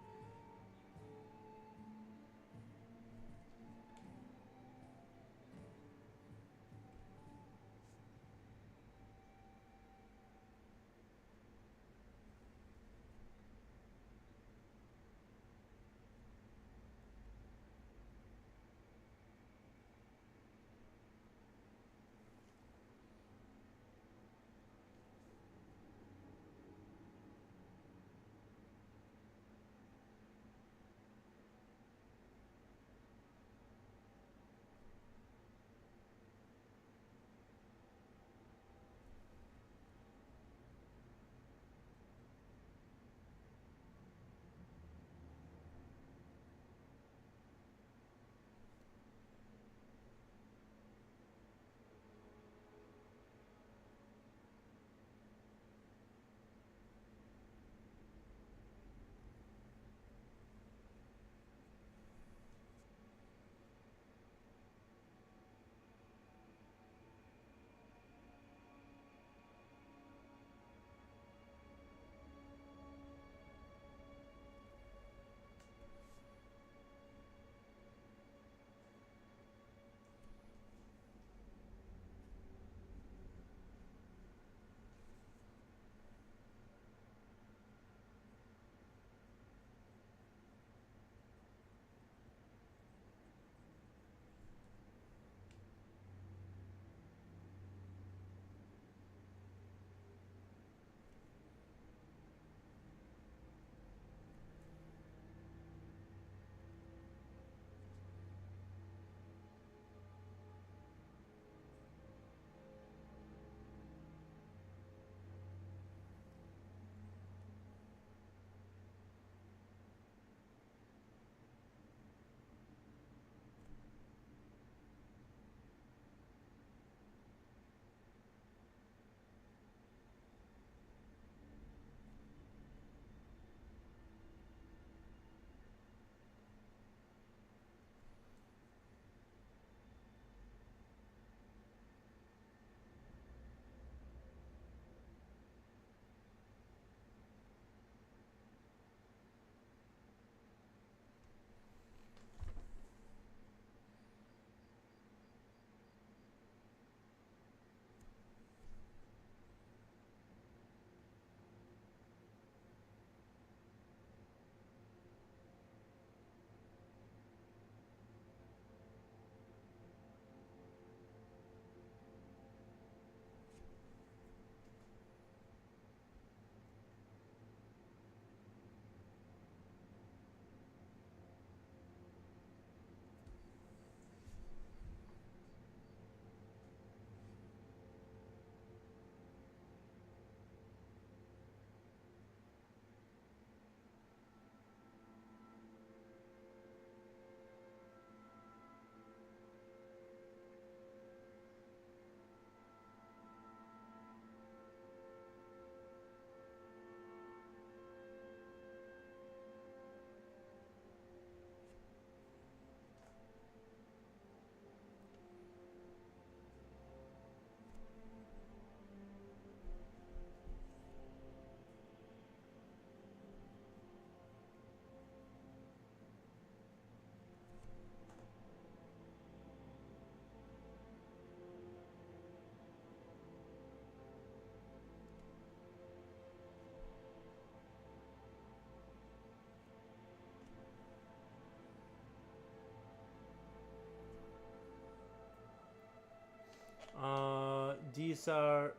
These are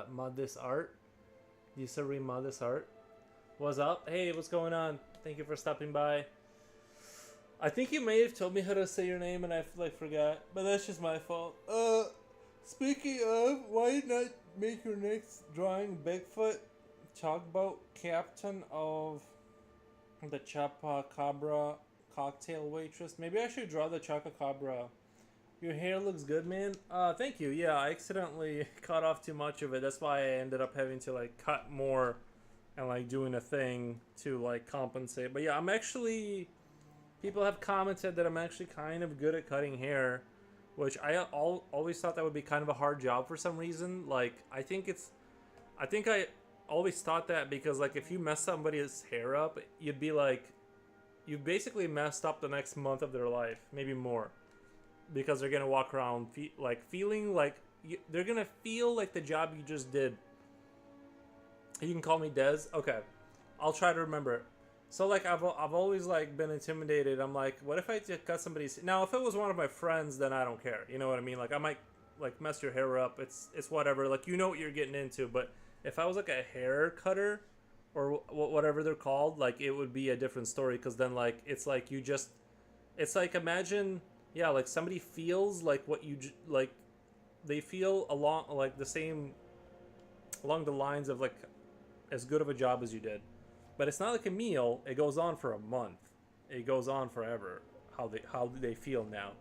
Modest Art. These are Modest Art. What's up? Hey, what's going on? Thank you for stopping by. I think you may have told me how to say your name and I like forgot, but that's just my fault. Speaking of, why not make your next drawing Bigfoot? Talk about captain of the Chupacabra cocktail waitress. Maybe I should draw the Chupacabra. Your hair looks good, man. Thank you. Yeah, I accidentally cut off too much of it. That's why I ended up having to like cut more and like doing a thing to like compensate. But yeah, I'm actually people have commented that I'm actually kind of good at cutting hair. which always thought that would be kind of a hard job for some reason. Like I think I always thought that because like if you mess somebody's hair up, you'd be like you've basically messed up the next month of their life, maybe more, because they're gonna walk around feeling like they're gonna feel like the job you just did. You can call me Dez. Okay, I'll try to remember. So like I've always like been intimidated. I'm like, what if I just cut somebody's? Now if it was one of my friends, then I don't care. You know what I mean? Like I might like mess your hair up. It's whatever. Like you know what you're getting into. But if I was like a hair cutter or whatever they're called, like it would be a different story. Because then like it's like you just it's like imagine yeah like somebody feels like what like they feel along like the same along the lines of like as good of a job as you did. But it's not like a meal. It goes on for a month. It goes on forever. How do they feel now?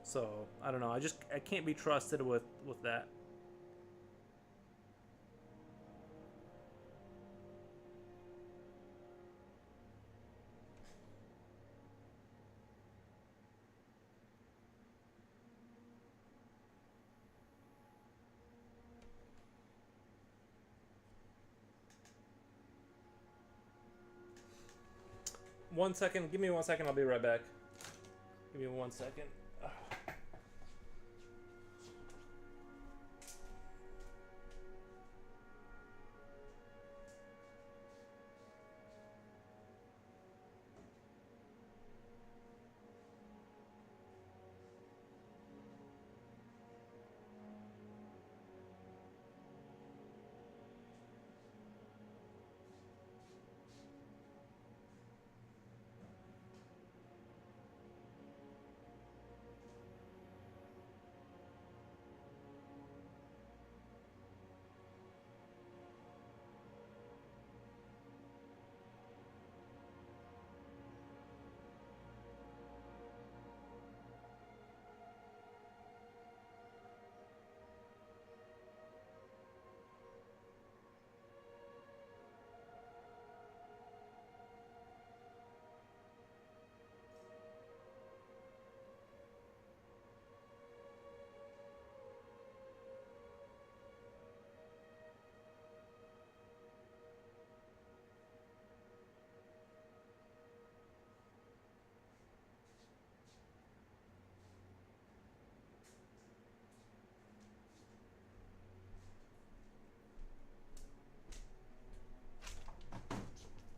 So I don't know. I can't be trusted with that. One second. Give me 1 second. I'll be right back. Give me 1 second.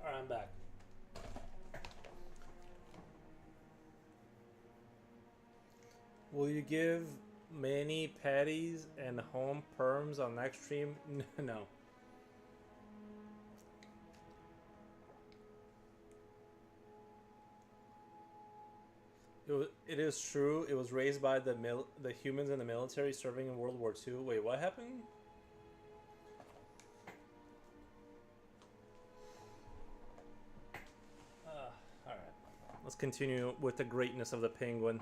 All right, I'm back. Will you give many patties and home perms on next stream? No. It is true. It was raised by the humans in the military serving in World War II. Wait, what happened? All right. Let's continue with the greatness of the penguin.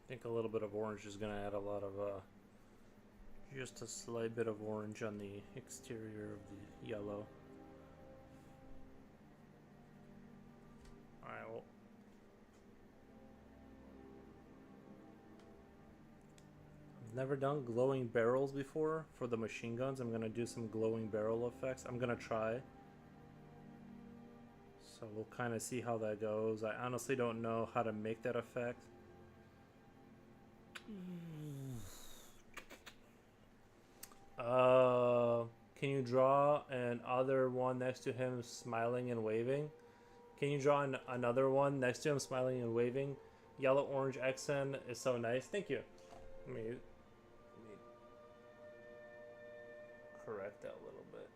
think a little bit of orange is gonna add a lot of just a slight bit of orange on the exterior of the yellow. Alright, well. I've never done glowing barrels before for the machine guns. I'm gonna do some glowing barrel effects. I'm gonna try. So we'll kind of see how that goes. I honestly don't know how to make that effect. Can you draw an other one next to him smiling and waving? Can you draw another one next to him smiling and waving? Yellow orange accent is so nice. Thank you. Let me correct that a little bit.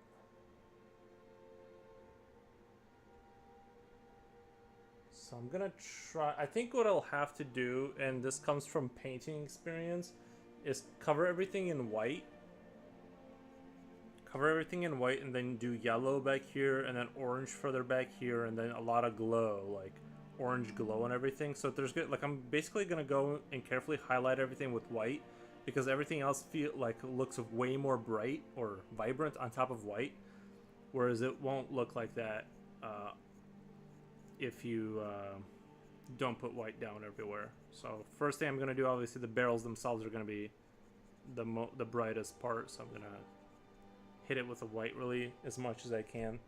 So I'm gonna try. I think what I'll have to do, and this comes from painting experience, is cover everything in white. Cover everything in white and then do yellow back here and then orange further back here and then a lot of glow, like orange glow and everything. So there's good, like I'm basically gonna go and carefully highlight everything with white because everything else looks way more bright or vibrant on top of white, whereas it won't look like that if you don't put white down everywhere. So first thing I'm gonna do, obviously the barrels themselves are gonna be the brightest part, so I'm gonna hit it with the white really as much as I can.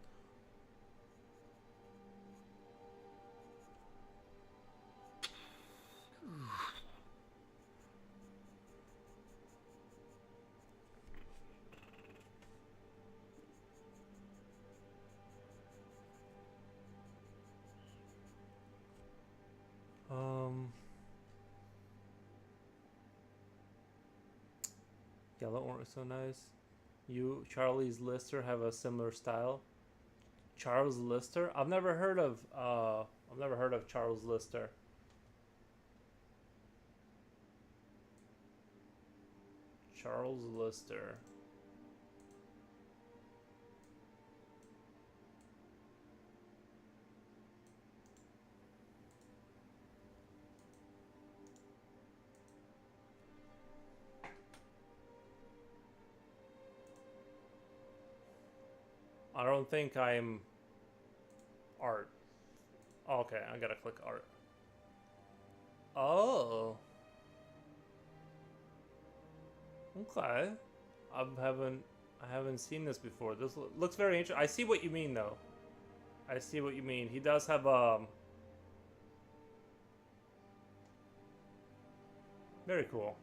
Yellow orange, so nice. You, Charlie's Lister, have a similar style. Charles Lister? I've never heard of Charles Lister. Charles Lister. I don't think I'm art. Okay, I gotta click art. Oh. Okay. I haven't seen this before. This looks very interesting. I see what you mean though. I see what you mean. He does have very cool.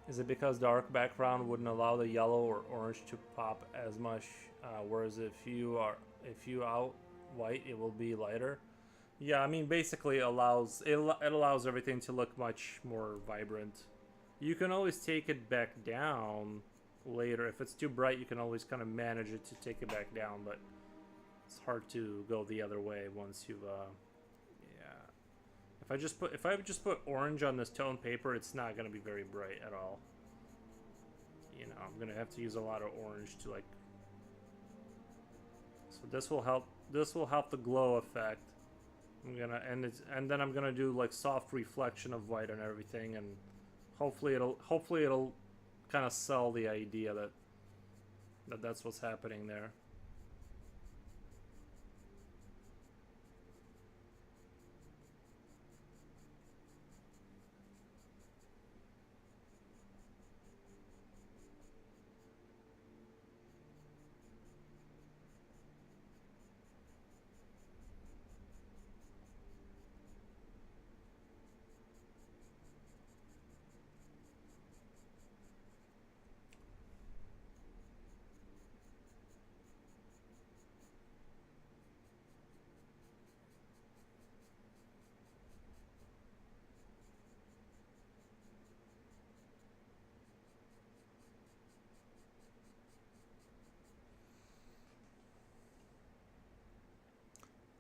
Is it because dark background wouldn't allow the yellow or orange to pop as much, whereas if you out white, it will be lighter? Yeah, I mean basically it allows everything to look much more vibrant. You can always take it back down later. If it's too bright, you can always kind of manage it to take it back down, but it's hard to go the other way once you've yeah. If I just put orange on this tone paper, it's not gonna be very bright at all. You know, I'm gonna have to use a lot of orange to like. So this will help. This will help the glow effect. I'm gonna and then I'm gonna do like soft reflection of white and everything, and hopefully it'll kind of sell the idea that that's what's happening there.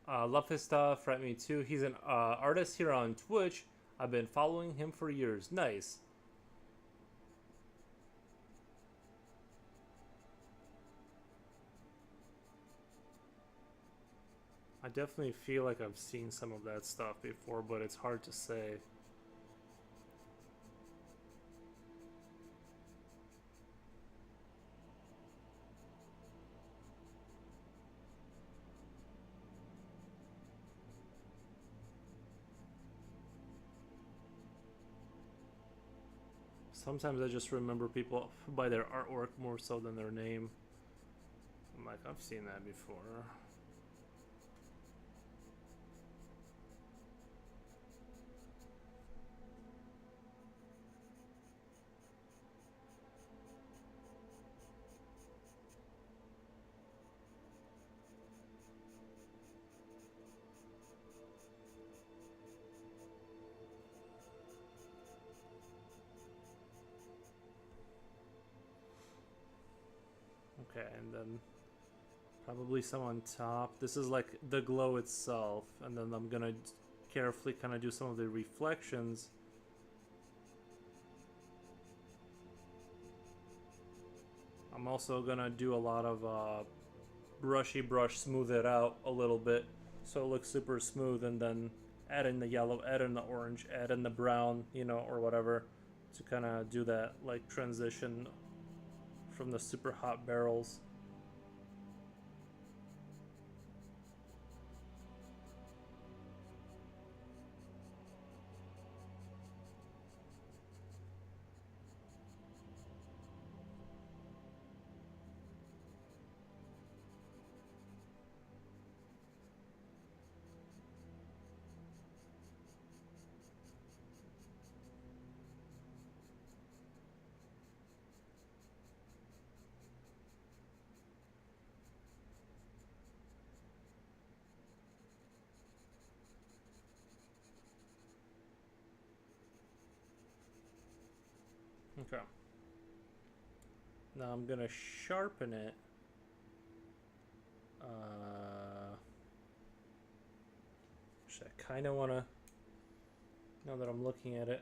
Love his stuff. Write me too. He's an artist here on Twitch. I've been following him for years. Nice. I definitely feel like I've seen some of that stuff before, but it's hard to say. Sometimes I just remember people by their artwork more so than their name. I'm like, I've seen that before. Okay, and then probably some on top. This is like the glow itself, and then I'm gonna carefully kind of do some of the reflections. I'm also gonna do a lot of brushy brush, smooth it out a little bit so it looks super smooth, and then add in the yellow, add in the orange, add in the brown, you know, or whatever, to kind of do that like transition from the super hot barrels. Okay. Now I'm gonna sharpen it. Actually, I kind of want to, now that I'm looking at it.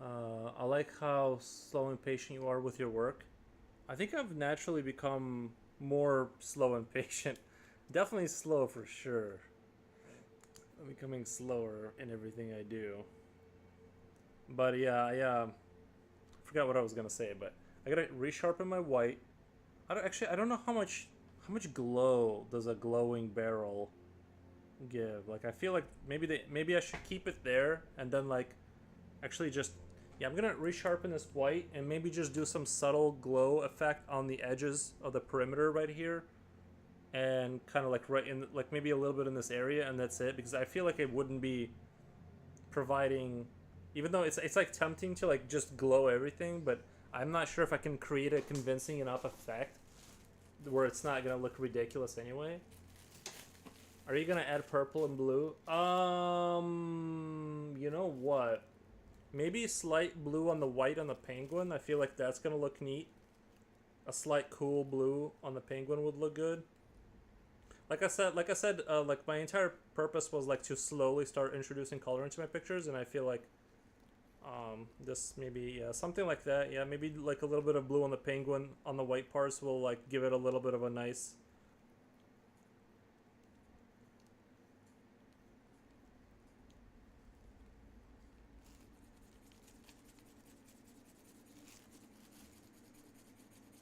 I like how slow and patient you are with your work. I think I've naturally become more slow and patient. Definitely slow for sure. I'm becoming slower in everything I do. But yeah, I forgot what I was gonna say. But I gotta resharpen my white. I don't know how much glow does a glowing barrel give. Like I feel like maybe I should keep it there and then like actually just, yeah, I'm gonna resharpen this white and maybe just do some subtle glow effect on the edges of the perimeter right here, and kind of like right in like maybe a little bit in this area, and that's it, because I feel like it wouldn't be providing, even though it's like tempting to like just glow everything, but I'm not sure if I can create a convincing enough effect where it's not gonna look ridiculous anyway. Are you gonna add purple and blue? You know what? Maybe slight blue on the white on the penguin. I feel like that's gonna look neat. A slight cool blue on the penguin would look good. Like I said, like my entire purpose was like to slowly start introducing color into my pictures, and I feel like this maybe, yeah, something like that. Yeah, maybe like a little bit of blue on the penguin on the white parts will like give it a little bit of a nice.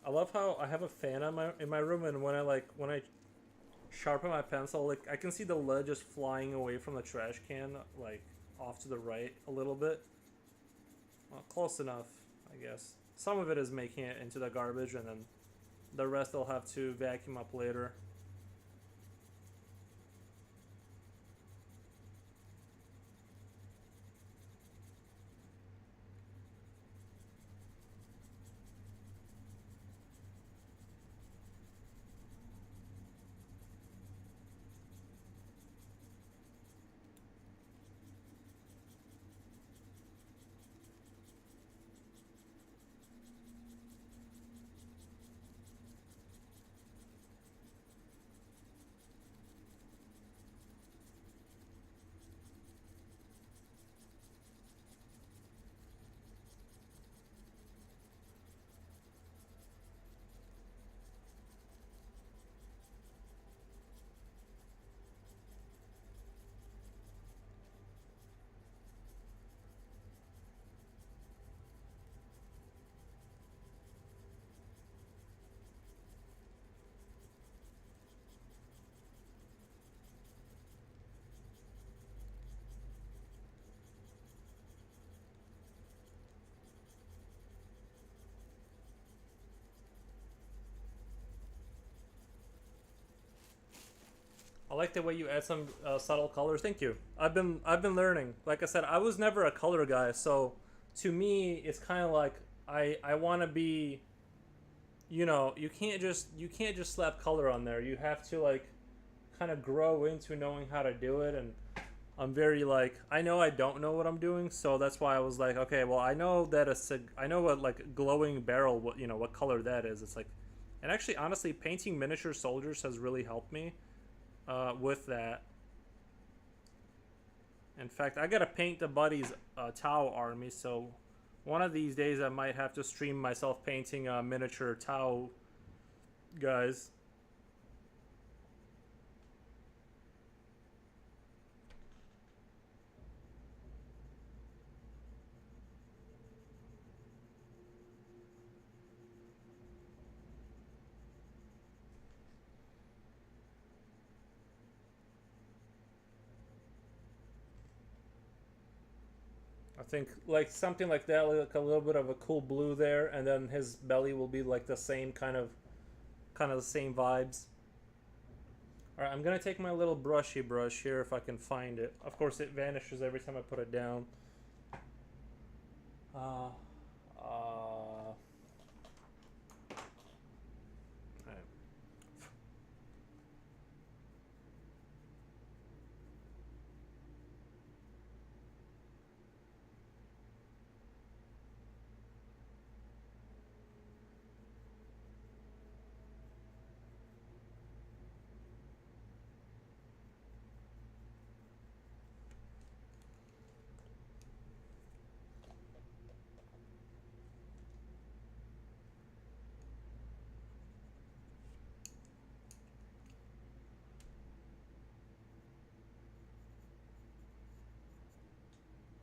I love how I have a fan on my room, and when I sharpen my pencil, like I can see the lead just flying away from the trash can, like off to the right a little bit. Well, close enough, I guess. Some of it is making it into the garbage, and then the rest I'll have to vacuum up later. like the way you add some subtle colors. Thank you. I've been learning. Like I said, I was never a color guy, so to me, it's kind of like I want to be. You know, you can't just slap color on there. You have to like kind of grow into knowing how to do it. And I'm very like I know I don't know what I'm doing, so that's why I was like, okay, well I know that I know what like glowing barrel, what what color that is. It's like, and actually honestly, painting miniature soldiers has really helped me with that. In fact, I gotta paint the buddy's Tau army, so one of these days I might have to stream myself painting miniature Tau guys. I think like something like that, like a little bit of a cool blue there, and then his belly will be like the same kind of the same vibes. All right, I'm gonna take my little brushy brush here if I can find it. Of course, it vanishes every time I put it down. Uh, uh,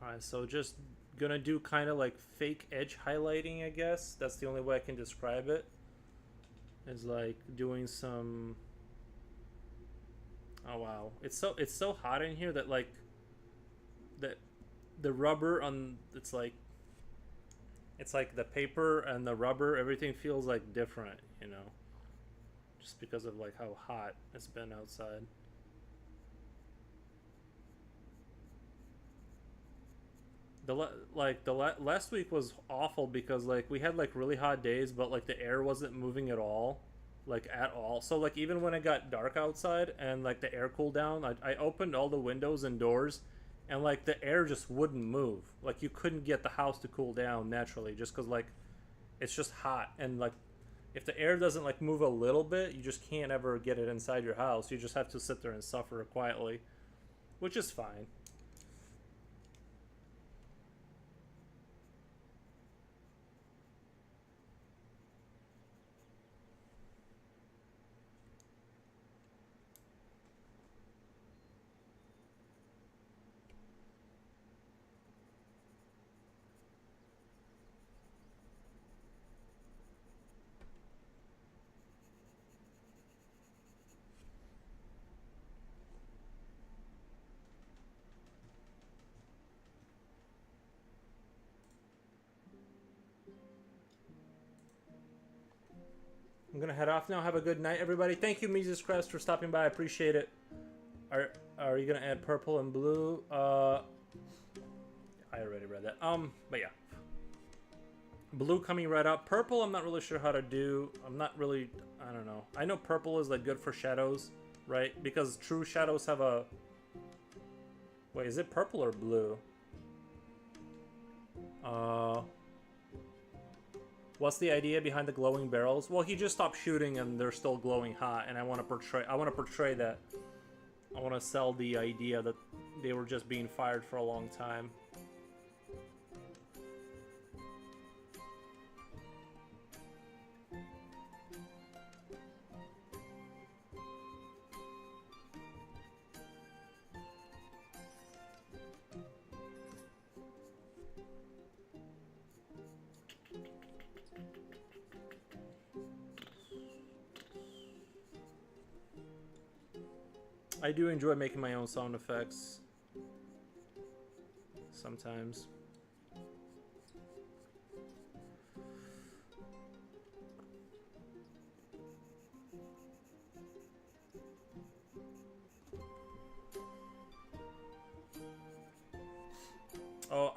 all right, so just gonna do kind of like fake edge highlighting, I guess. That's the only way I can describe it. Is like doing some. Oh wow, it's so hot in here that like that the rubber on it's like the paper and the rubber, everything feels like different, just because of like how hot it's been outside. Last week was awful because like we had like really hot days, but like the air wasn't moving at all. So like even when it got dark outside and like the air cooled down, I opened all the windows and doors, and like the air just wouldn't move. Like you couldn't get the house to cool down naturally, just because like it's just hot. And like if the air doesn't like move a little bit, you just can't ever get it inside your house. You just have to sit there and suffer quietly, which is fine. I'm gonna head off now. Have a good night, everybody. Thank you, Mises Crest, for stopping by. I appreciate it. Are are you gonna add purple and blue? I already read that. But yeah, blue coming right up. Purple, I'm not really sure how to do. I'm not really. I don't know. I know purple is like good for shadows, right? Because true shadows have a. Wait, is it purple or blue? Uh, what's the idea behind the glowing barrels? Well, he just stopped shooting and they're still glowing hot, and I want to portray. I want to portray that. I want to sell the idea that they were just being fired for a long time. I do enjoy making my own sound effects sometimes.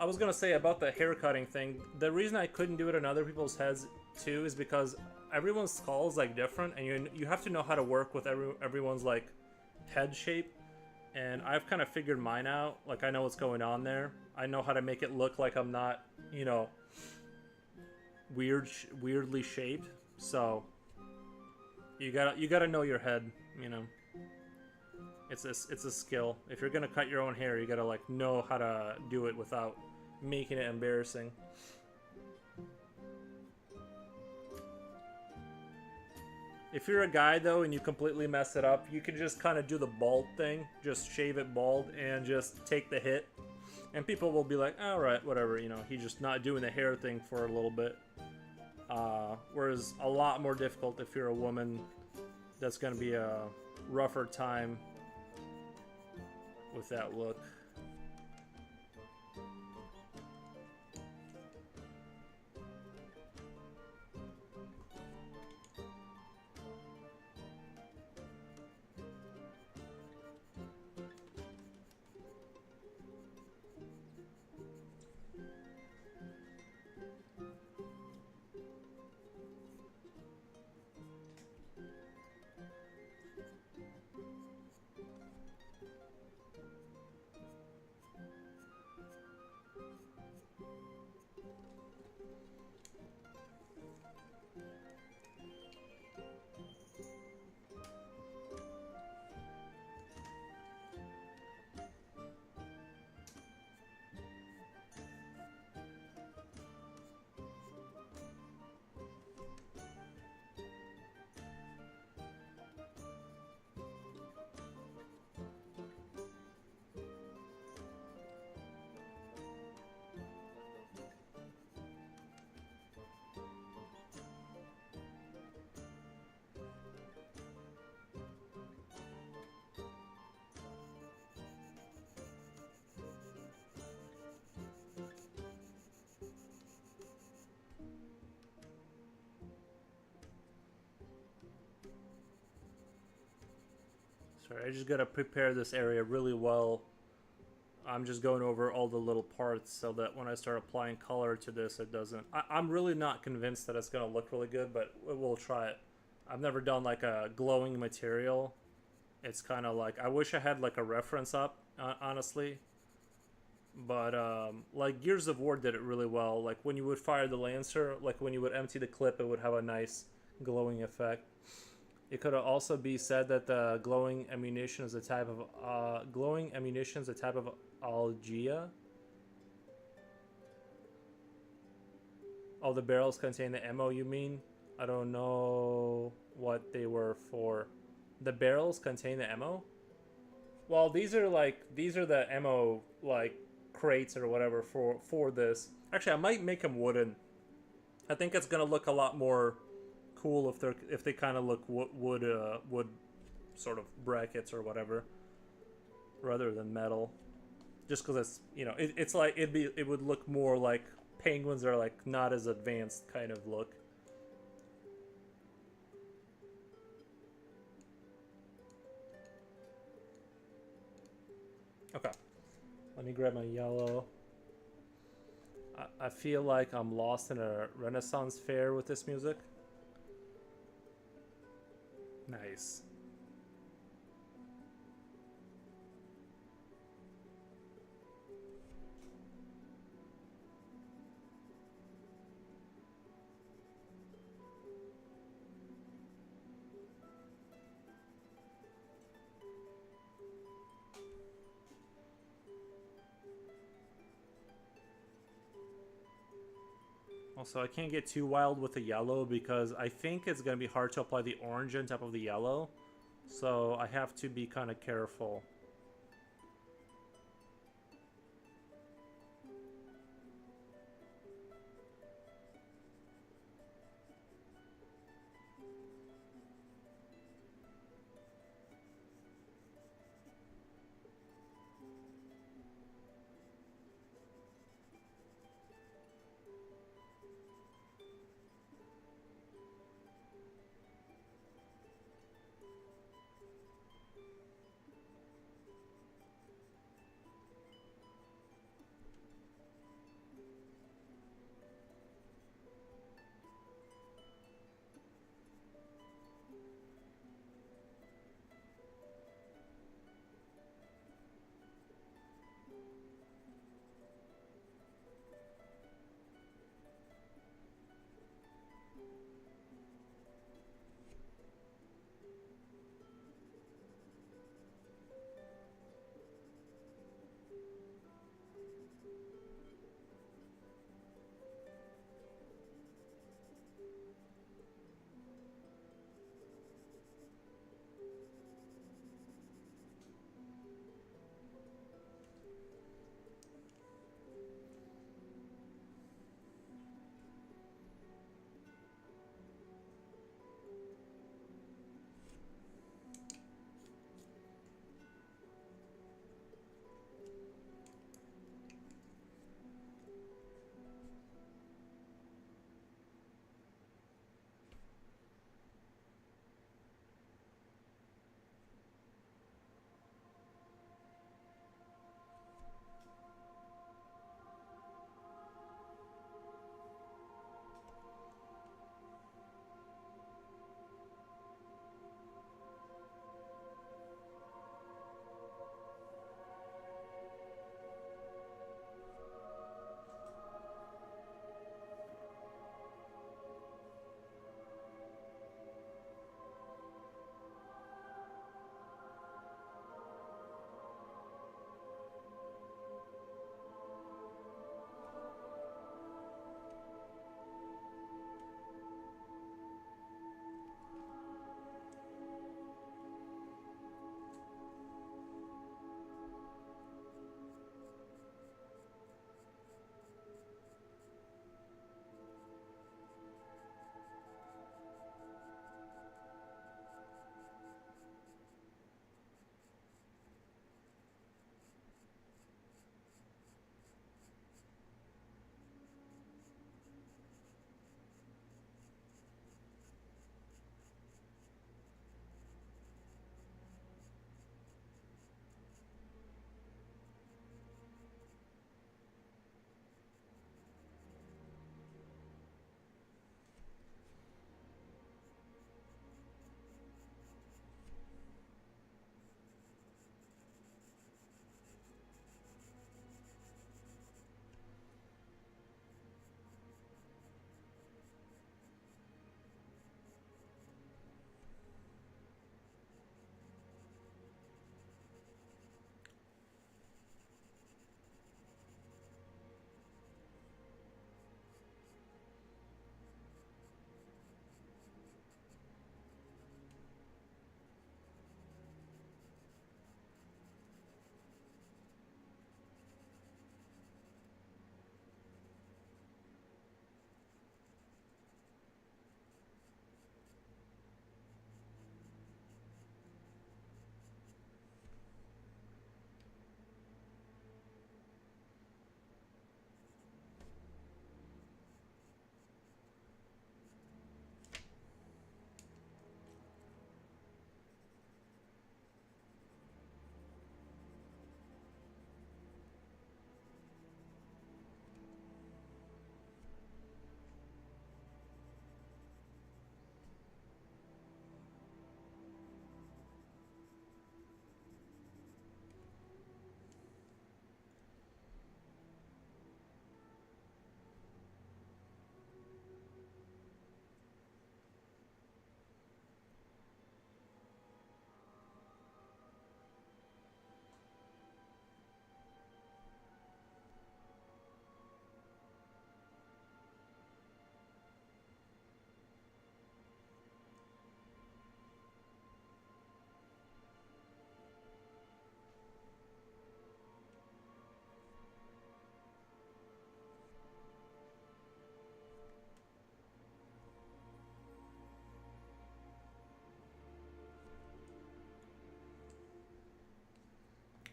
I was gonna say about the hair cutting thing. The reason I couldn't do it on other people's heads too is because everyone's skull is like different, and you have to know how to work with everyone's like head shape. And I've kind of figured mine out. Like I know what's going on there. I know how to make it look like I'm not, you know, weirdly shaped. So you gotta know your head. You know, it's a skill. If you're gonna cut your own hair, you gotta like know how to do it without making it embarrassing. If you're a guy though and you completely mess it up, you can just kind of do the bald thing, just shave it bald and just take the hit, and people will be like, all right, whatever, you know, he's just not doing the hair thing for a little bit. Whereas a lot more difficult if you're a woman. That's gonna be a rougher time with that look. Sorry, I just gotta prepare this area really well. I'm just going over all the little parts so that when I start applying color to this, it doesn't... I'm really not convinced that it's gonna look really good, but we'll try it. I've never done like a glowing material. It's kind of like... I wish I had like a reference up, honestly. But like Gears of War did it really well. Like when you would fire the Lancer, like when you would empty the clip, it would have a nice glowing effect. It could also be said that the glowing ammunition is a type of algae. All the barrels contain the ammo, you mean? I don't know what they were for. The barrels contain the ammo? Well, these are the ammo like crates or whatever for this. Actually, I might make them wooden. I think it's gonna look a lot more cool if they kind of look wood sort of brackets or whatever, rather than metal. Just because it's, you know, it's like it would look more like penguins are like not as advanced kind of look. Okay, let me grab my yellow. I feel like I'm lost in a Renaissance fair with this music. Nice. Also, I can't get too wild with the yellow because I think it's going to be hard to apply the orange on top of the yellow. So I have to be kind of careful.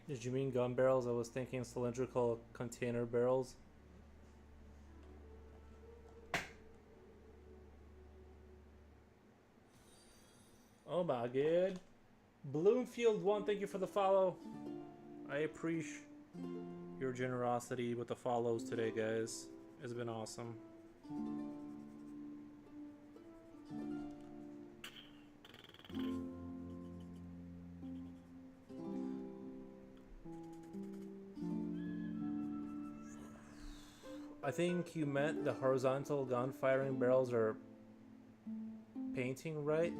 Did you mean gun barrels? I was thinking cylindrical container barrels. Oh my god. Bloomfield1, thank you for the follow. I appreciate your generosity with the follows today, guys. It's been awesome. I think you meant the horizontal gun firing barrels are painting, right?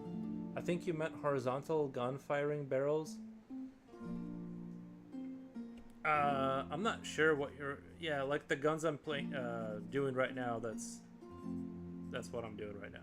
I think you meant horizontal gun firing barrels. I'm not sure what you're. Yeah, like the guns I'm playing, doing right now. That's what I'm doing right now.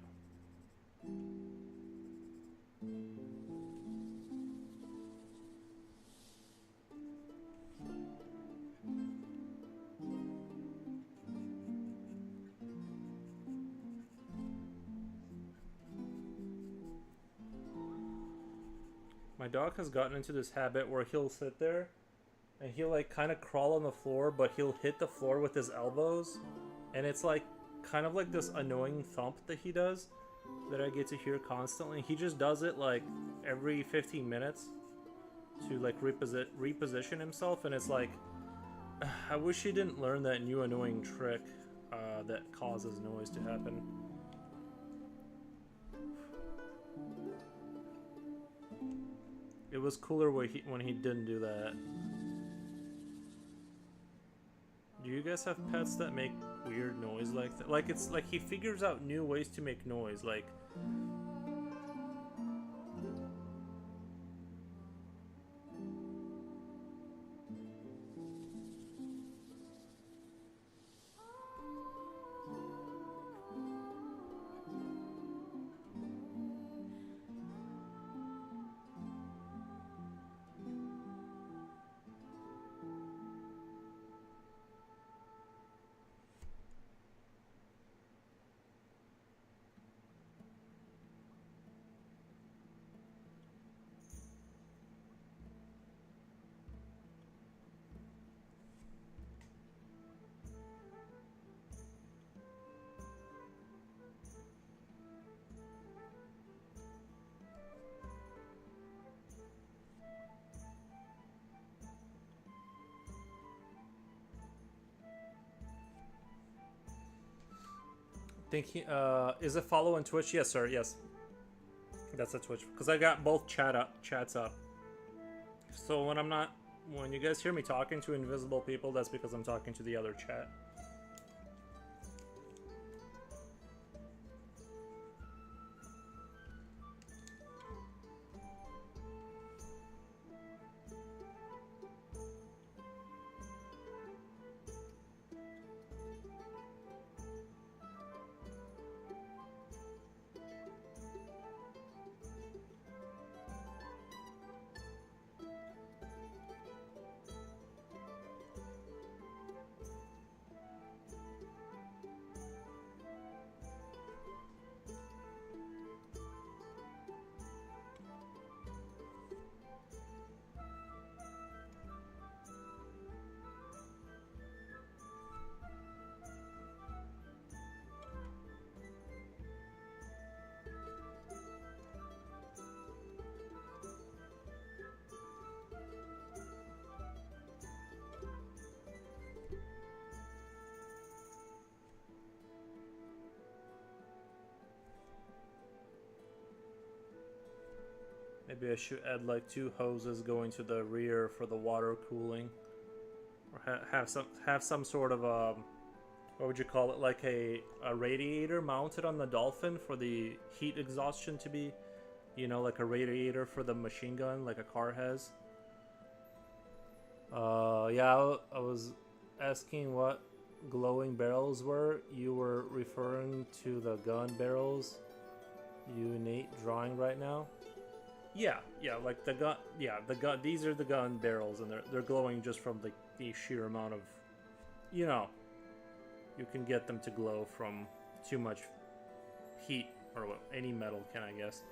My dog has gotten into this habit where he'll sit there and he'll like kind of crawl on the floor, but he'll hit the floor with his elbows, and it's like kind of like this annoying thump that he does that I get to hear constantly. He just does it like every 15 minutes to like reposition himself, and it's like I wish he didn't learn that new annoying trick that causes noise to happen. It was cooler when he didn't do that. Do you guys have pets that make weird noise like that? Like, it's like he figures out new ways to make noise. Like, is it follow on Twitch? Yes, sir. Yes, that's a Twitch because I got both chats up. So when you guys hear me talking to invisible people, that's because I'm talking to the other chat. Maybe I should add like 2 hoses going to the rear for the water cooling, or have some sort of what would you call it, like a radiator mounted on the Dolphin for the heat exhaustion to be, you know, like a radiator for the machine gun like a car has. Yeah, I was asking what glowing barrels were. You were referring to the gun barrels you Nate drawing right now? Yeah, like the gun. Yeah, the gun. These are the gun barrels, and they're glowing just from the sheer amount of, you know, you can get them to glow from too much heat, or what any metal can, I guess.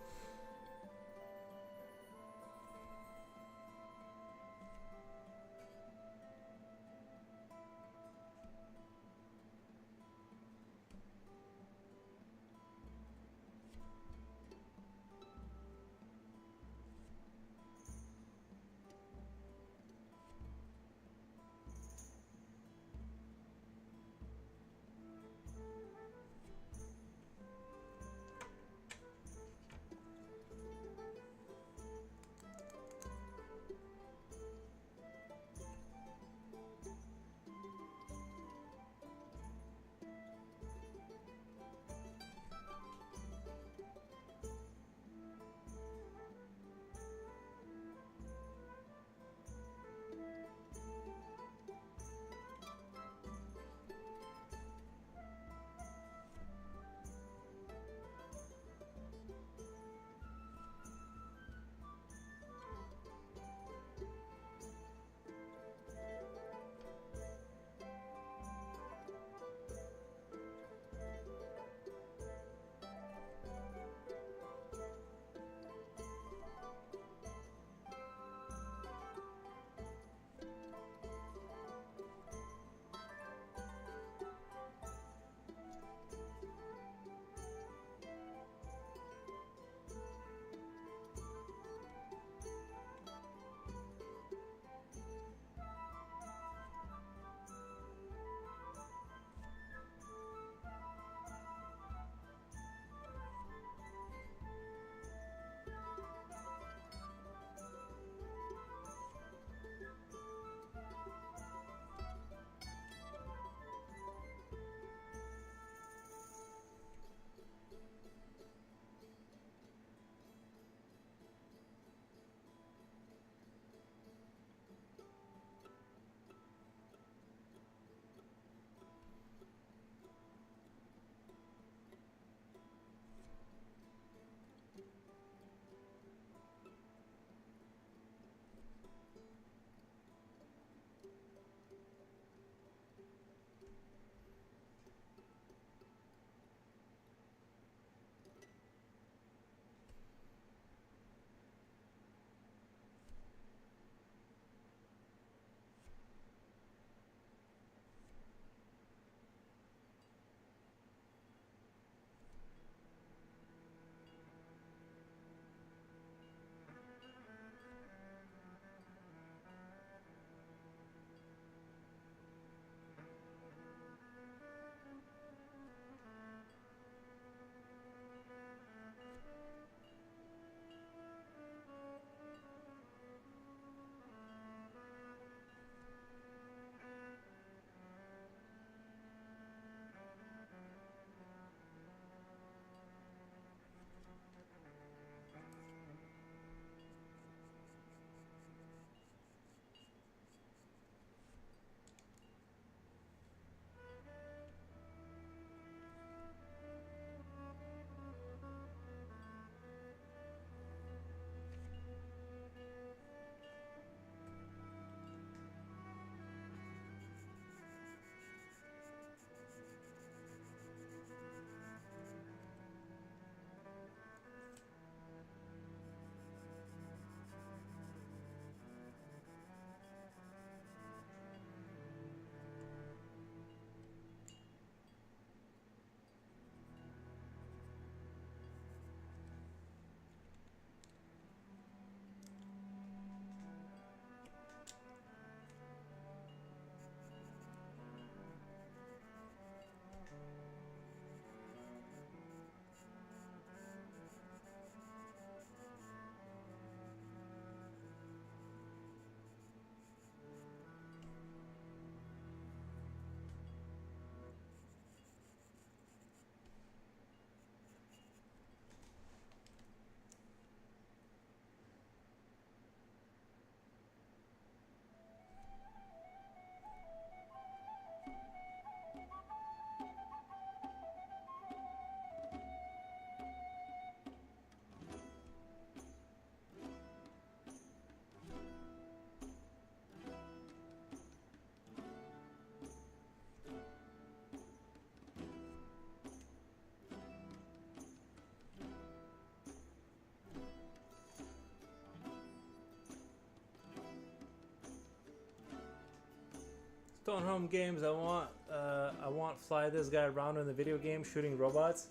Stone Home Games. I want fly this guy around in the video game shooting robots.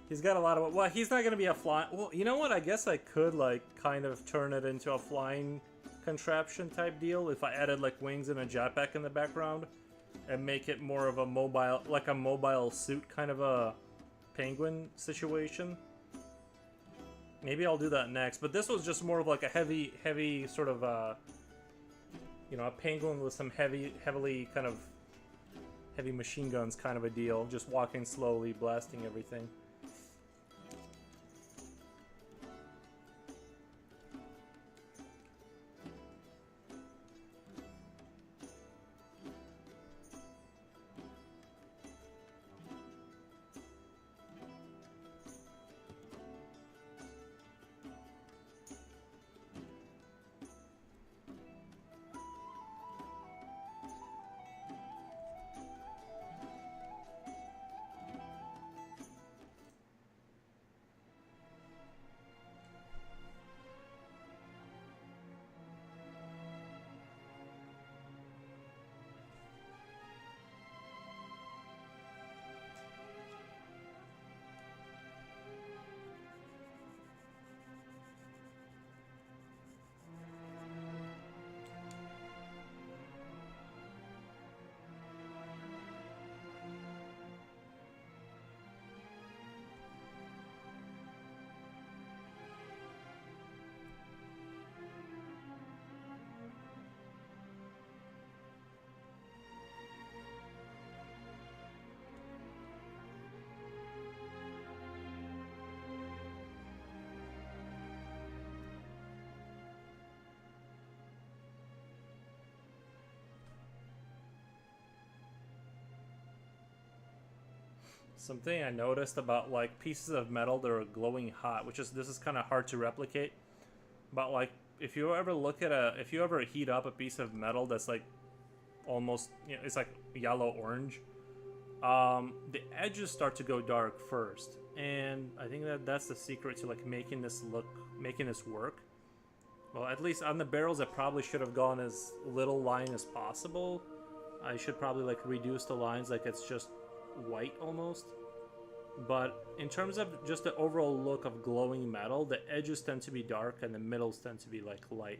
He's got a lot of. Well, he's not gonna be a fly. Well, you know what? I guess I could like kind of turn it into a flying contraption type deal if I added like wings and a jetpack in the background, and make it more of a mobile, like a mobile suit kind of a penguin situation. Maybe I'll do that next. But this was just more of like a heavy sort of you know, a penguin with some heavily kind of heavy machine guns kind of a deal, just walking slowly, blasting everything. Something I noticed about like pieces of metal that are glowing hot, which is this is kind of hard to replicate. But like if you ever look at if you ever heat up a piece of metal that's like almost, you know, it's like yellow orange, the edges start to go dark first, and I think that's the secret to like making this work. Well, at least on the barrels, I probably should have gone as little line as possible. I should probably like reduce the lines like it's just white almost. But in terms of just the overall look of glowing metal, the edges tend to be dark and the middles tend to be like light.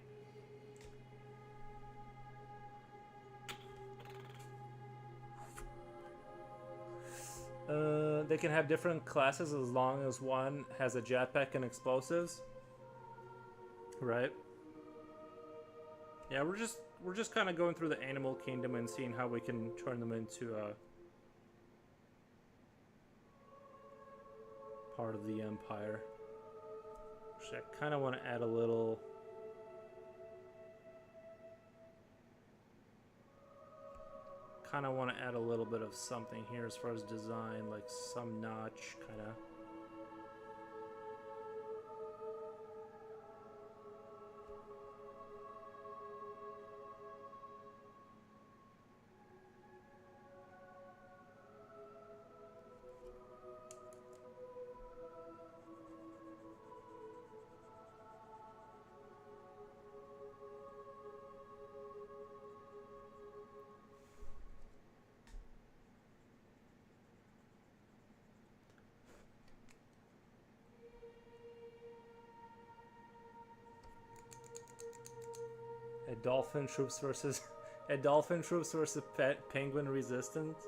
They can have different classes as long as one has a jetpack and explosives. Right? Yeah, we're just kind of going through the animal kingdom and seeing how we can turn them into part of the empire. Which I kind of want to add a little. Kind of want to add a little bit of something here as far as design, like some notch, kind of. Dolphin troops versus penguin resistance.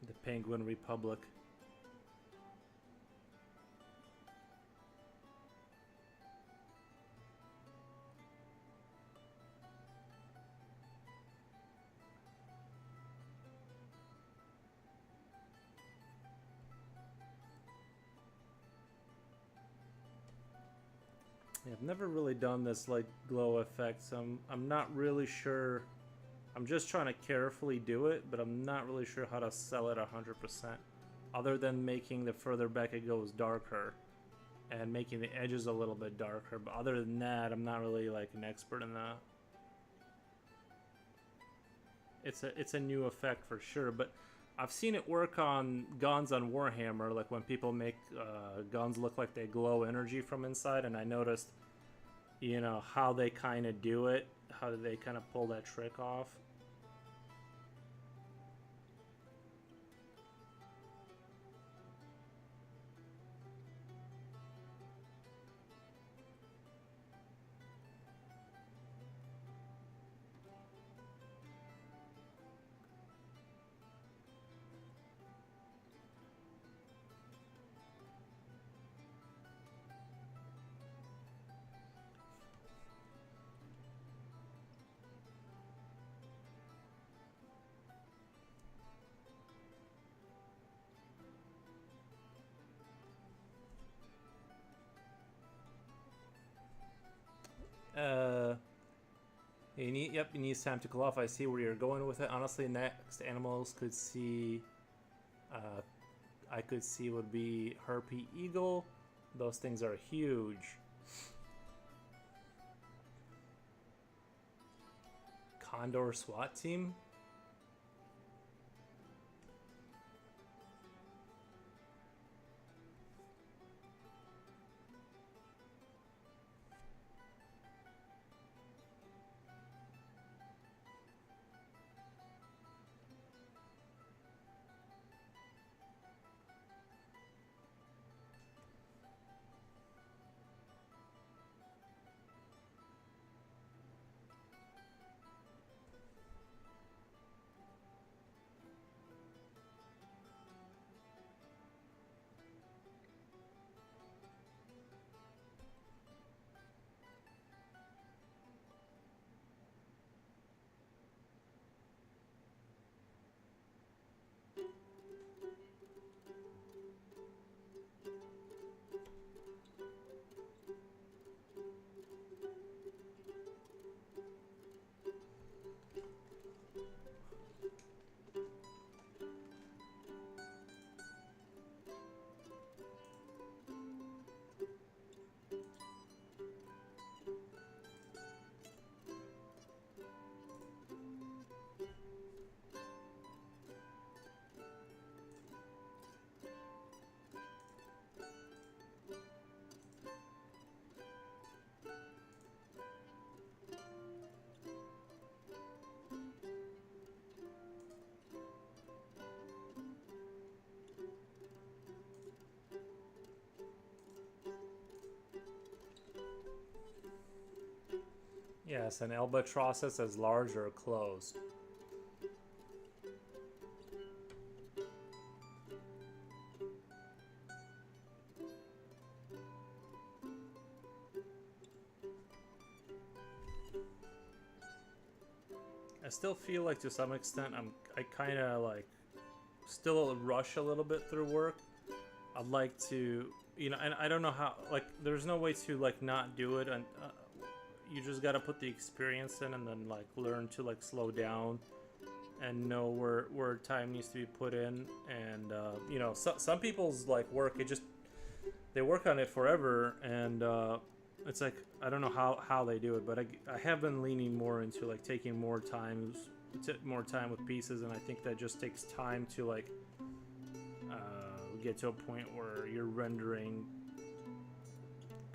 The Penguin Republic. Yeah, I've never really done this like glow effect, so I'm not really sure. I'm just trying to carefully do it, but I'm not really sure how to sell it 100%. Other than making the further back it goes darker and making the edges a little bit darker. But other than that, I'm not really like an expert in that. It's a new effect for sure, but I've seen it work on guns on Warhammer, like when people make guns look like they glow energy from inside, and I noticed, you know, how they kind of do it, how they kind of pull that trick off. Uh, yep, it needs time to cool off. I see where you're going with it. Honestly, next animals could see, uh, I could see would be harpy eagle. Those things are huge. Condor SWAT team. Yes, an albatrosses as large or closed. I still feel like to some extent I kind of like still rush a little bit through work. I'd like to, you know, and I don't know how, like there's no way to like not do it, and you just got to put the experience in and then like learn to like slow down and know where time needs to be put in. And you know, some people's like work, it just, they work on it forever, and it's like I don't know how they do it, but I have been leaning more into like taking more time with pieces, and I think that just takes time to like get to a point where you're rendering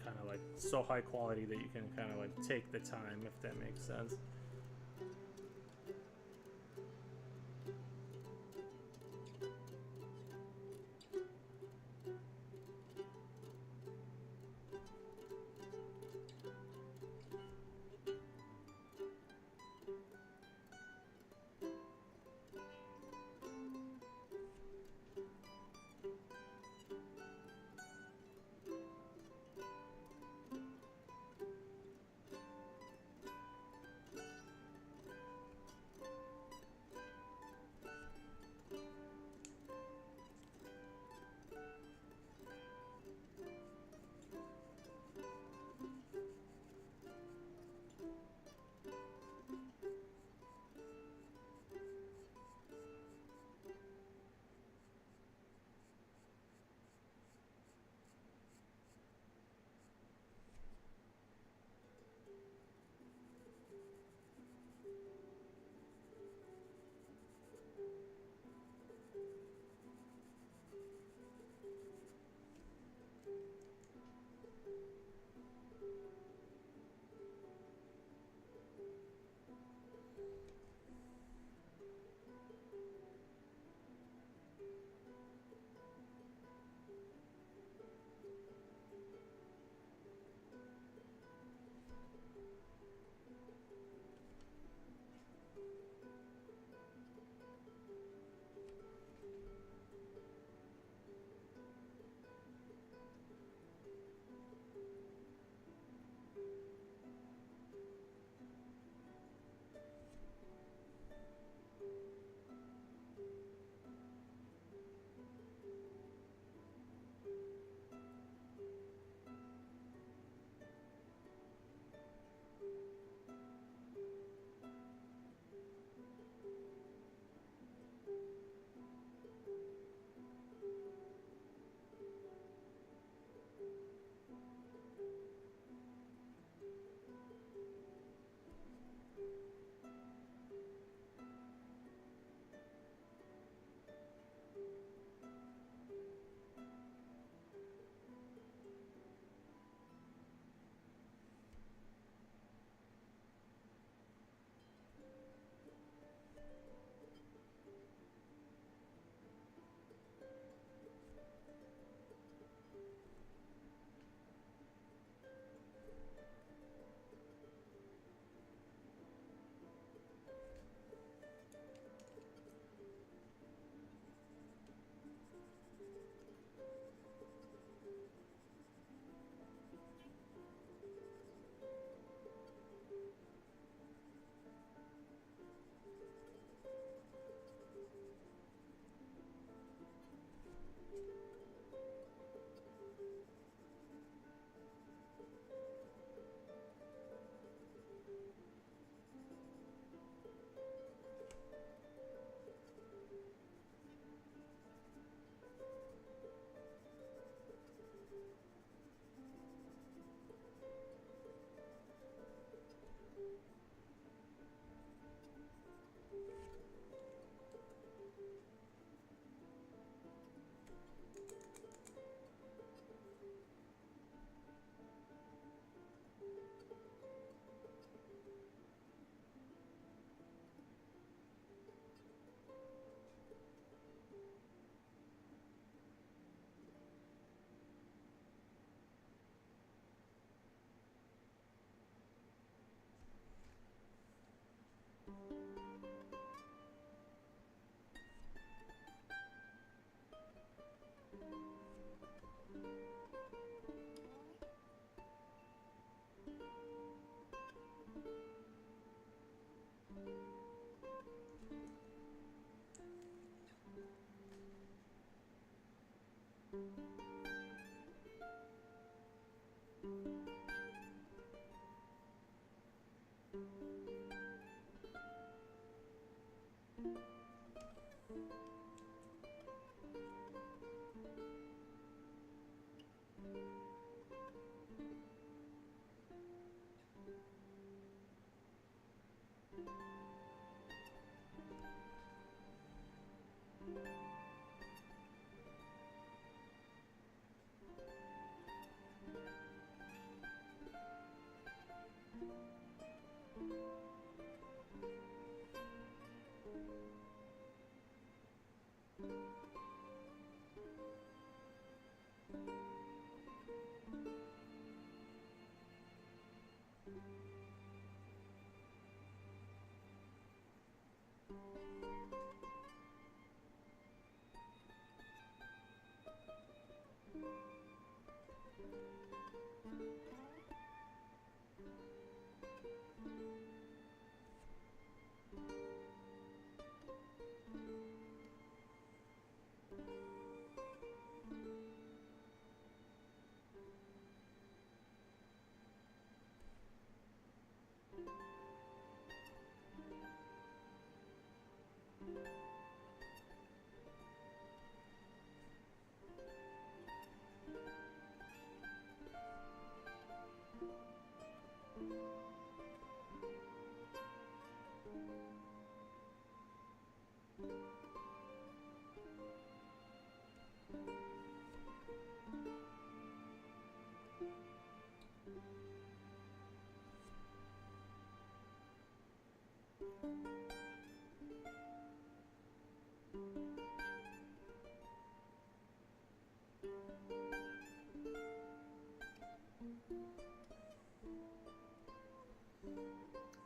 kind of like so high quality that you can kind of like take the time, if that makes sense.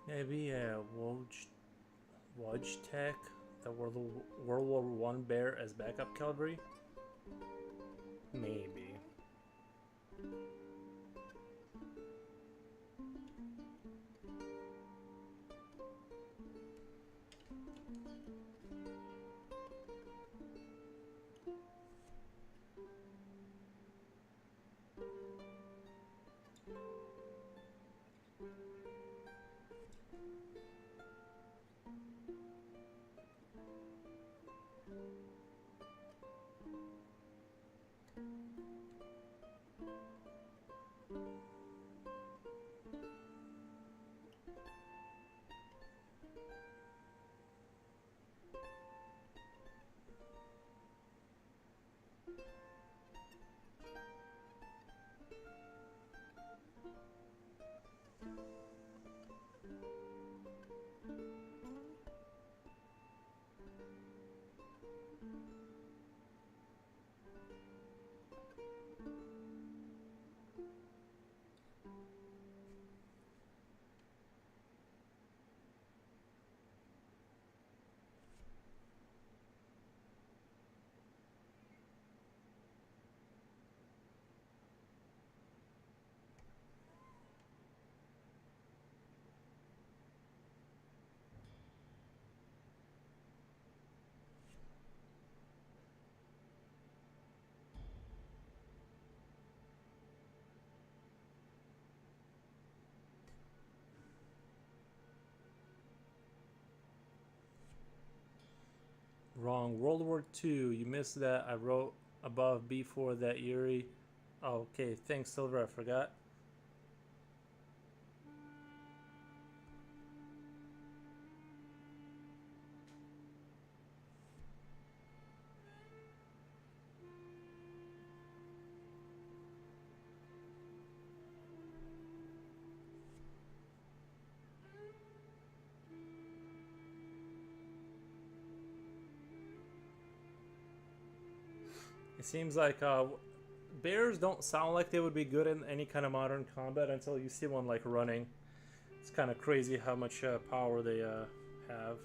Maybe a Woj Tech, the World War One bear as backup cavalry. Maybe. Wrong. World War II. You missed that. I wrote above before that Yuri. Oh, okay. Thanks, Silver. I forgot. It seems like bears don't sound like they would be good in any kind of modern combat until you see one like running. It's kind of crazy how much power they have.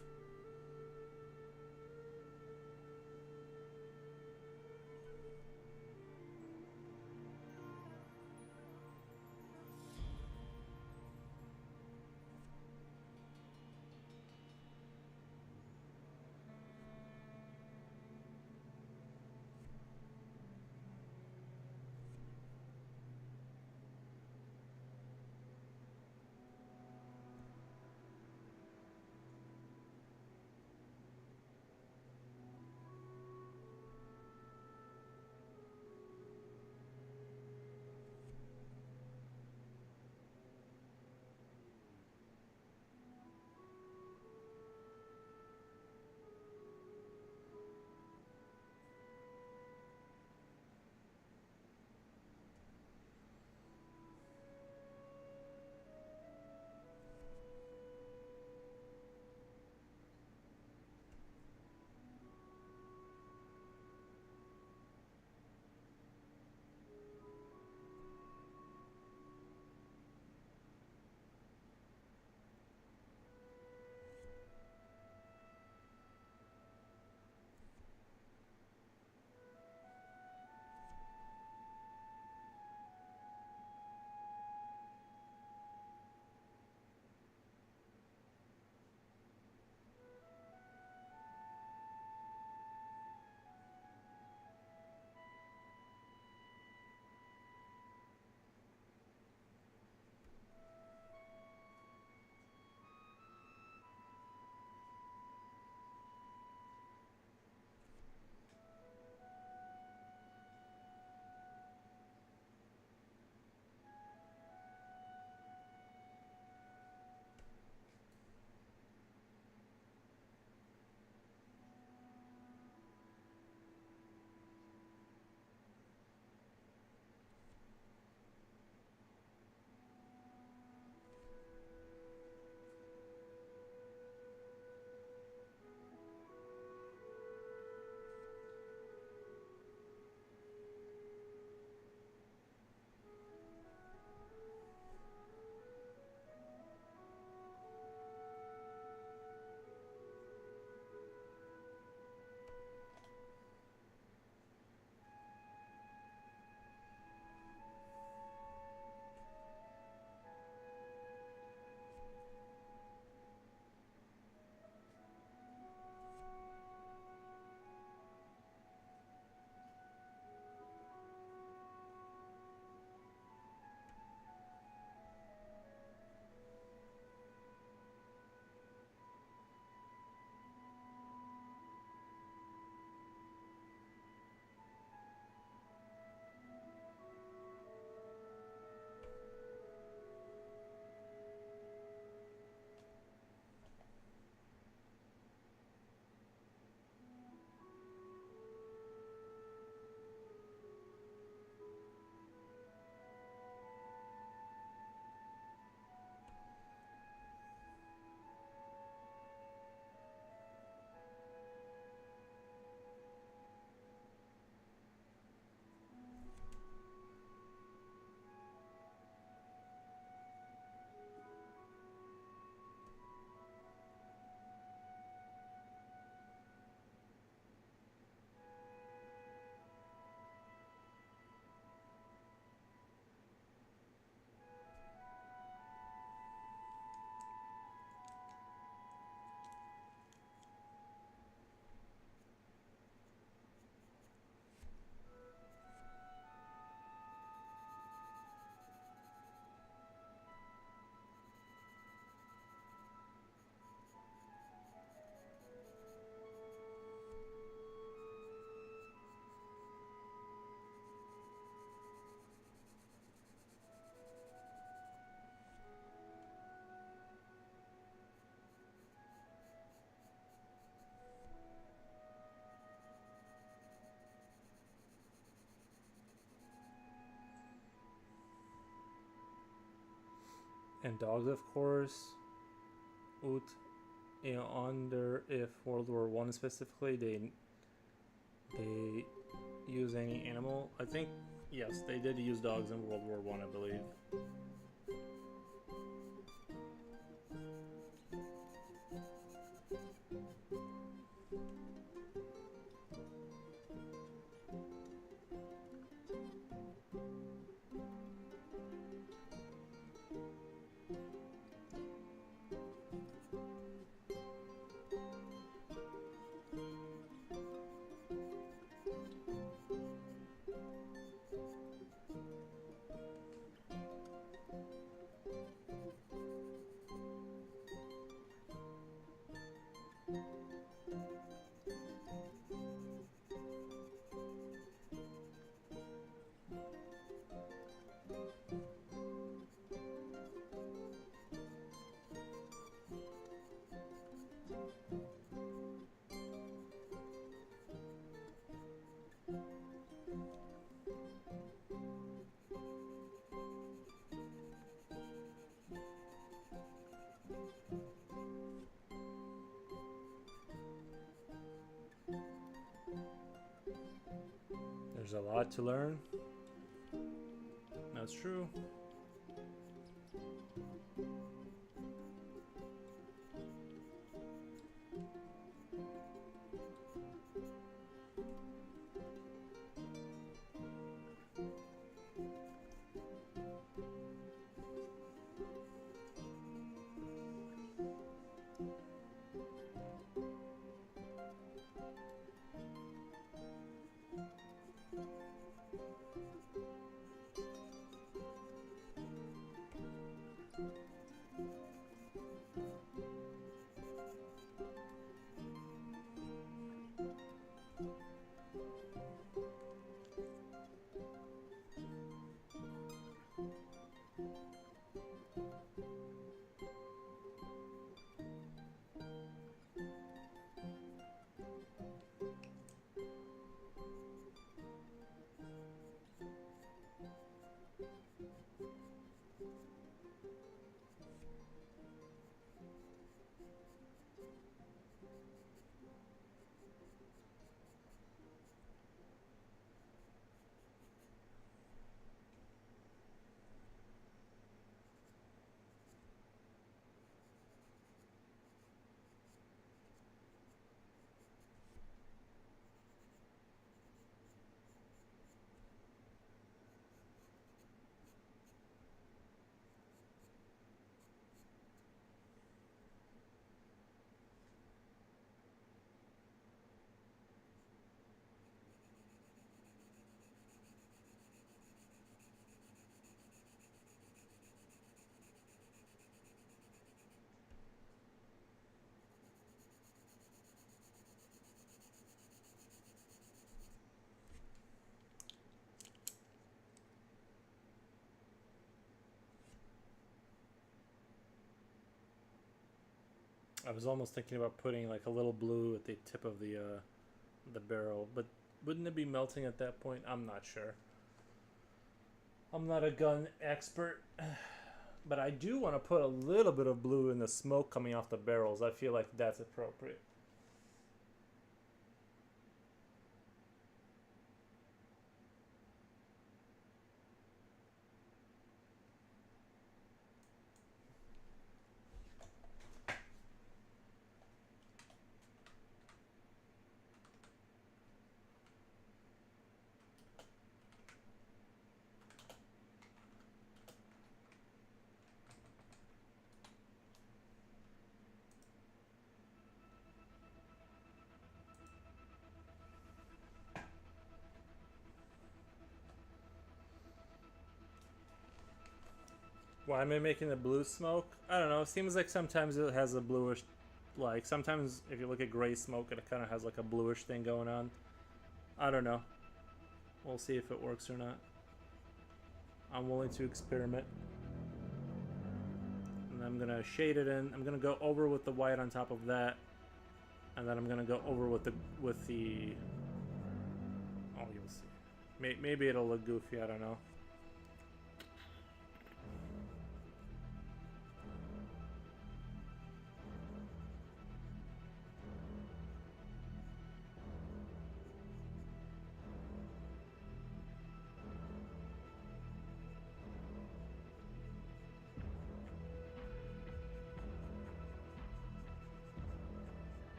And dogs, of course. Ut, you know, under if World War One specifically, they use any animal. I think yes, they did use dogs in World War One, I believe. There's a lot to learn. That's true. I was almost thinking about putting like a little blue at the tip of the barrel, but wouldn't it be melting at that point? I'm not sure. I'm not a gun expert, but I do want to put a little bit of blue in the smoke coming off the barrels. I feel like that's appropriate. Why am I making the blue smoke? I don't know. It seems like sometimes it has a bluish, like sometimes if you look at gray smoke, it kind of has like a bluish thing going on. I don't know. We'll see if it works or not. I'm willing to experiment. And I'm gonna shade it in. I'm gonna go over with the white on top of that, and then I'm gonna go over with the Oh, you'll see. Maybe it'll look goofy. I don't know.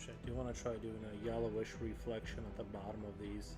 Actually, I do want to try doing a yellowish reflection at the bottom of these.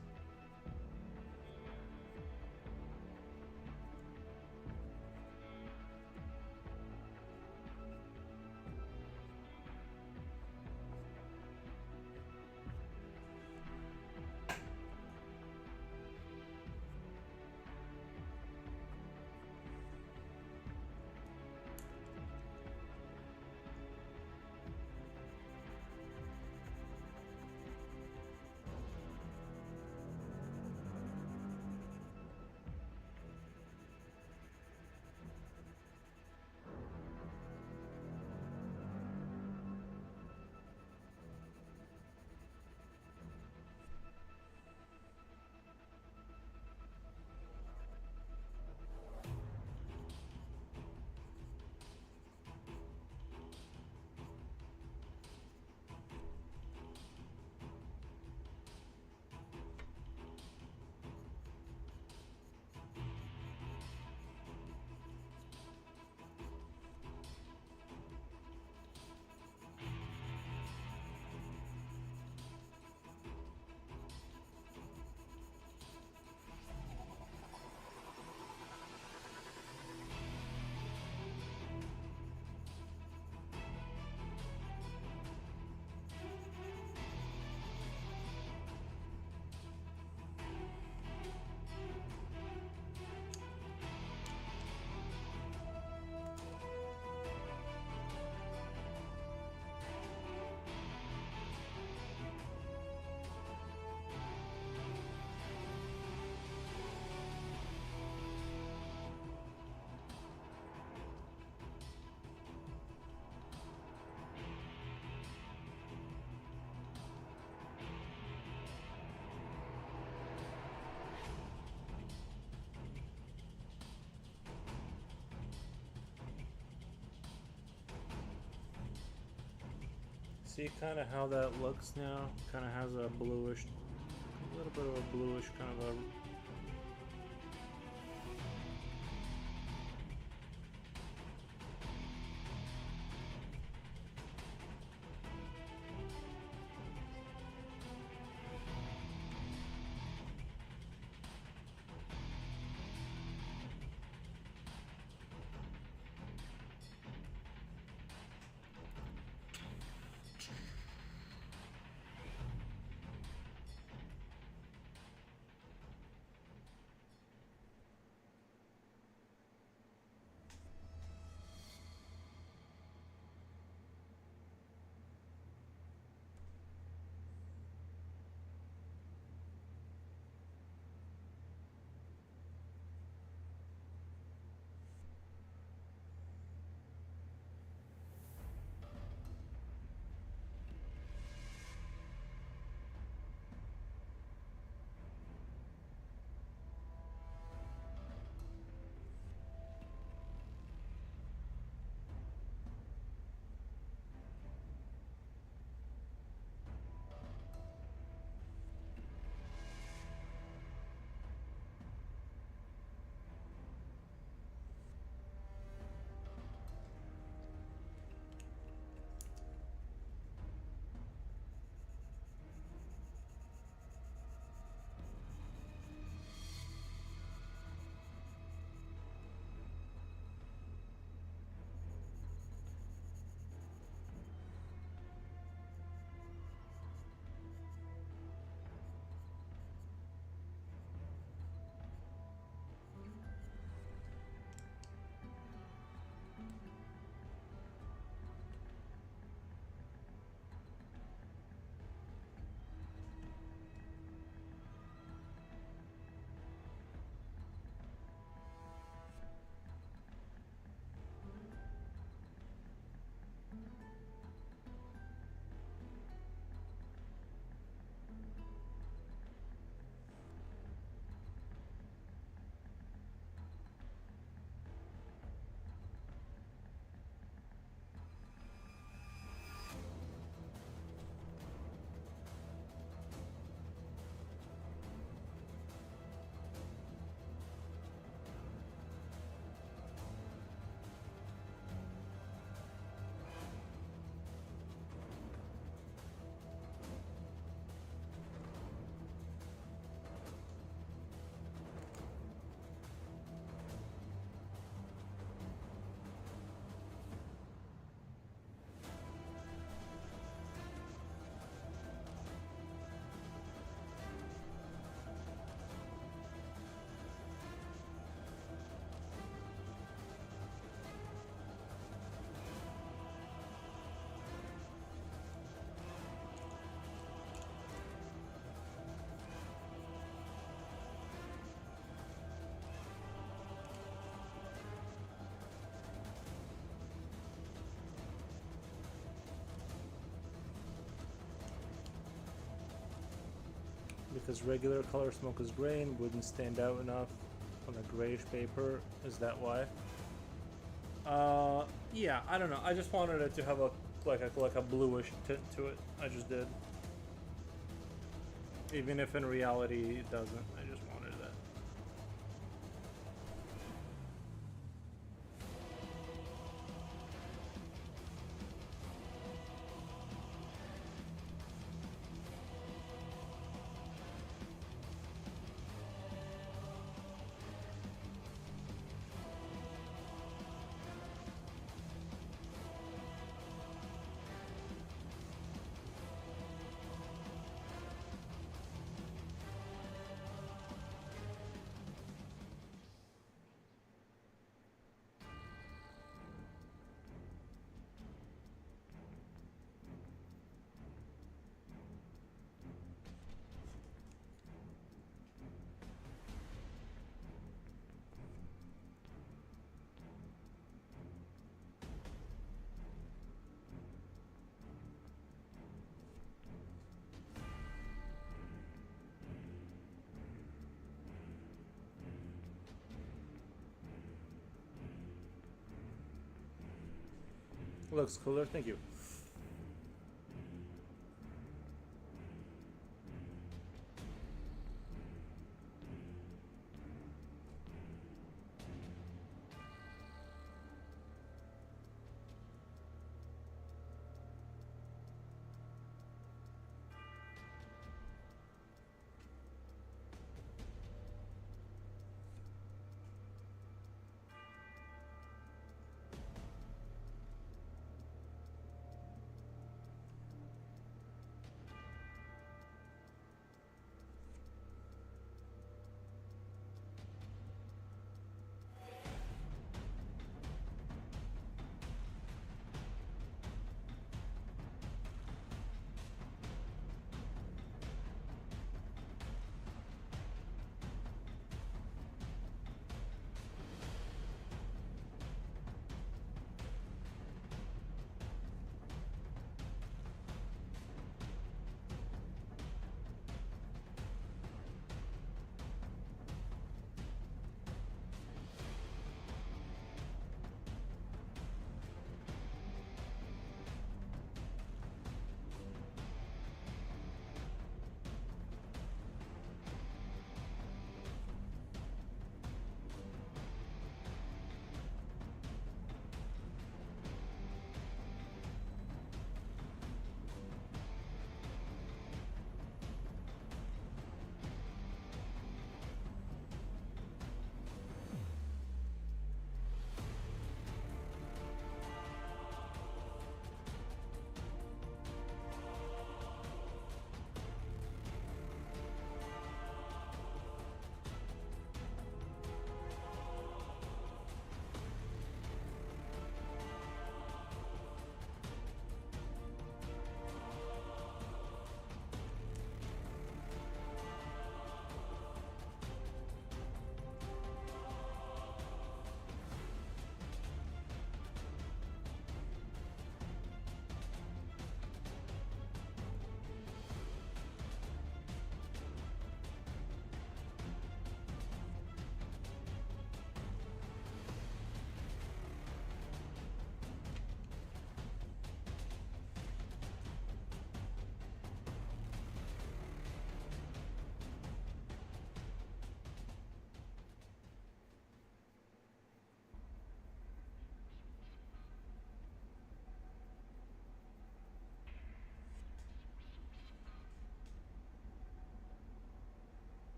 See kind of how that looks now? Kind of has a bluish, a little bit of a bluish kind of a... because regular color smoke is gray and wouldn't stand out enough on the grayish paper. Is that why? Yeah, I don't know. I just wanted it to have a like a bluish tint to it. I just did. Even if in reality it doesn't. I just wanted that. Looks cooler, thank you.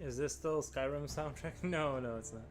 Is this still Skyrim soundtrack? No, no, it's not.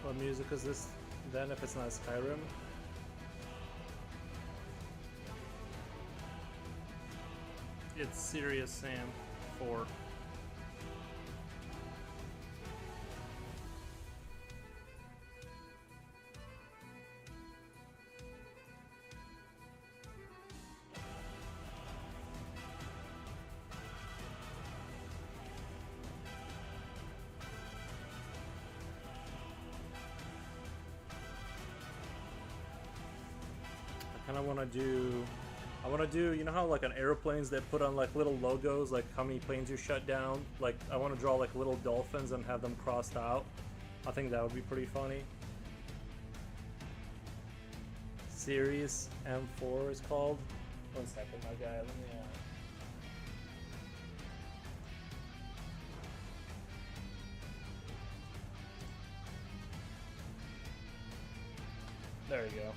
What music is this then if it's not Skyrim? It's Serious Sam 4. I kind of want to do. I want to do. You know how like on airplanes they put on like little logos, like how many planes you shut down. Like I want to draw like little dolphins and have them crossed out. I think that would be pretty funny. Series M4 is called. One second, my guy. Let me. There you go.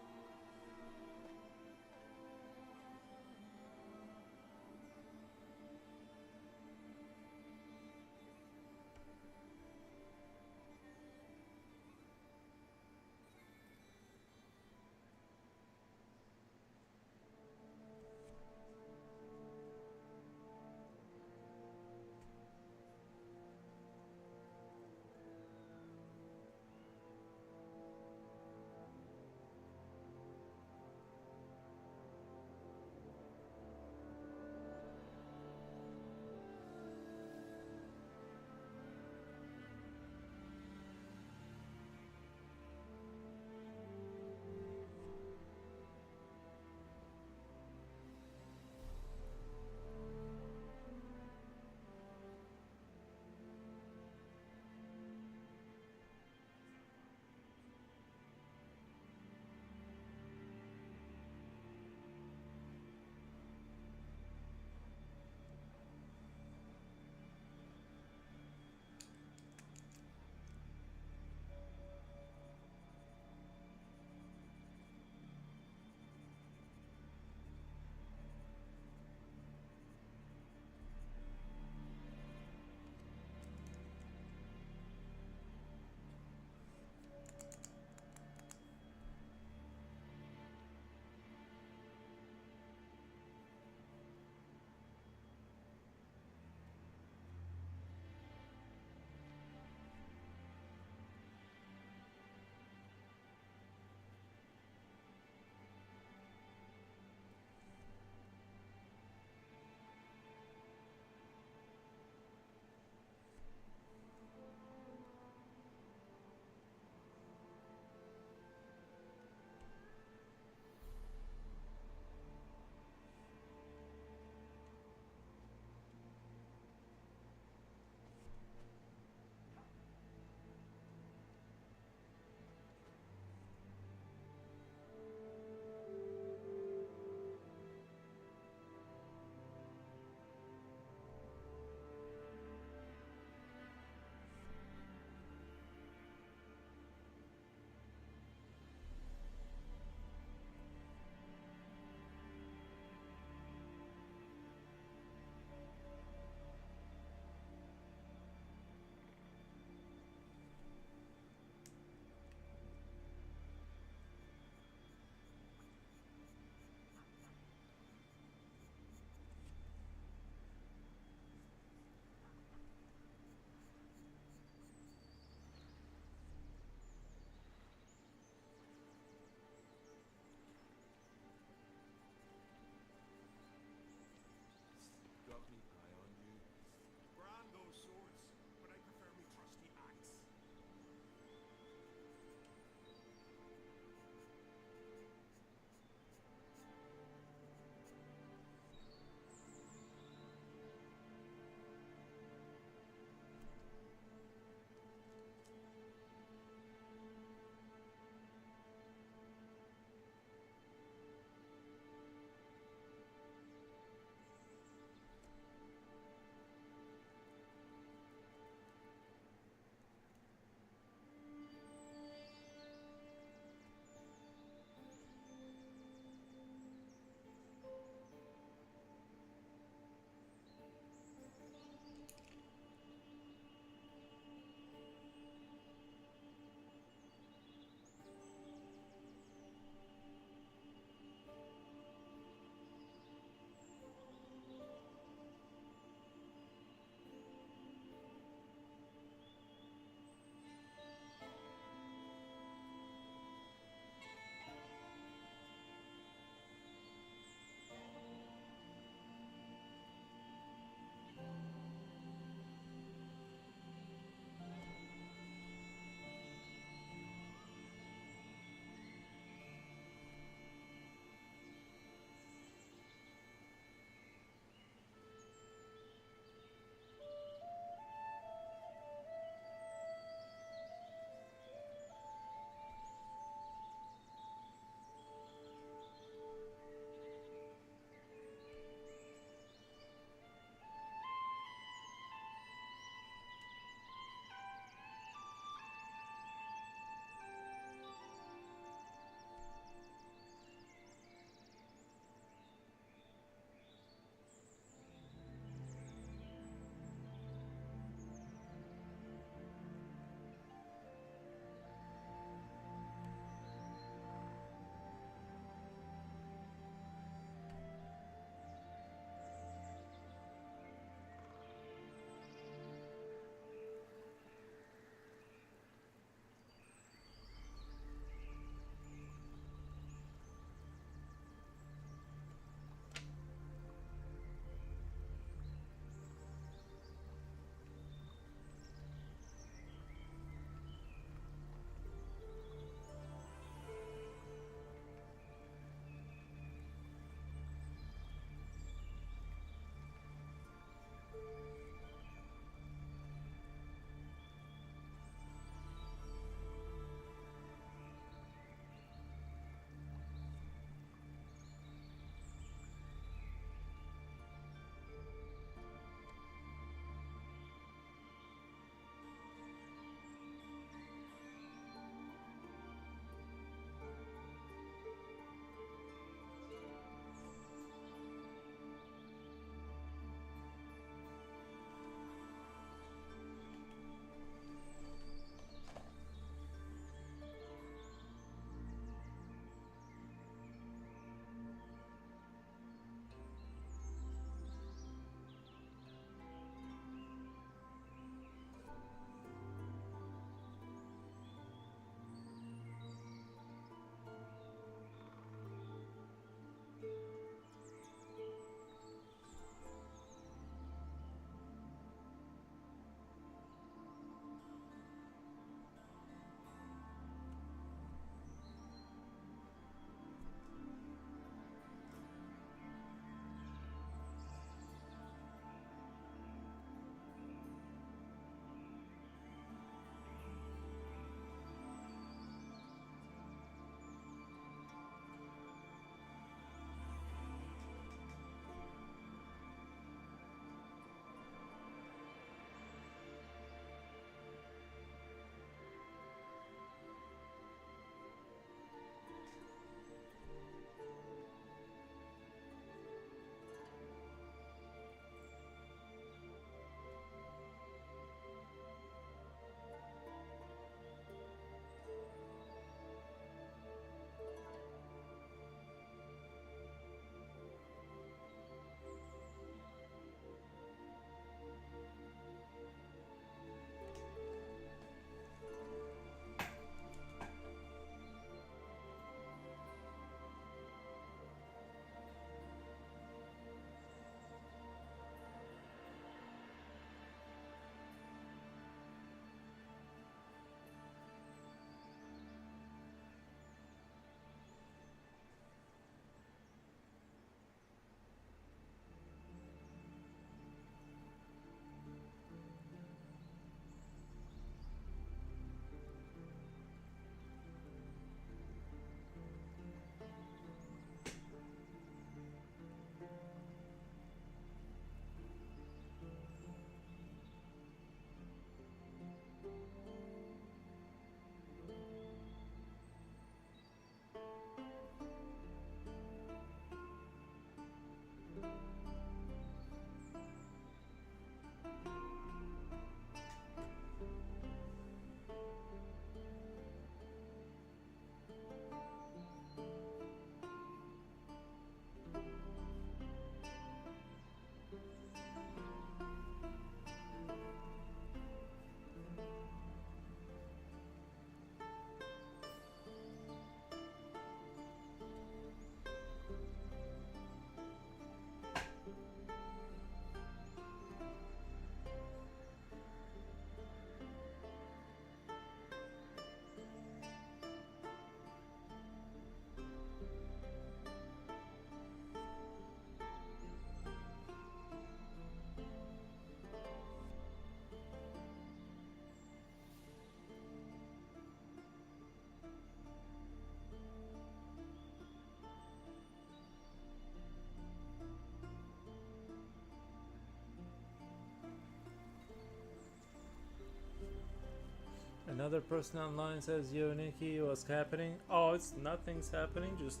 Another person online says, "Yo, Nikki, what's happening?" Oh, it's nothing's happening. Just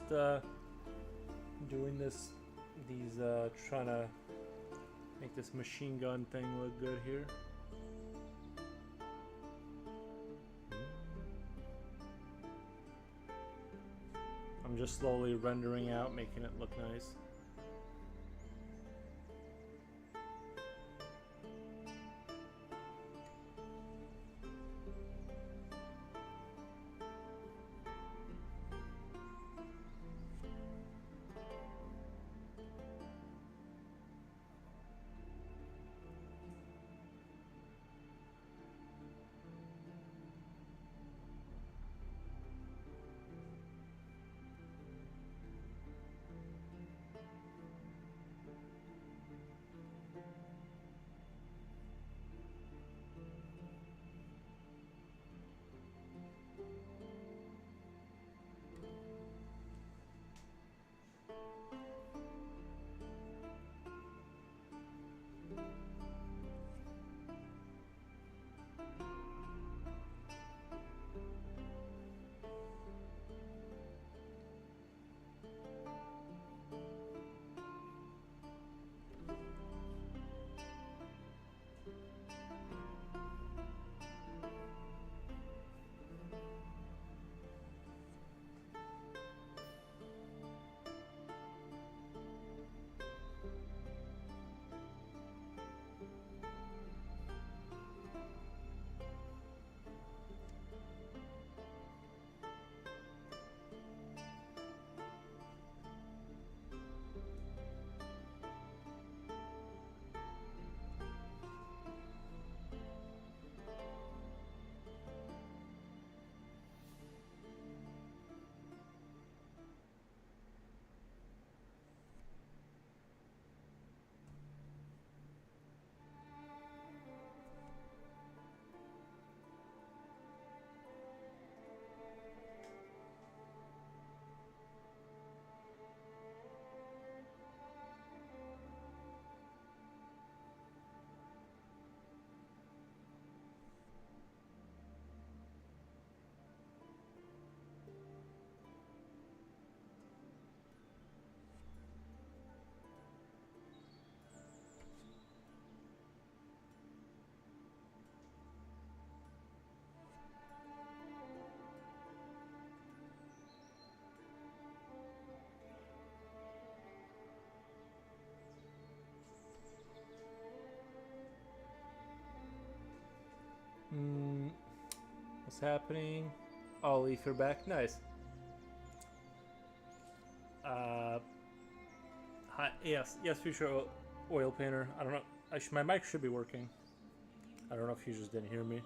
doing trying to make this machine gun thing look good here. I'm just slowly rendering out, making it look nice. What's happening? Oh, Leaf, you're back. Nice. Hi. Yes, future oil painter. I don't know. My mic should be working. I don't know if you just didn't hear me.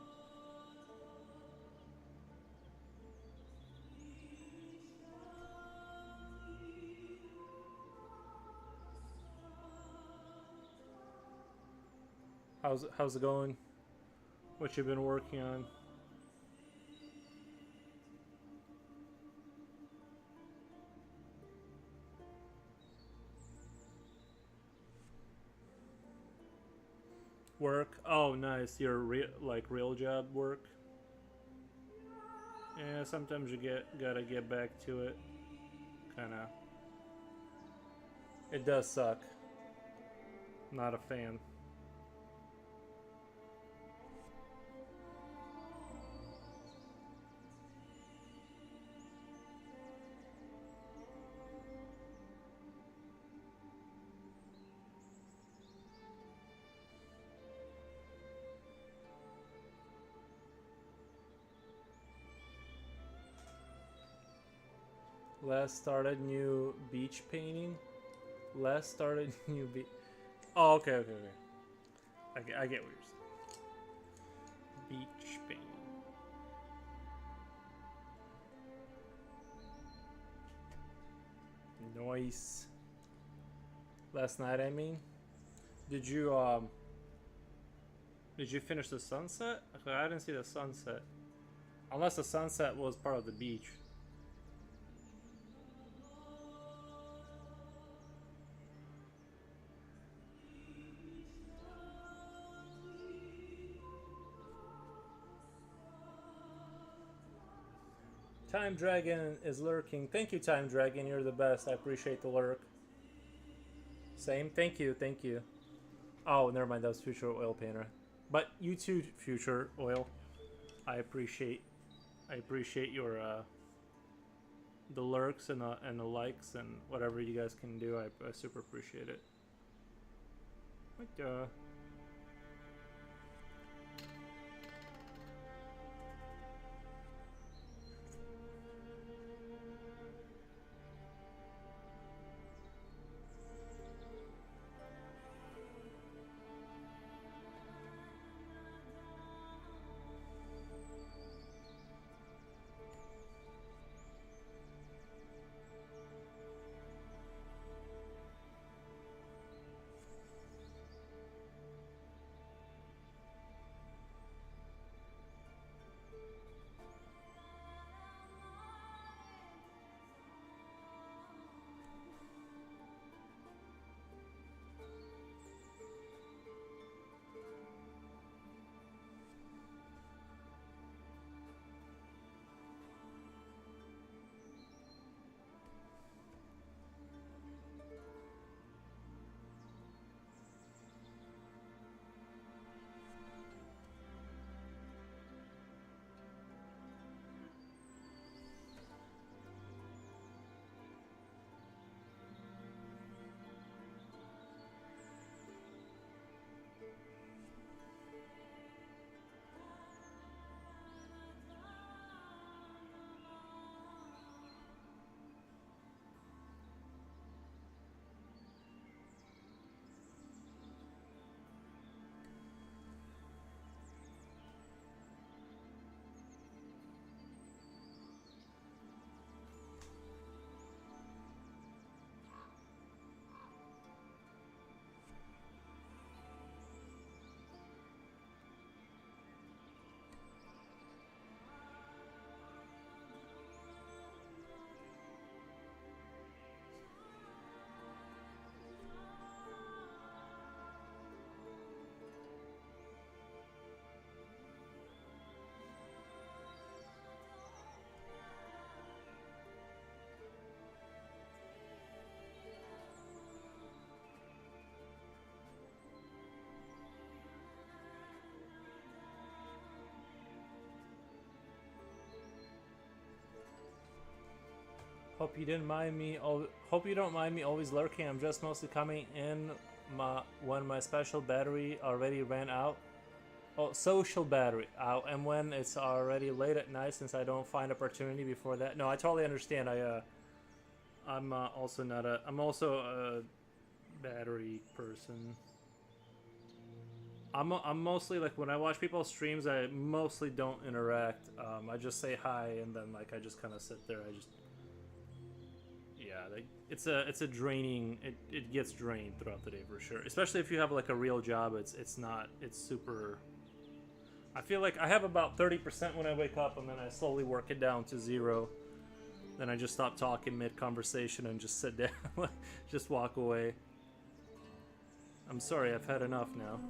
How's it going? What you been working on? Work? Oh, nice. Your real job work? Yeah, sometimes you gotta get back to it. Kinda. It does suck. Not a fan. Last started new beach painting. Last started new beach. Oh, okay. I get what you're saying. Beach painting. Nice. Last night, I mean. Did you finish the sunset? Okay, I didn't see the sunset. Unless the sunset was part of the beach. Time Dragon is lurking. Thank you, Time Dragon. You're the best. I appreciate the lurk. Same. Thank you. Thank you. Oh, never mind. That was Future Oil Painter. But you too, Future Oil. I appreciate your the lurks and the likes and whatever you guys can do. I super appreciate it. Like hope you didn't mind me. Hope you don't mind me always lurking. I'm just mostly coming in when my special battery already ran out. Oh, social battery out, and when it's already late at night since I don't find opportunity before that. No, I totally understand. I'm also not a. I'm also a battery person. I'm mostly like when I watch people's streams, I mostly don't interact. I just say hi and then like I just kind of sit there. I just yeah, like it's a draining. It gets drained throughout the day for sure. Especially if you have like a real job. It's not. It's super. I feel like I have about 30% when I wake up, and then I slowly work it down to 0. Then I just stop talking mid conversation and just sit down, just walk away. I'm sorry, I've had enough now.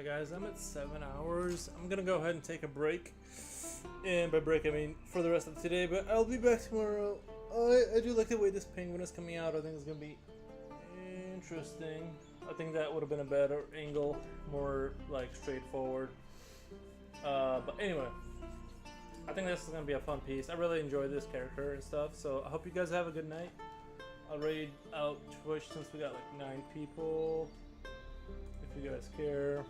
Alright guys, I'm at 7 hours. I'm gonna go ahead and take a break. And by break I mean for the rest of today, but I'll be back tomorrow. I do like the way this penguin is coming out. I think it's gonna be interesting. I think that would have been a better angle, more like straightforward. But anyway, I think this is gonna be a fun piece. I really enjoy this character and stuff, so I hope you guys have a good night. I'll raid out Twitch since we got like 9 people, if you guys care.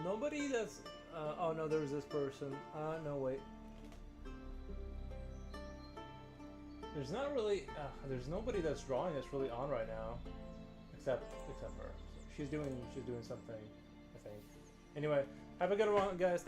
Nobody that's oh no, there was this person. No wait. There's not really there's nobody that's drawing that's really on right now, except her. She's doing something, I think. Anyway, have a good one, guys.